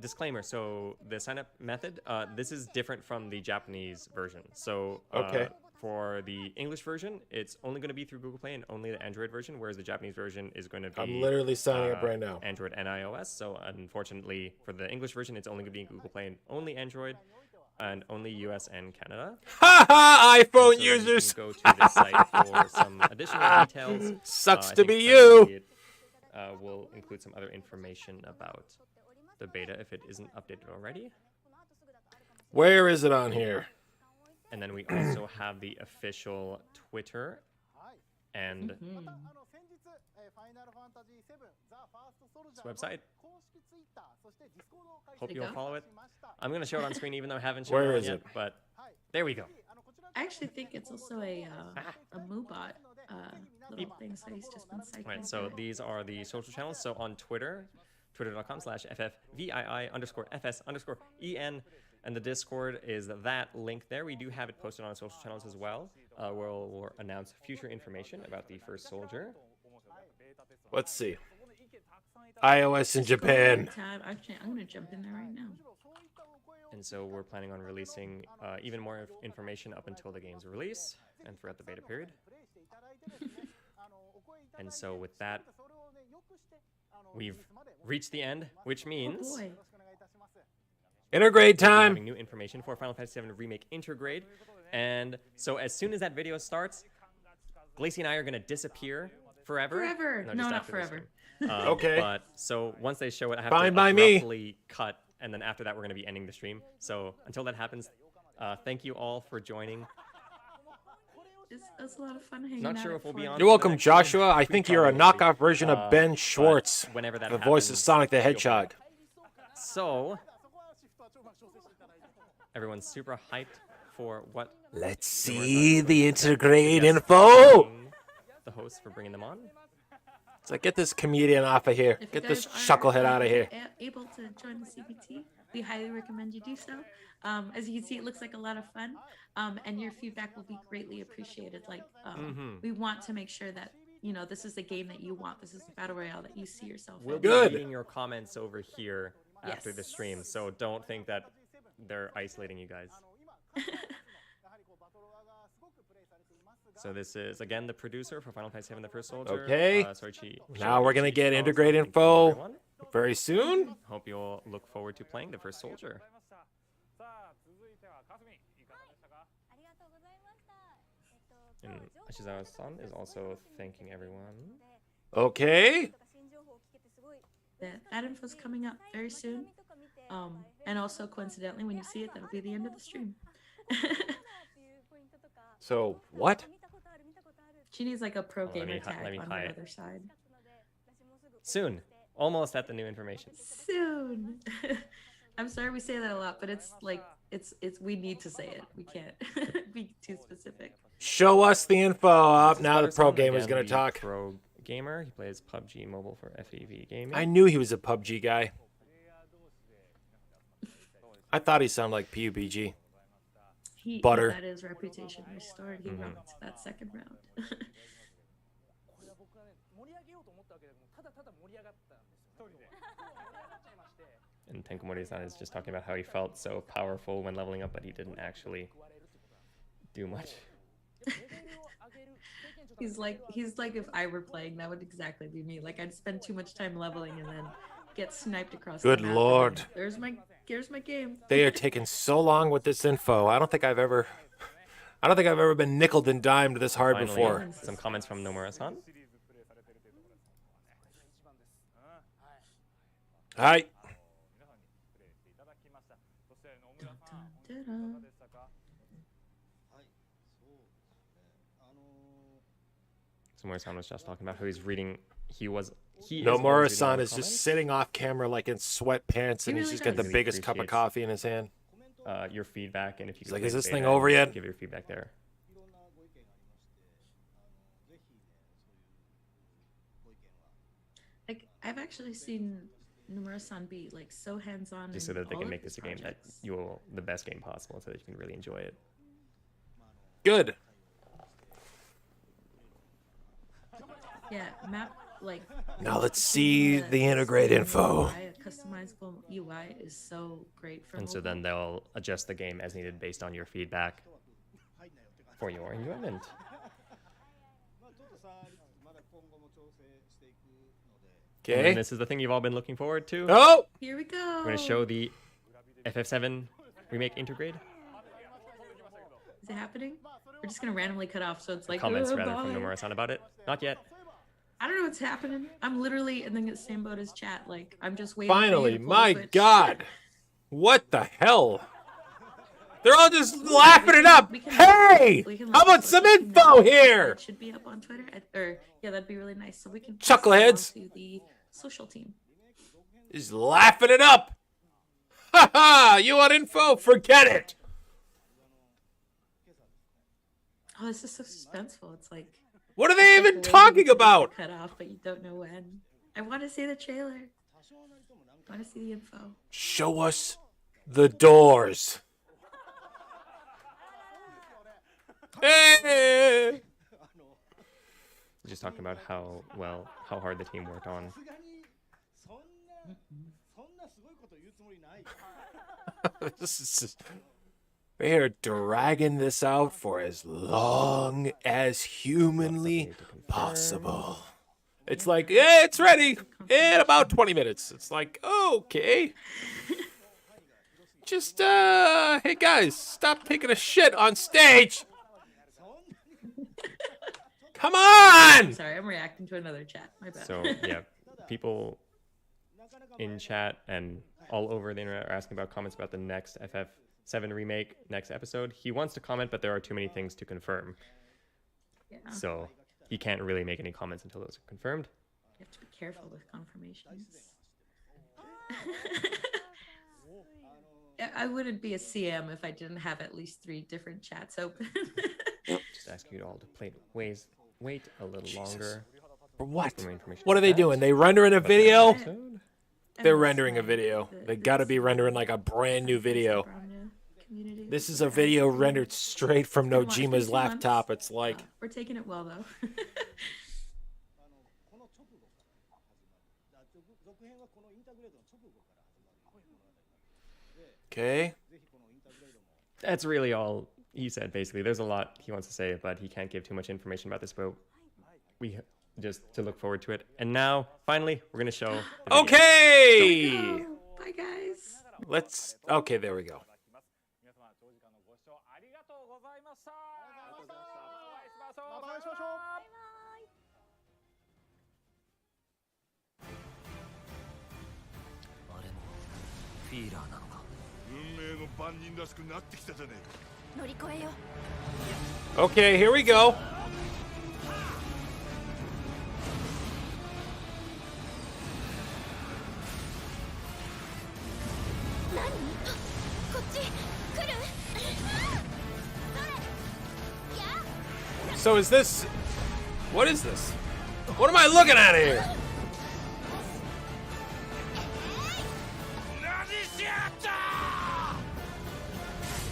Disclaimer, so the sign-up method, this is different from the Japanese version. So Okay. For the English version, it's only going to be through Google Play and only the Android version, whereas the Japanese version is going to be... I'm literally signing up right now. Android and iOS. So unfortunately, for the English version, it's only going to be Google Play and only Android, and only US and Canada. Ha ha! iPhone So you can users. go to the site for some additional details. Sucks I to think be you. currently we'll include some other information about the beta if it isn't updated already. Where is it on here? And then we also have the official Twitter and this website. Hope you'll follow it. I'm going to show it on screen even though I haven't shown Where it is yet, it? but there we go. I actually think it's also a Moobot little thing, so he's just been cycling. Right, so these are the social channels. So on Twitter, twitter.com/FFVII_FS_EN, and the Discord is that link there. We do have it posted on our social channels as well. We'll announce future information about the first soldier. Let's see. iOS in Japan. Actually, I'm going to jump in there right now. And so we're planning on releasing even more information up until the game's release and throughout the beta period. And so with that, we've reached the end, which means... Oh boy. Intergrade time. Having new information for Final Fantasy VII Remake Intergrade. And so as soon as that video starts, Glacy and I are going to disappear forever. Forever. No, No, just not after this forever. stream. Okay. But so once they show it, I have Fine to by me. abruptly cut, and then after that, we're going to be ending the stream. So until that happens, thank you all for joining. It's a lot of fun hanging Not out sure at if we'll be 4. on. You're welcome, Joshua. I think you're a knockoff version of Ben but Schwartz, whenever that the voice of happens, Sonic the feel free. Hedgehog. So everyone's super hyped for what. Let's the word see on. the Intergrade Yes, info. The hosts for bringing them on. So get this comedian off of here. If you Get this guys are, chucklehead out of here. Able to join the CBT, we highly recommend you do so. As you can see, it looks like a lot of fun, and your feedback will be greatly appreciated. Like, we want to make sure that this is the game that you want. This is the battle royale that you see yourself. We'll in. be Good. reading your comments over here after the Yes. stream, so don't think that they're isolating you guys. So this is again the producer for Final Fantasy VII: The First Soldier. Okay. Soichi Now we're gonna Shoichi get Shiro. Intergrade Thank you, info everyone. very soon. Hope you'll look forward to playing the First Soldier. And Ashizawa-san is also thanking everyone. Okay. That info's coming up very soon. And also coincidentally, when you see it, that'll be the end of the stream. So what? She needs like a pro Let me gamer hi- tag let me on hi the it. other side. Soon. Almost at the new information. Soon. I'm sorry we say that a lot, but it's like it's we need to say it. We can't be too specific. Show us the info up. This is Now the pro Butterstone, gamer's again, gonna the talk. Pro gamer. He plays PUBG Mobile for FEV Gaming. I knew he was a PUBG guy. I thought he sounded like PUBG. He Butter. got his reputation restored. He rocked that second round. And Tenkomori-san is just talking about how he felt so powerful when leveling up, but he didn't actually do much. He's like if I were playing, that would exactly be me. Like I'd spend too much time leveling and then get sniped across. Good the map, and lord. then here's my game. They are taking so long with this info. I don't think I've ever been nickeled and dimed this hard Finally, before. some comments from Nomura-san. Dun, dun, Nomura-san was just talking about how he's reading. He is always reading Nomura-san all the is just comments. sitting off camera like in sweatpants, and He he's really just got the does. biggest cup of Appreciates- coffee in his hand. Your feedback, and if you He's could like, play "Is the this thing beta over and yet?" Give your feedback there. Like I've actually seen Nomura-san be like so hands-on. Just so in that they all can of make his this a game that projects. the best game possible, so that you can really enjoy it. Good. Yeah, map like. Now let's see the Intergrade info. UI, a customizable UI is so great for. And so mobile. then they'll adjust the game as needed based on your feedback for your enjoyment. And Okay. this is the thing you've all been looking forward to. Oh! Here we go. We're going to show the FF7 Remake Intergrade. Is it happening? We're just gonna randomly cut off, so it's like Comments "Oh, rather from bye." Nomura-san about it. Not yet. I don't know what's happening. I'm literally in the same boat as chat. Like I'm just waiting. for you Finally, to pull my the switch. God. What the hell? They're all just laughing it up. Hey! How about some info here? It should be up on Twitter, or yeah, that'd be really nice. So we can pass it Chuckleheads. along to the social team. Just laughing it up. Ha ha! You want info? Forget it. Oh, this is so suspenseful. It's like. What are they it's like even waiting talking for it to about? Cut off, but you don't know when. I want to see the trailer. I want to see the info. Show us the doors. Hey! Just talking about how hard the team worked on. This is just, they are dragging this out for as long as humanly possible. It's like, yeah, it's ready in about 20 minutes. It's like, okay. Just, hey guys, stop taking a shit on stage. Come on! Sorry, I'm reacting to another chat. My bad. So yeah, people in chat and all over the internet are asking about comments about the next FF7 remake next episode. He wants to comment, but there are too many things to confirm. Yeah. So he can't really make any comments until those are confirmed. You have to be careful with confirmations. I wouldn't be a CM if I didn't have at least 3 different chats open. Just ask you all to wait a little longer. For what? For more information What are about they that. doing? They rendering a But next video? episode- They're rendering a video. They gotta be rendering like a brand new video. Community. This is a video rendered straight from It's been watched Nojima's for 2 months. laptop. It's like, We're taking it well though. okay. That's really all he said, basically. There's a lot he wants to say, but he can't give too much information about this, but we just to look forward to it. And now, finally, we're going to show the video. Okay! Bye guys. Let's, okay, there we go. 皆様長時間のご視聴ありがとうございましたありがとうございましたお会いしましょうまたお会いしましょうバイバイ。あれもフィーラーなのか。運命の番人らしくなってきたじゃねえか。乗り越えよ。 Okay, here we go. 何？こっち来る？ So is this, what is this? What am I looking at here?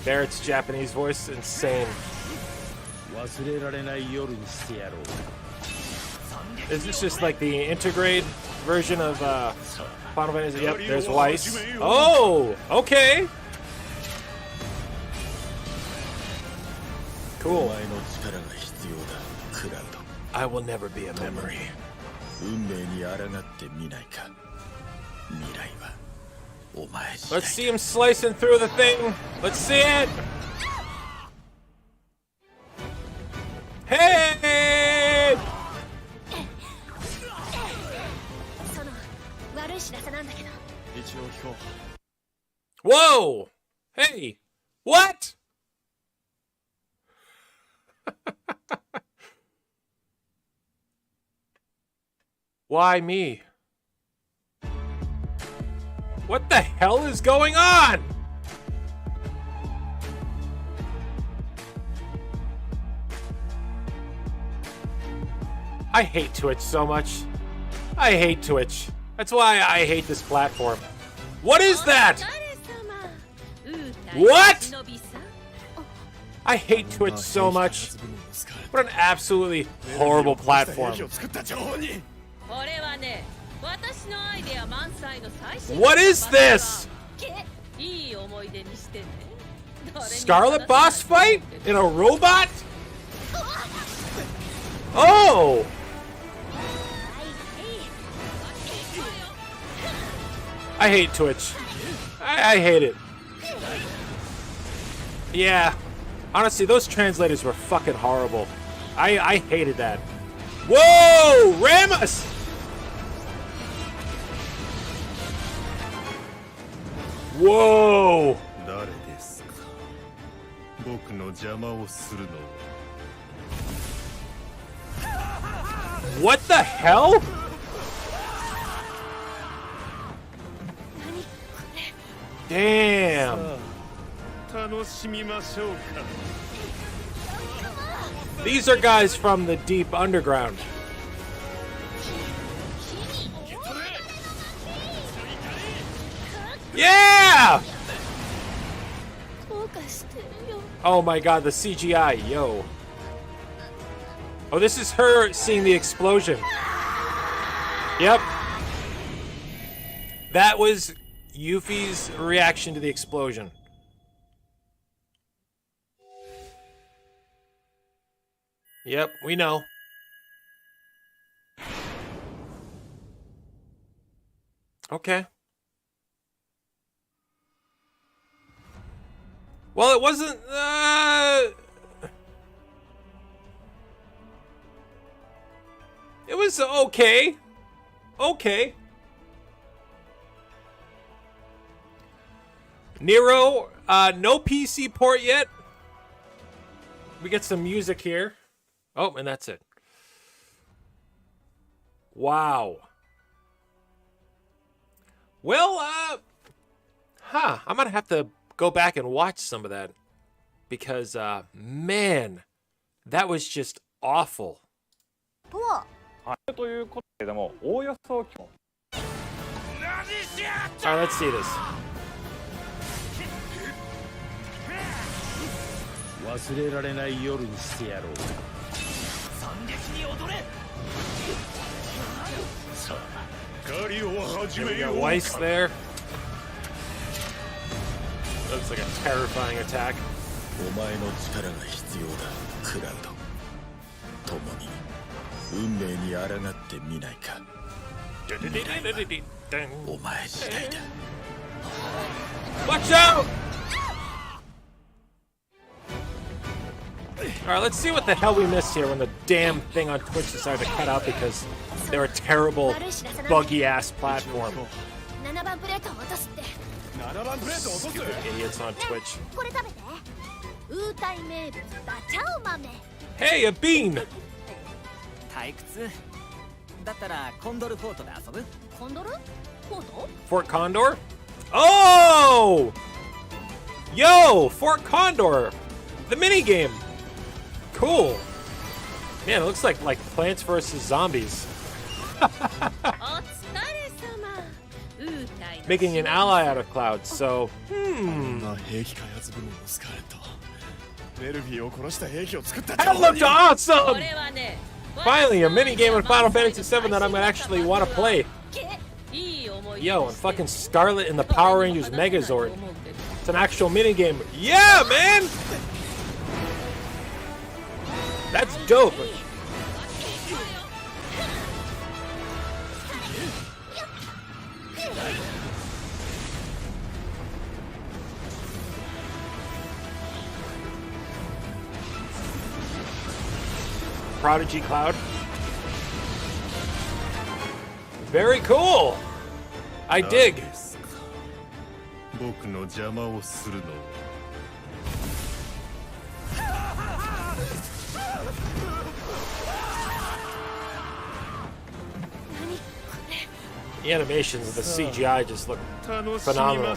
Barrett's Japanese voice, insane. 忘れられない夜にしてやろう。 Is this just like the Intergrade version of Final Fantasy? Yep, there's Weiss. Oh, okay. Cool. お前の力が必要だ、クラウド。 I will never be a memory. 運命に抗ってみないか。未来はお前次 Let's 第 see him slicing through the thing. Let's see it. Hey! その悪い知らせなんだけど。一応聞こう。 Whoa! Hey! What? Why me? What the hell is going on? I hate Twitch so much. I hate Twitch. That's why I hate this platform. What is that? What? I hate Twitch so much. What an absolutely horrible platform. What is this? Scarlet boss fight? In a robot? Oh! I hate Twitch. I hate it. Yeah. Honestly, those translators were fucking horrible. I hated that. Whoa! Ramus! Whoa! What the hell? Damn. These are guys from the deep underground. Yeah! Oh my god, the CGI, yo. Oh, this is her seeing the explosion. Yep. That was Yuffie's reaction to the explosion. Yep, we know. Okay. Well, it wasn't, it was okay. Okay. Nero, no PC port yet. We get some music here. Oh, and that's it. Wow. Well, I'm gonna have to go back and watch some of that because, man, that was just awful. All right, let's see this. We got Weiss there. Looks like a terrifying attack. Watch out! Alright, let's see what the hell we missed here when the damn thing on Twitch decided to cut out because they're a terrible, buggy-ass platform. Stupid idiots on Twitch. Hey, a bean! Fort Condor? Oh! Yo, Fort Condor! The minigame! Cool. Man, it looks like Plants vs. Zombies. Making an ally out of Cloud, so, That looked awesome! Finally, a minigame in Final Fantasy VII that I'm gonna actually want to play. Yo, and fucking Scarlet in the Power Rangers Megazord. It's an actual minigame. Yeah, man! That's dope. Prodigy Cloud. Very cool. I dig. The animations of the CGI just look phenomenal.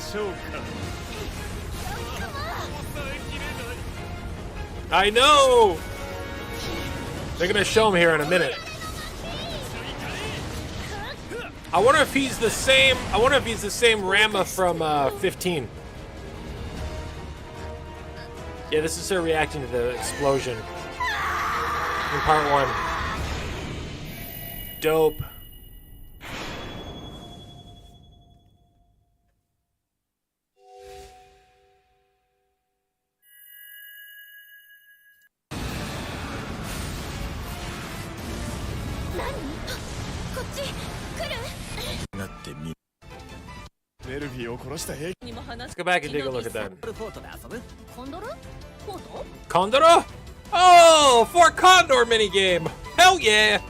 I know! They're gonna show him here in a minute. I wonder if he's the same. I wonder if he's the same Rama from 15. Yeah, this is her reacting to the explosion in part 1. Dope. Let's go back and take a look at that. Condor? Oh, Fort Condor minigame. Hell yeah.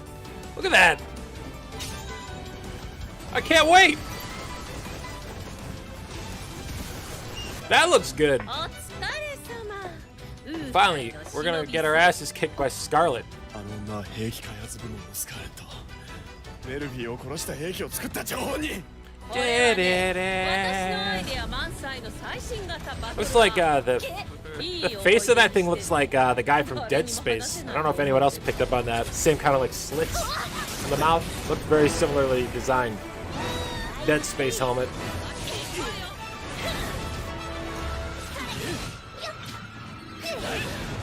Look at that. I can't wait. That looks good. Finally, we're gonna get our asses kicked by Scarlet. Looks like the face of that thing looks like the guy from Dead Space. I don't know if anyone else picked up on that. Same kind of like slits on the mouth. Looked very similarly designed. Dead Space helmet.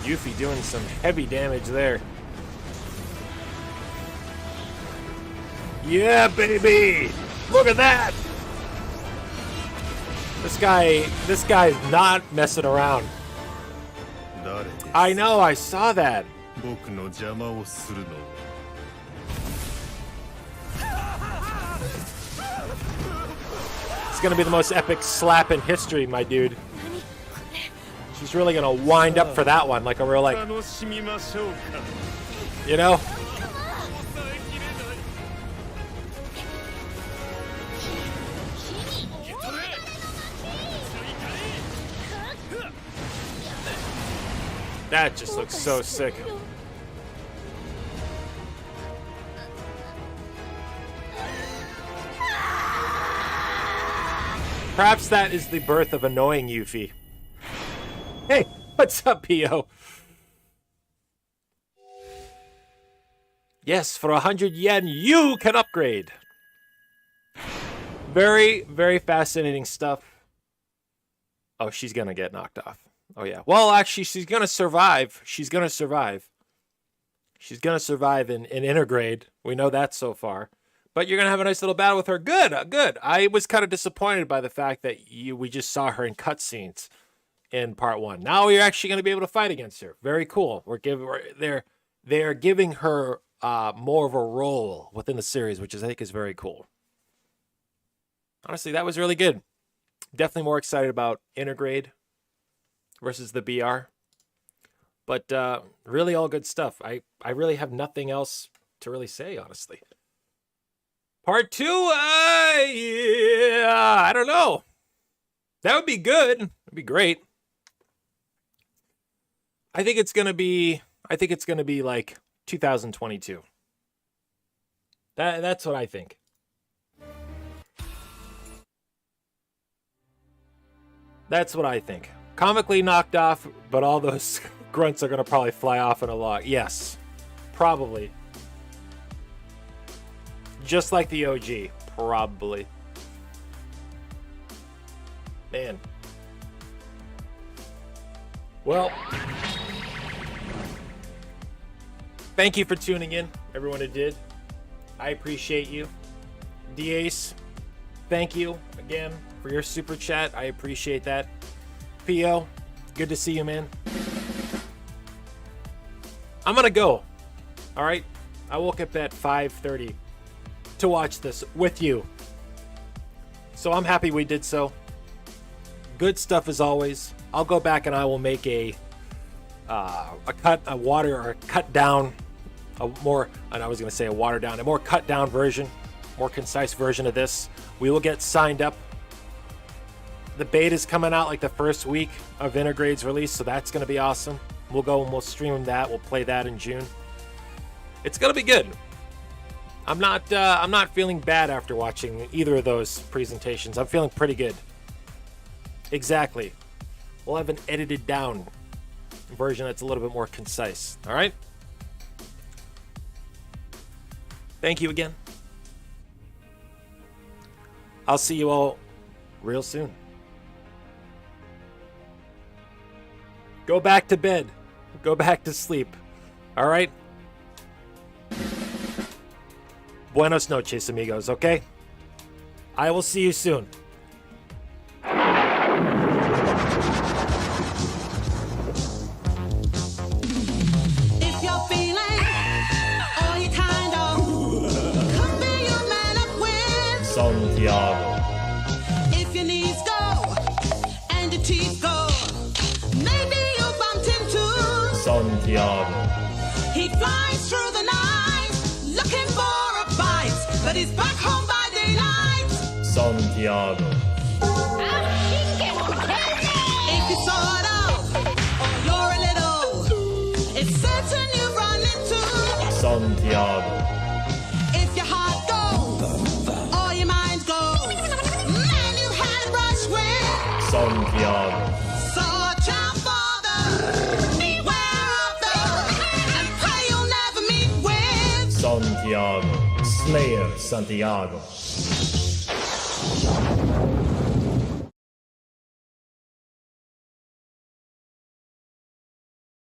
Yuffie doing some heavy damage there. Yeah, baby! Look at that! This guy's not messing around. I know, I saw that. It's gonna be the most epic slap in history, my dude. She's really gonna wind up for that one, like a real, like, you know? That just looks so sick. Perhaps that is the birth of annoying Yuffie. Hey, what's up, P.O.? Yes, for 100 yen, you can upgrade. Very, very fascinating stuff. Oh, she's gonna get knocked off. Oh, yeah. Well, actually, she's gonna survive. She's gonna survive. She's gonna survive in Intergrade. We know that so far. But you're gonna have a nice little battle with her. Good, good. I was kind of disappointed by the fact that we just saw her in cutscenes in part 1. Now you're actually going to be able to fight against her. Very cool. They're giving her more of a role within the series, which I think is very cool. Honestly, that was really good. Definitely more excited about Intergrade versus the BR. But really all good stuff. I really have nothing else to really say, honestly. Part 2, yeah, I don't know. That would be good. It'd be great. I think it's gonna be like 2022. That's what I think. That's what I think. Comically knocked off, but all those grunts are gonna probably fly off in a log. Yes, probably. Just like the OG, probably. Man. Well, thank you for tuning in, everyone who did. I appreciate you. D-Ace, thank you again for your super chat. I appreciate that. P.O., good to see you, man. I'm gonna go. All right? I woke up at 5:30 to watch this with you. So I'm happy we did so. Good stuff as always. I'll go back and I will make a more cut down version, more concise version of this. We will get signed up. The beta's coming out like the first week of Intergrade's release, so that's going to be awesome. We'll go and we'll stream that. We'll play that in June. It's going to be good. I'm not feeling bad after watching either of those presentations. I'm feeling pretty good. Exactly. We'll have an edited down version that's a little bit more concise. All right? Thank you again. I'll see you all real soon. Go back to bed. Go back to sleep. All right? Buenos noches, amigos, okay? I will see you soon. If you're feeling all you kind of come be your man up with Santiago. if your knees go and your teeth go maybe you bumped into Santiago. he flies through the night looking for a bite but he's back home by daylight Santiago. if you sort of or you're a little it's certain you run into Santiago. if your heart goes or your mind goes man you had a brush with Santiago. so watch out for the beware of the and pray you'll never meet with Santiago. Slayer Santiago.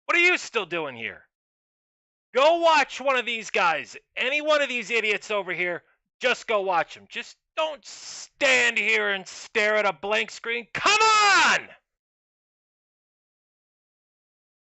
What are you still doing here? Go watch one of these guys. Any one of these idiots over here, just go watch them. Just don't stand here and stare at a blank screen. Come on!